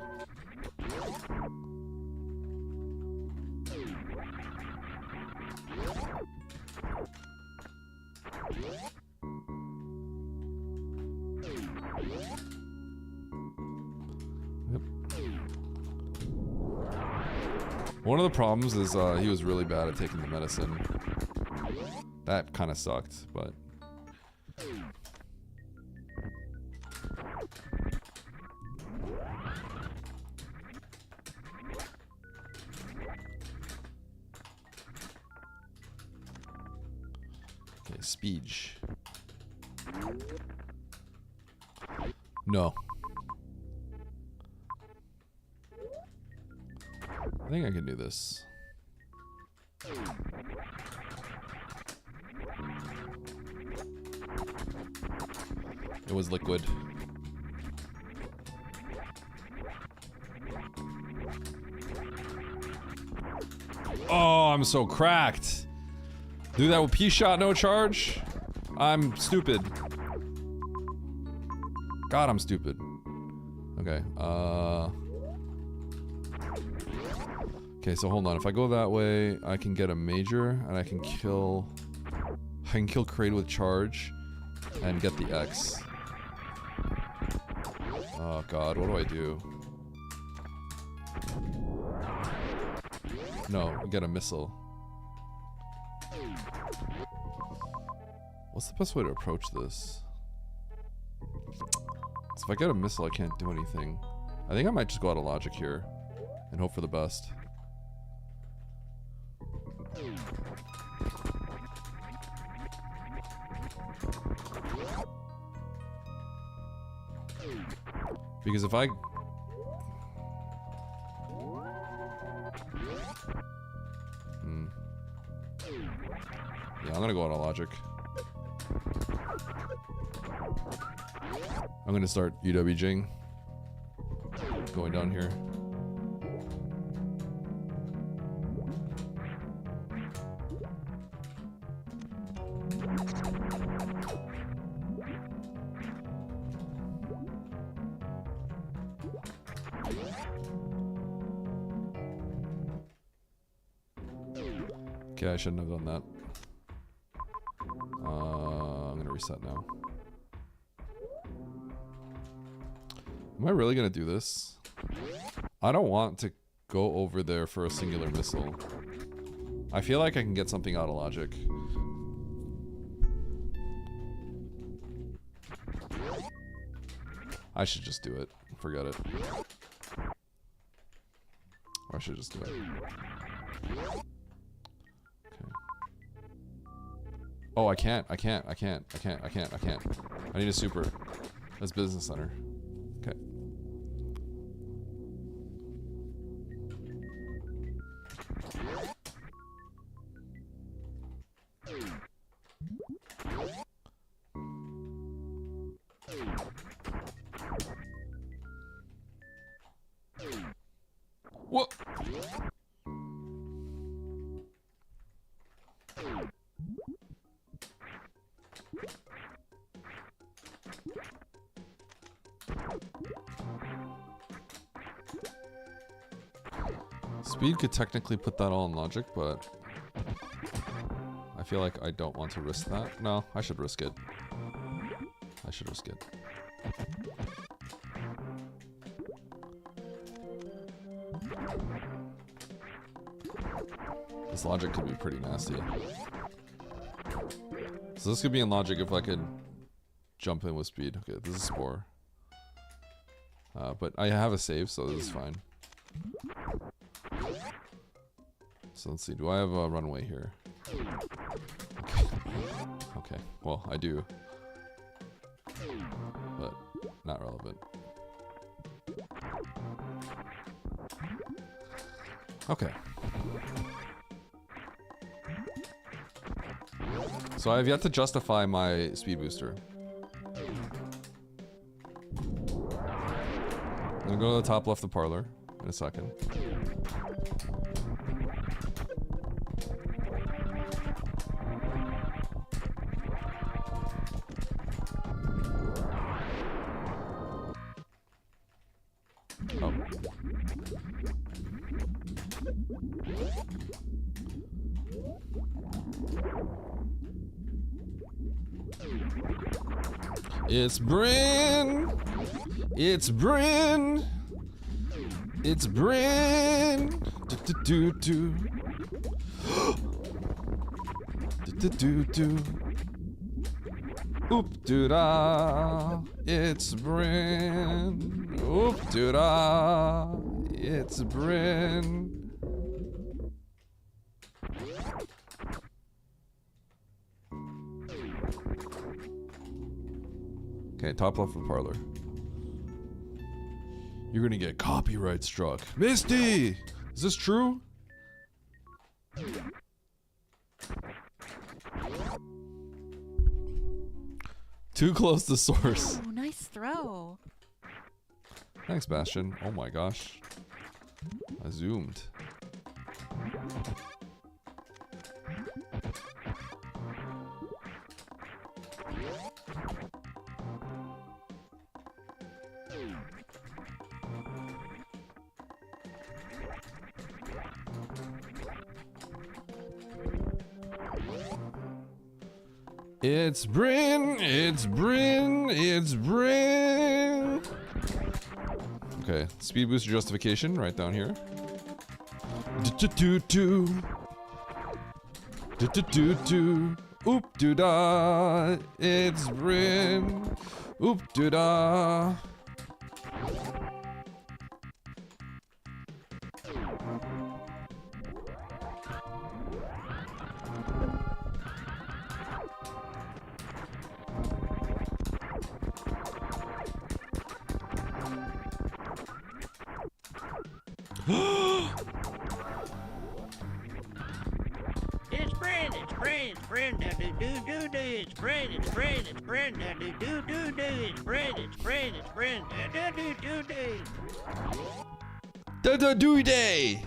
One of the problems is he was really bad at taking the medicine. That kind of sucked, but... Okay, speech. No. I think I can do this. It was liquid. Oh, I'm so cracked. Do that with P-Shot, no charge? I'm stupid. God, I'm stupid. Okay, okay, so hold on. If I go that way, I can get a major, and I can kill Kraid with charge, and get the X. Oh god, what do I do? No, we get a missile. What's the best way to approach this? So if I get a missile, I can't do anything. I think I might just go out of logic here and hope for the best. Because if I... Yeah, I'm gonna go out of logic. I'm gonna start UWJing. Going down here. Okay, I shouldn't have done that. I'm gonna reset now. Am I really gonna do this? I don't want to go over there for a singular missile. I feel like I can get something out of logic. I should just do it. Forget it. Or I should just do it. Okay. Oh, I can't. I need a super. That's business center. Okay. What? Speed could technically put that all in logic, but I feel like I don't want to risk that. No, I should risk it. I should risk it. This logic could be pretty nasty. So this could be in logic if I could jump in with speed. Okay, this is Spore. But I have a save, so this is fine. So let's see, do I have a runway here? Okay, well, I do. But not relevant. Okay. So I have yet to justify my speed booster. I'm gonna go to the top left of parlor in a second. Oh. It's Bryn! It's Bryn! It's Bryn! Do-do-do-do. Do-do-do-do. Oop-doo-da! It's Bryn! Oop-doo-da! It's Bryn! Okay, top left of parlor. You're gonna get copyright struck. Misty! Is this true? Too close to source. Oh, nice throw. Thanks, Bastion. Oh my gosh. I zoomed. It's Bryn, it's Bryn, it's Bryn. Okay, speed booster justification right down here. Do-do-do-do. Do-do-do-do. Oop doo da. It's Bryn. Oop doo da. It's Bryn, it's Bryn, it's Bryn, da do do do do. It's Bryn, it's Bryn, it's Bryn, da do do do do. It's Bryn, it's Bryn, it's Bryn, da do do do do. Da-da-doo day.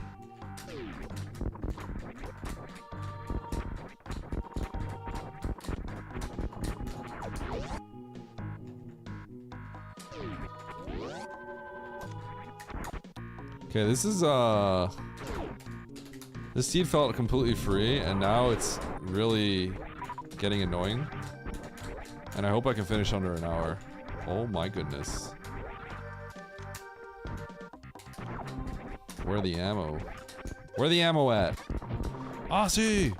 Okay, this is this seed felt completely free, and now it's really getting annoying. And I hope I can finish under an hour. Oh my goodness. Where the ammo? Where the ammo at? Aussie!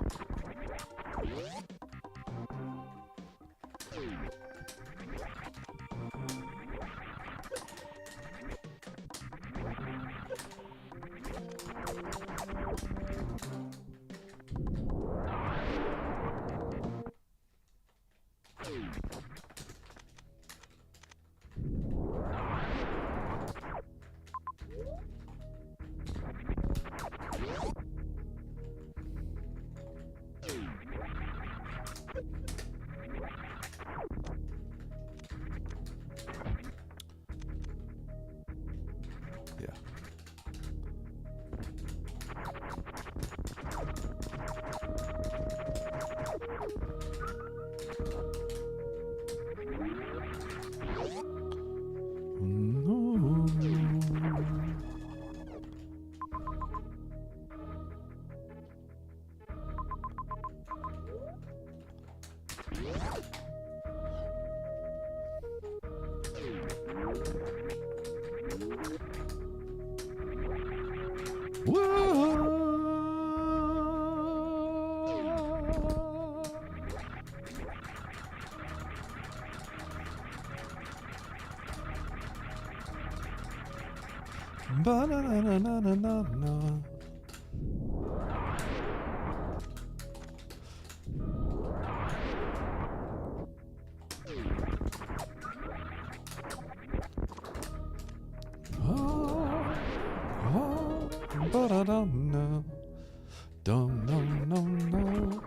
Yeah. Ba-na-na-na-na-na-na. Ba-da-dum-na. Dum-dum-dum-dum.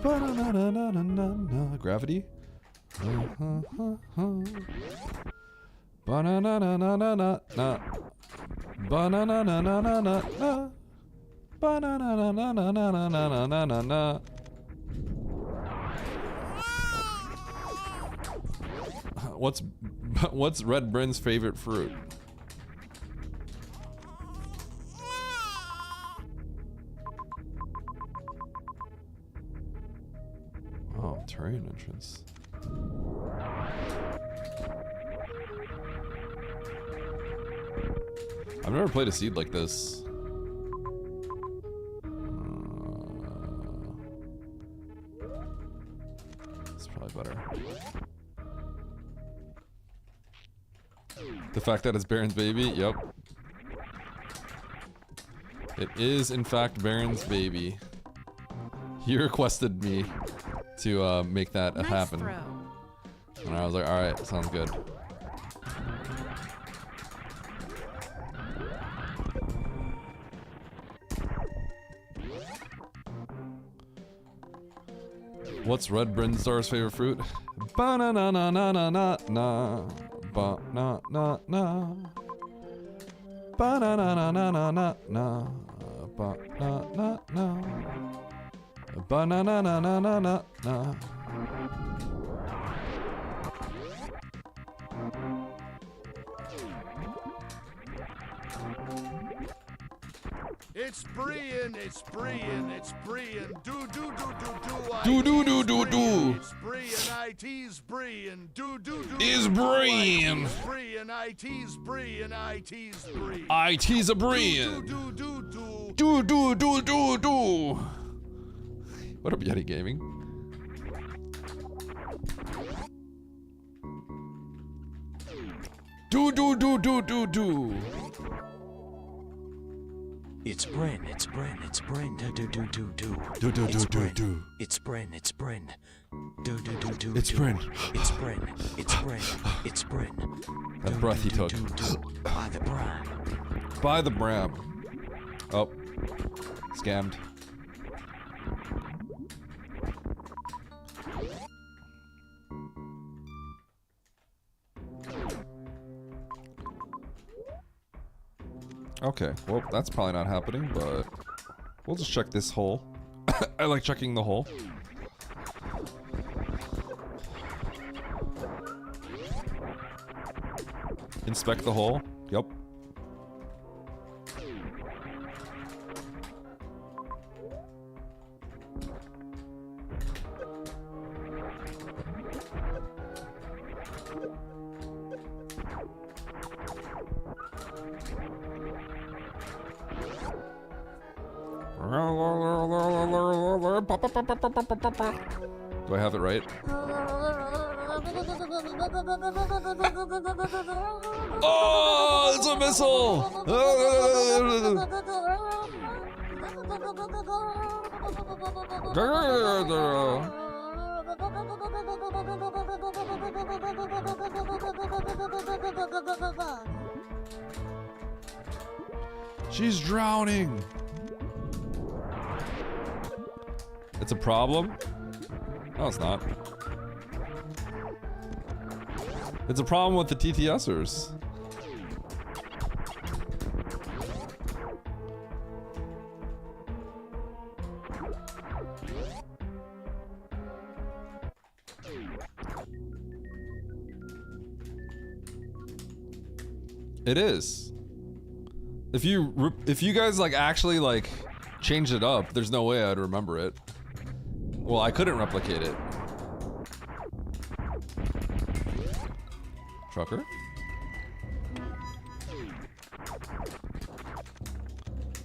Ba-da-na-na-na-na-na. Gravity? Ba-na-na-na-na-na-na. Ba-na-na-na-na-na-na. Ba-na-na-na-na-na-na-na-na-na. What's Red Bryn's favorite fruit? Oh, terrain entrance. I've never played a seed like this. It's probably better. The fact that it's Baron's baby, yep. It is, in fact, Baron's baby. He requested me to make that Nice happen. throw. And I was like, alright, sounds good. What's Red Brinstar's favorite fruit? Ba-na-na-na-na-na-na. Ba-na-na-na. Ba-na-na-na-na-na-na. Ba-na-na-na. Ba-na-na-na-na-na-na. It's Brian, it's Brian, it's Brian. Do do do do do. Do do do do do. It's Brian, IT's Brian. Do do do. Is Brian. Brian, IT's Brian, IT's Brian. IT's a Brian. Do do do. Do do do do do. What up, Yeti Gaming? Do do do do do do. It's Bren, it's Bren, it's Bren, do do do do do. Do do It's do do Bren. do. It's Bren, it's Bren. Do do do do. It's do. Bren. It's Bren, it's Bren, it's Bren. That breath he took. By the Bram. By the Bram. Oh. Scammed. Okay, well, that's probably not happening, but we'll just check this hole. I like checking the hole. Inspect the hole. Yep. Do I have it right? Oh, it's a missile! She's drowning. It's a problem? No, it's not. It's a problem with the TTSers. It is. If you guys like actually like changed it up, there's no way I'd remember it. Well, I couldn't replicate it. Trucker?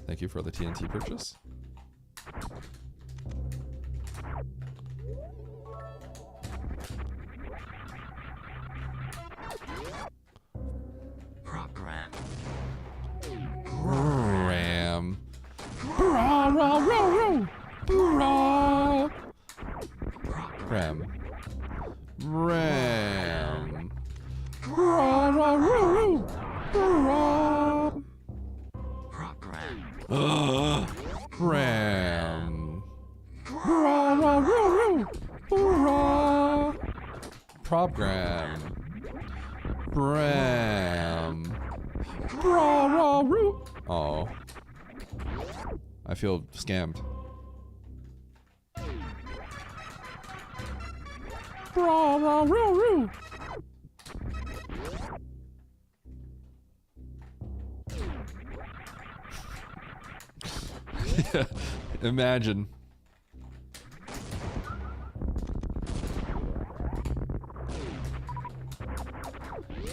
Thank you for the TNT purchase. Program. Ram. Ra ra ra ra. Ra. Ram. Ram. Ra ra ra ra. Ra. Program. Ram. Ra ra ra ra. Ra. Program. Ram. Ra ra ra. Oh. I feel scammed. Ra ra ra ra. Yeah, imagine.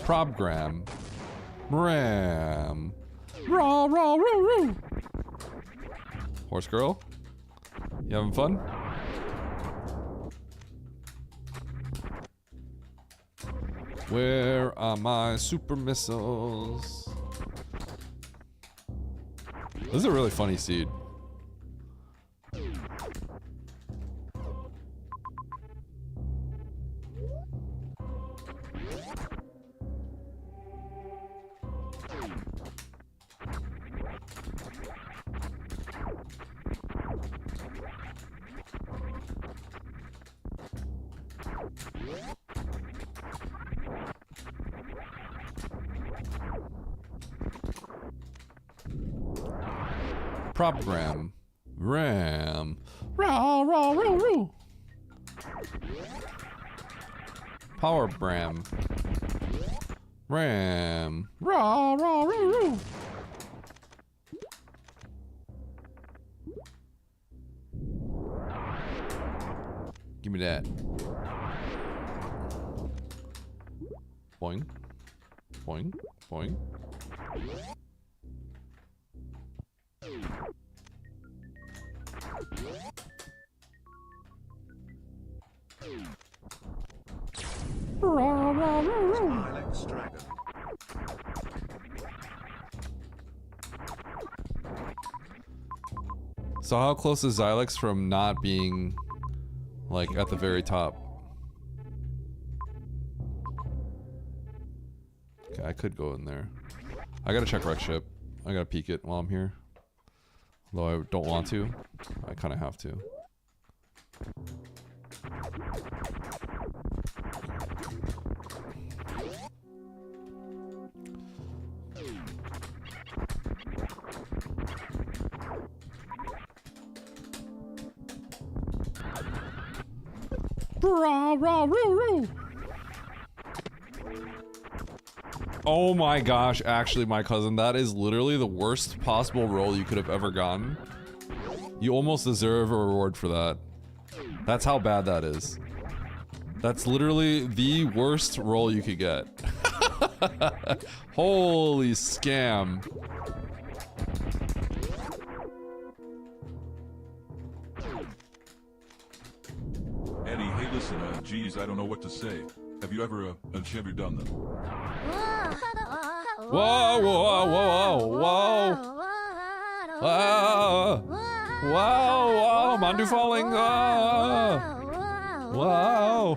Program. Ram. Ra ra ra ra. Horse girl? You having fun? Where are my super missiles? This is a really funny seed. Program. Ram. Ra ra ra ra. Power Bram. Ram. Ra ra ra ra. Give me that. Boing. Boing. Boing. Smilex Dragon. So how close is Xylex from not being like at the very top? Okay, I could go in there. I gotta check Wreck Ship. I gotta peek it while I'm here. Though I don't want to. I kinda have to. Oh my gosh, actually my cousin, that is literally the worst possible roll you could have ever gotten. You almost deserve a reward for that. That's how bad that is. That's literally the worst roll you could get. Holy scam. Eddie, hey, listen, geez, I don't know what to say. Have you ever done them? Whoa, whoa, whoa, whoa, whoa. Whoa. Whoa, whoa, Mandu falling. Whoa. Whoa.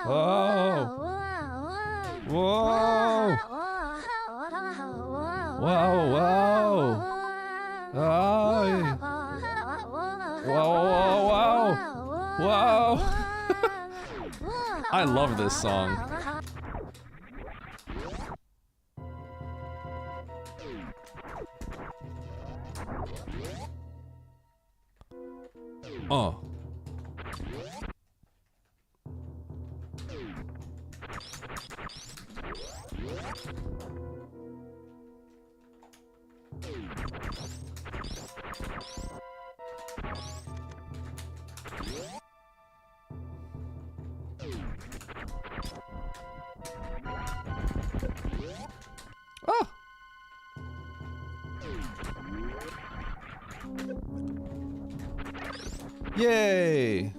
Whoa. Whoa. Whoa, whoa. Oh. Whoa, whoa, whoa. Whoa. I love this song. Oh. Ah. Yay!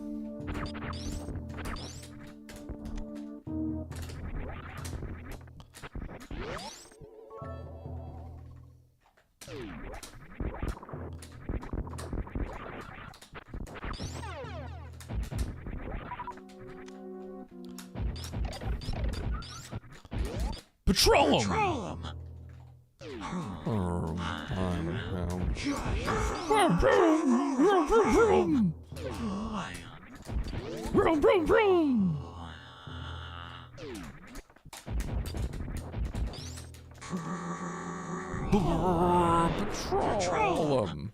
Patrol 'em! Patrol 'em!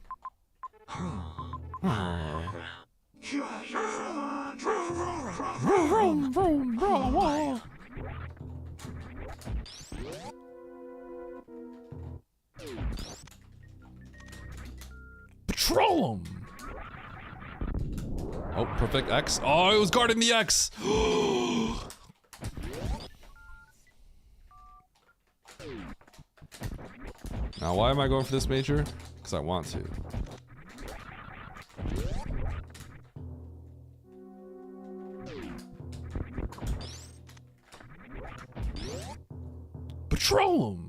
Patrol 'em! Oh, perfect X. Oh, it was guarding the X! Now, why am I going for this major? Because I want to. Patrol 'em!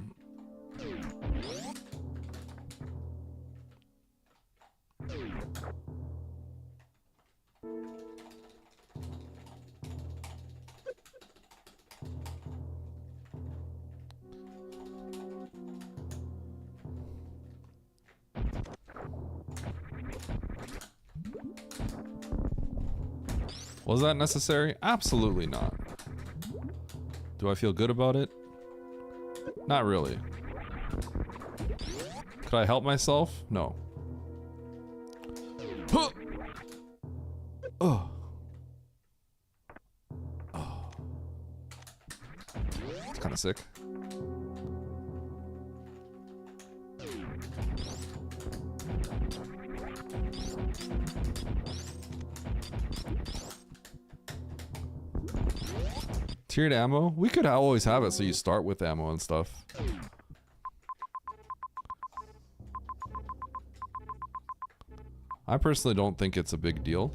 Was that necessary? Absolutely not. Do I feel good about it? Not really. Could I help myself? No. Huh. Oh. Oh. It's kind of sick. Tiered ammo? We could always have it so you start with ammo and stuff. I personally don't think it's a big deal.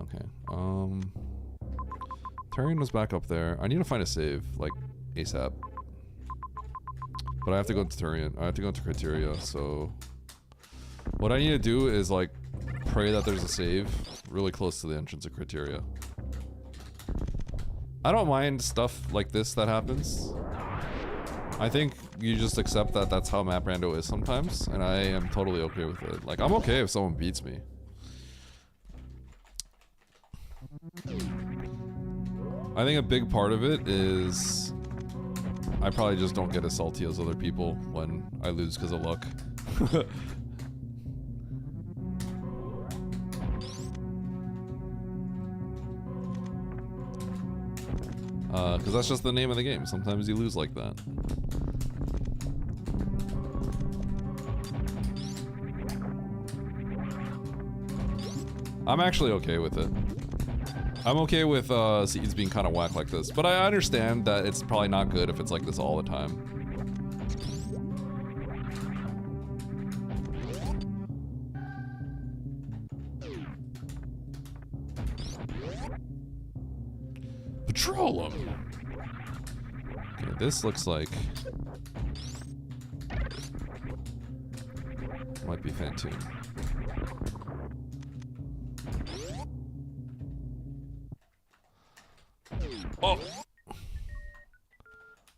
Okay, Turian was back up there. I need to find a save, like, ASAP. But I have to go to Turian. I have to go to Criteria, so... What I need to do is, like, pray that there's a save really close to the entrance of Criteria. I don't mind stuff like this that happens. I think you just accept that that's how map rando is sometimes, and I am totally okay with it. Like, I'm okay if someone beats me. I think a big part of it is I probably just don't get as salty as other people when I lose because of luck. Because that's just the name of the game. Sometimes you lose like that. I'm actually okay with it. I'm okay with seeds being kind of whack like this, but I understand that it's probably not good if it's like this all the time. Patrol them. Okay, this looks like might be Fantoon. Oh.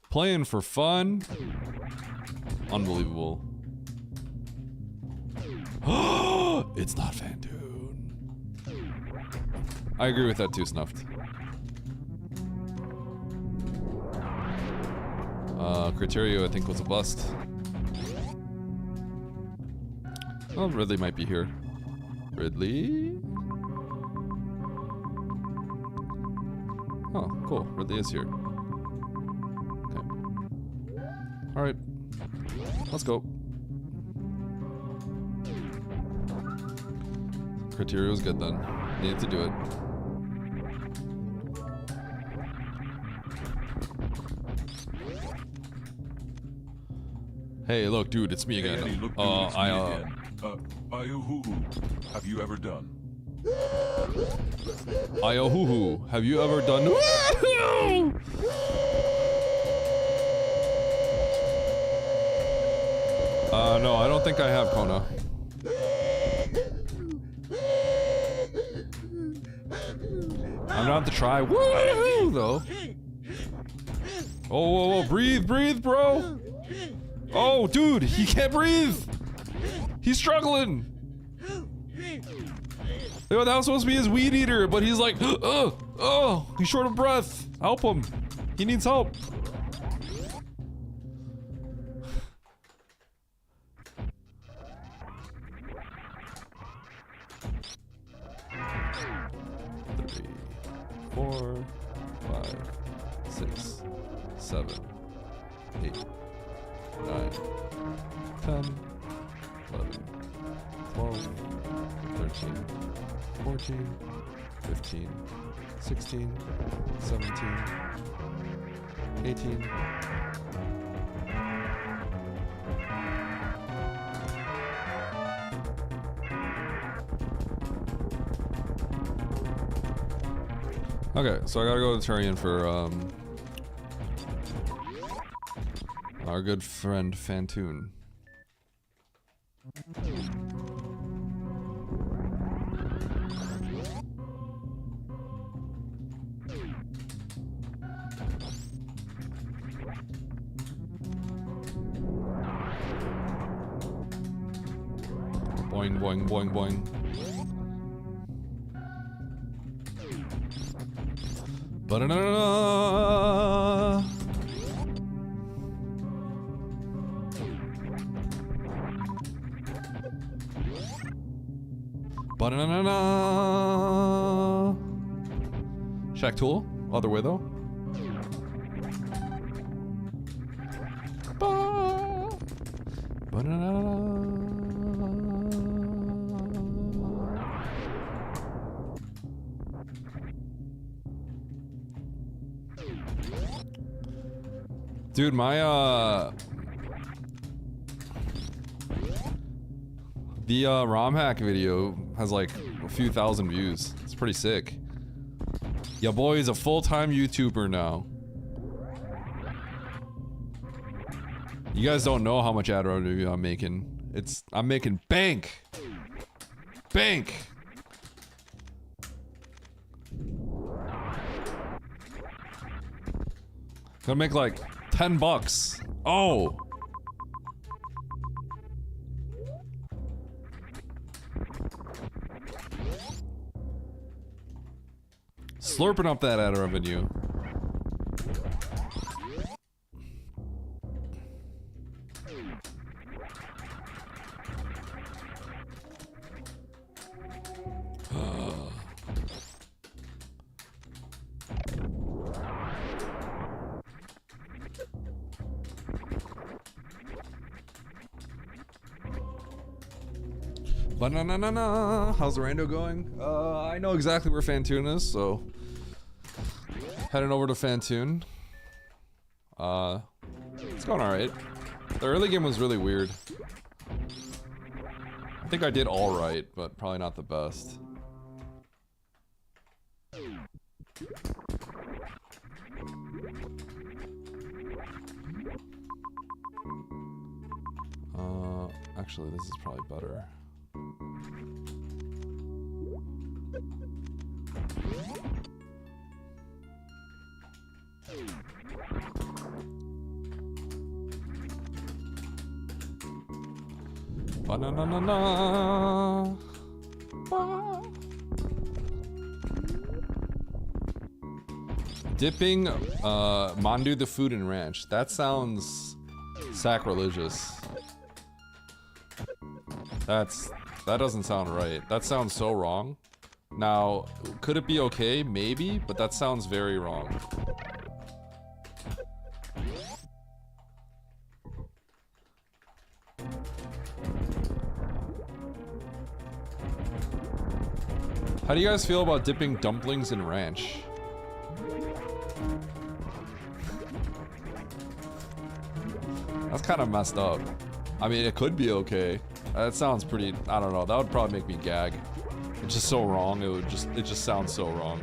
Playing for fun. Unbelievable. It's not Fantoon. I agree with that too, Snuffed. Criterio, I think, was a bust. Oh, Ridley might be here. Ridley? Oh, cool. Ridley is here. Okay. Alright. Let's go. Criterio's good then. Needed to do it. Hey, look, dude, it's me again. Hey, Eddie, look, dude, it's me again. Iohuhu, have you ever done? Iohuhu, have you ever done? No, I don't think I have, Kona. I'm gonna have to try. Woo, though. Oh, whoa, whoa, breathe, breathe, bro. Oh, dude, he can't breathe. He's struggling. Yo, that was supposed to be his weed eater, but he's like, oh, he's short of breath. Help him. He needs help. Three, 4, 5, 6, 7, 8, 9, 10, 11, 12, 13, 14, 15, 16, 17, 18. Okay, so I gotta go to Turian for our good friend Fantoon. Boing, boing, boing, boing. Ba-da-da-da-da. Ba-da-da-da-da. Shack Tool, other way though. Ba-da-da-da-da. Dude, my the ROM hack video has like a few thousand views. It's pretty sick. Ya boy is a full-time YouTuber now. You guys don't know how much ad revenue I'm making. I'm making bank. Bank. Gonna make like 10 bucks. Oh. Slurping up that ad revenue. Ba-na-na-na-na. How's the rando going? I know exactly where Fantoon is, so heading over to Fantoon. It's going alright. The early game was really weird. I think I did alright, but probably not the best. Actually, this is probably better. Ba-na-na-na-na. Ba. Dipping Mandu the food in ranch. That sounds sacrilegious. That doesn't sound right. That sounds so wrong. Now, could it be okay? Maybe, but that sounds very wrong. How do you guys feel about dipping dumplings in ranch? That's kind of messed up. I mean, it could be okay. That sounds pretty, I don't know, that would probably make me gag. It's just so wrong, it just sounds so wrong.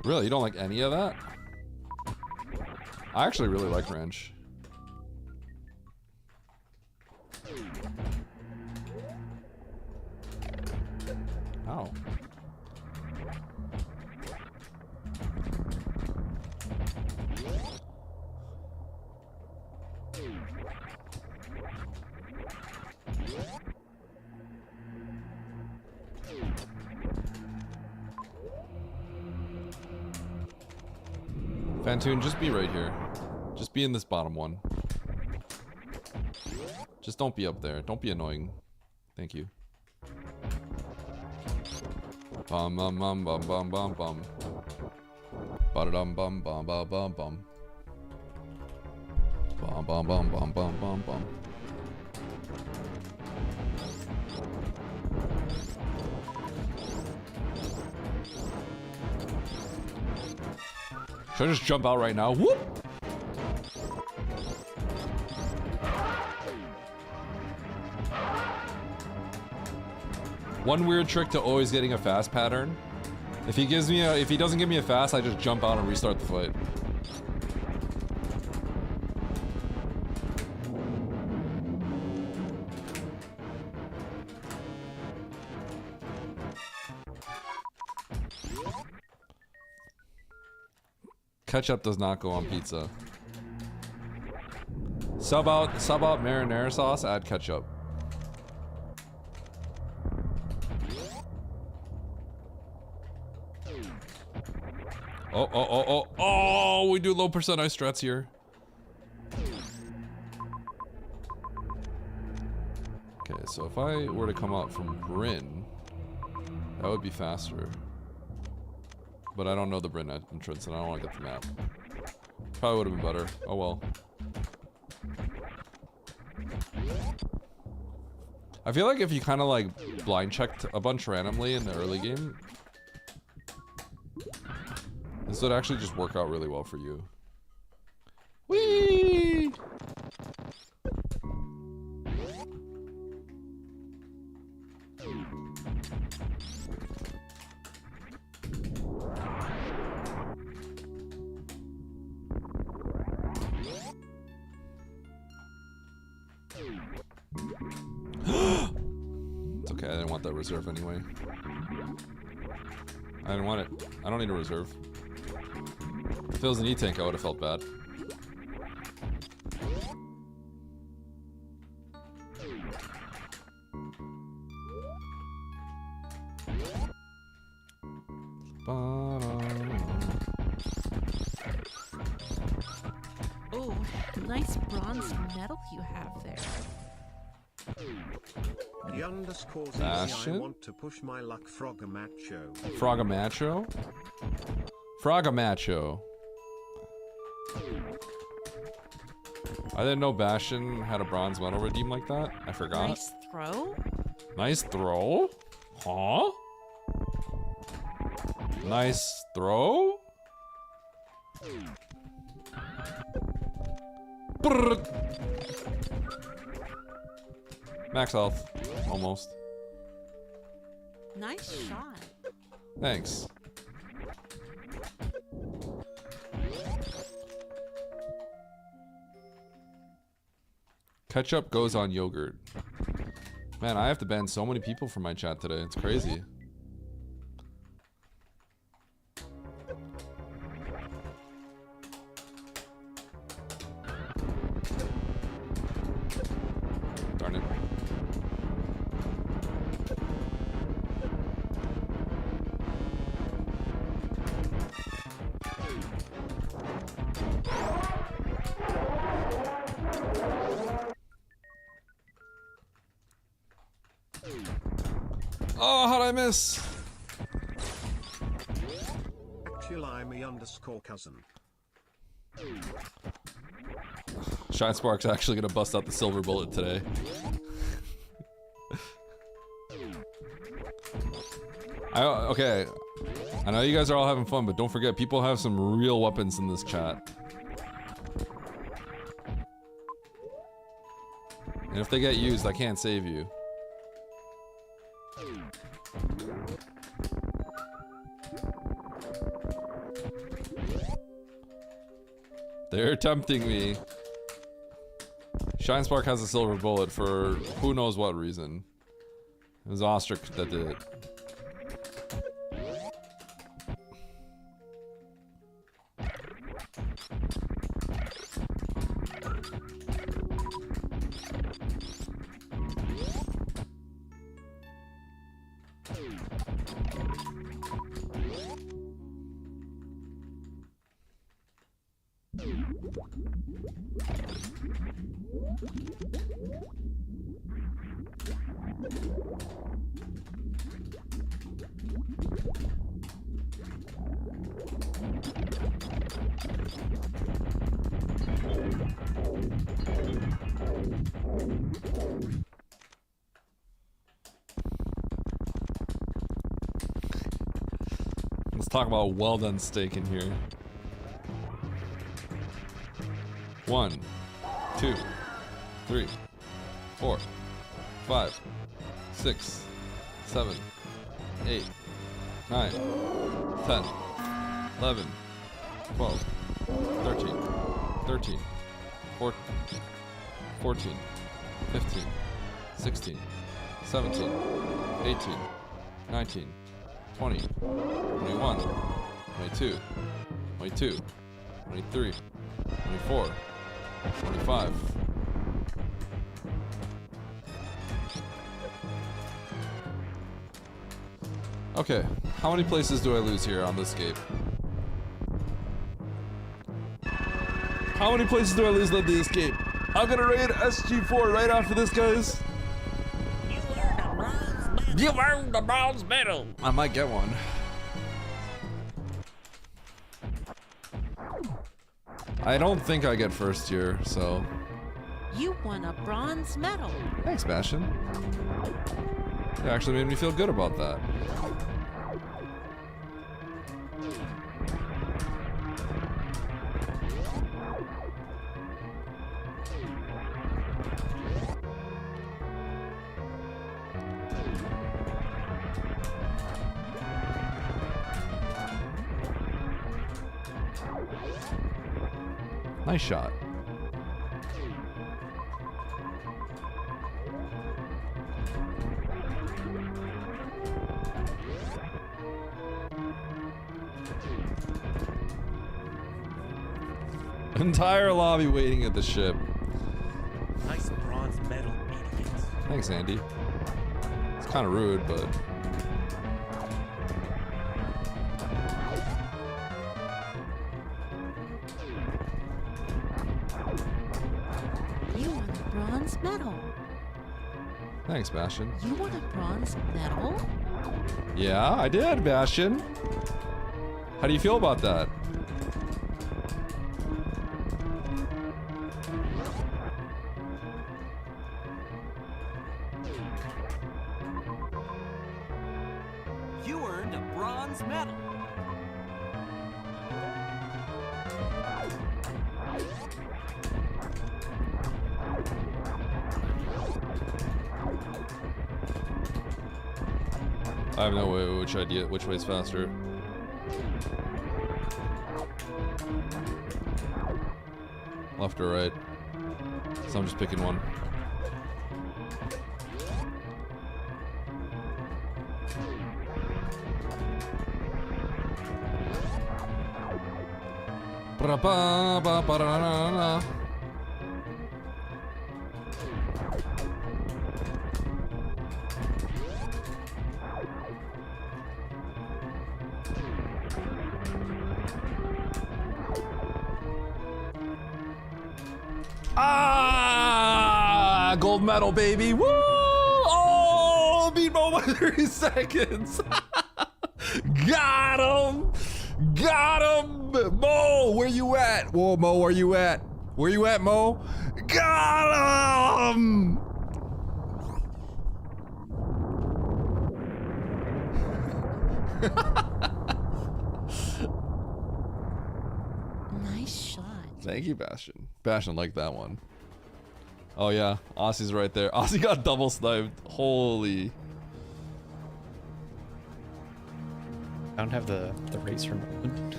Really? You don't like any of that? I actually really like ranch. Ow. Fantoon, just be right here. Just be in this bottom one. Just don't be up there. Don't be annoying. Thank you. Bum bum bum bum bum bum bum. Ba-da-dum bum bum bum bum bum. Bum bum bum bum bum bum bum. Should I just jump out right now? Whoop! One weird trick to always getting a fast pattern. If he doesn't give me a fast, I just jump out and restart the fight. Ketchup does not go on pizza. Sub out marinara sauce, add ketchup. Oh, we do low percent ice strats here. so if I were to come out from Bryn, that would be faster. But I don't know the Bryn entrance and I don't want to get the map. Probably would have been better. Oh well. I feel like if you kind of like blind checked a bunch randomly in the early game, this would actually just work out really well for you. Whee! It's okay, I didn't want that reserve anyway. I didn't want it. I don't need a reserve. If it was an E-tank, I would have felt bad. Oh, nice bronze medal you have there. The underscore ZZ, I Bastion? want to push my luck Frogamacho. Frogamacho? Frogamacho. I didn't know Bastion had a bronze medal redeem like that. I forgot. Nice throw. Nice throw? Huh? Nice throw? Brrr. Max health. Almost. Nice shot. Thanks. Ketchup goes on yogurt. Man, I have to ban so many people from my chat today. It's crazy. Darn it. Oh, how'd I miss? Actually, I'm a underscore cousin. Shine Spark's actually gonna bust out the silver bullet today. Okay, I know you guys are all having fun, but don't forget, people have some real weapons in this chat. And if they get used, I can't save you. They're tempting me. Shine Spark has a silver bullet for who knows what reason. It was Ostrich that did it. Let's talk about well done steak in here. 1, 2, 3, 4, 5, 6, 7, 8, 9, 10, 11, 12, 13, 13, 14, 14, 15, 16, 17, 18, 19, 20, 21, 22, 22, 23, 24, 25. Okay, how many places do I lose here on this game? How many places do I lose on this game? I'm gonna raid SG4 right after this, guys. You earned the bronze medal. I might get one. I don't think I get first here, so. You won a bronze medal. Thanks, Bastion. It actually made me feel good about that. Nice shot. Entire lobby waiting at the ship. Nice bronze medal, idiots. Thanks, Andy. It's kind of rude, but. You won a bronze medal. Thanks, Bastion. You won a bronze medal? Yeah, I did, Bastion. How do you feel about that? You earned a bronze medal. I have no way which way's faster. Left or right. So I'm just picking one. Ba-da-ba-ba-ba-da-da-da. Ah, gold medal, baby. Woo! Oh, beat Mo by 30 seconds. Got him. Got him. Mo, where you at? Whoa, Mo, where you at? Where you at, Mo? Got him. Nice shot. Thank you, Bastion. Bastion liked that one. Oh yeah, Aussie's right there. Aussie got double sniped. Holy. I don't have the racer mode.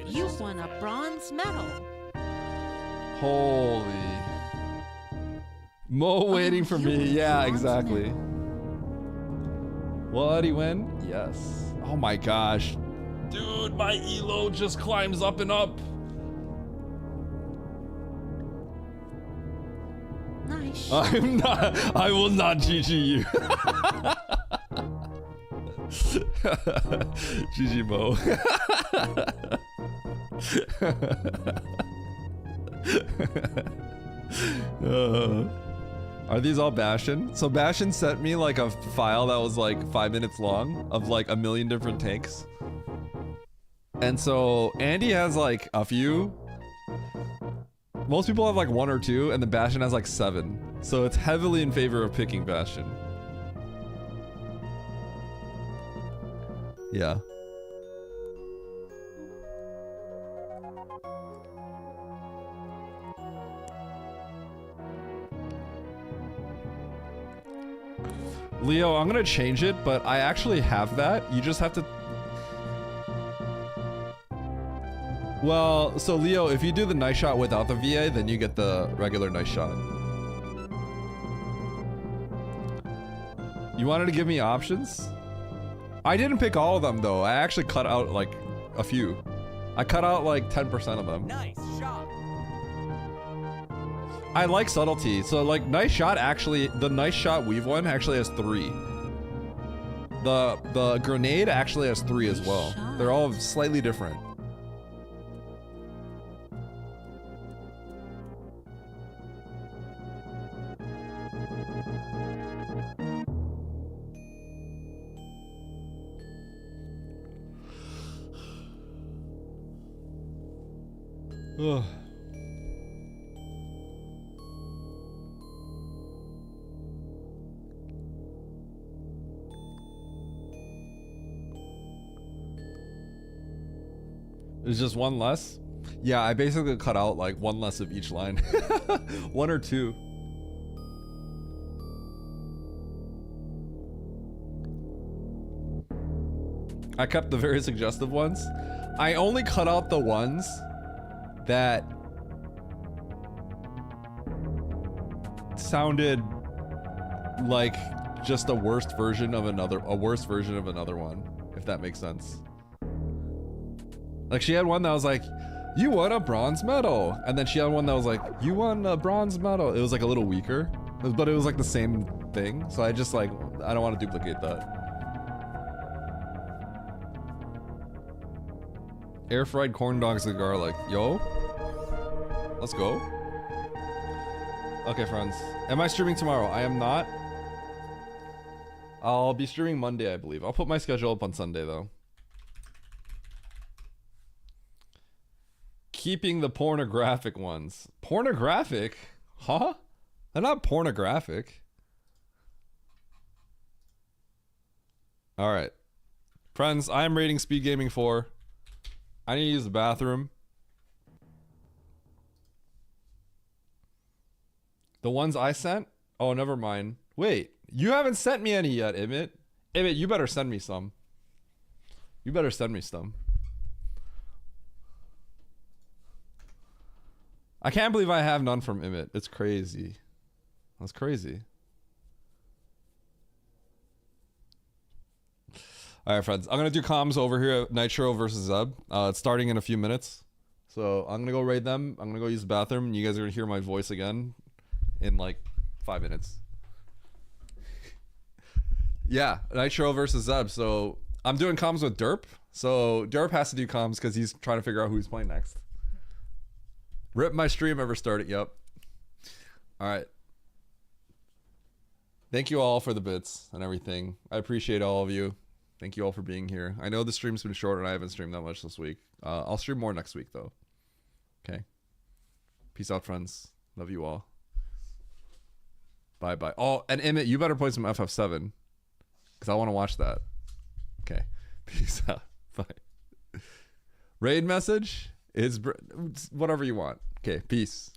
You won a bronze medal. Holy. Mo waiting for you me. won Yeah, bronze exactly. medal. What'd he win? Yes. Oh my gosh. Dude, my elo just climbs up and up. Nice shot. I'm not. I will not GG you. GG Mo. Are these all Bastion? So Bastion sent me like a file that was like 5 minutes long of like a million different tanks. And so Andy has like a few. Most people have like 1 or 2, and the Bastion has like 7. So it's heavily in favor of picking Bastion. Yeah. Leo, I'm gonna change it, but I actually have that. You just have to... Well, so Leo, if you do the nice shot without the VA, then you get the regular nice shot. You wanted to give me options? I didn't pick all of them though. I actually cut out like a few. I cut out like 10% of them. Nice shot. I like subtlety. So like nice shot actually, the nice shot weave one actually has 3. The grenade actually has 3 as well. They're all slightly different. Ugh. It's just one less? Yeah, I basically cut out like one less of each line. One or two. I kept the very suggestive ones. I only cut out the ones that sounded like just a worse version of another one, if that makes sense. Like she had one that was like, you won a bronze medal. And then she had one that was like, you won a bronze medal. It was like a little weaker, but it was like the same thing. So I just like, I don't want to duplicate that. Air fried corn dogs with garlic. Yo. Let's go. Okay, friends. Am I streaming tomorrow? I am not. I'll be streaming Monday, I believe. I'll put my schedule up on Sunday, though. Keeping the pornographic ones. Pornographic? Huh? They're not pornographic. Alright. Friends, I am rating Speed Gaming 4. I need to use the bathroom. The ones I sent? Oh, never mind. Wait, you haven't sent me any yet, Emmett. Emmett, you better send me some. You better send me some. I can't believe I have none from Emmett. It's crazy. That's crazy. All right, friends. I'm going to do comms over here at Nitro versus Zeb. It's starting in a few minutes. So I'm going to go raid them. I'm going to go use the bathroom. And you guys are going to hear my voice again in like 5 minutes. Yeah, Nitro versus Zeb. So I'm doing comms with Derp. So Derp has to do comms because he's trying to figure out who he's playing next. Rip my stream ever started. Yep. All right. Thank you all for the bits and everything. I appreciate all of you. Thank you all for being here. I know the stream's been short and I haven't streamed that much this week. I'll stream more next week though. Okay. Peace out, friends. Love you all. Bye bye. Oh, and Emmett, you better play some FF7 because I want to watch that. Okay. Peace out. Bye. Raid message is whatever you want. Okay. Peace.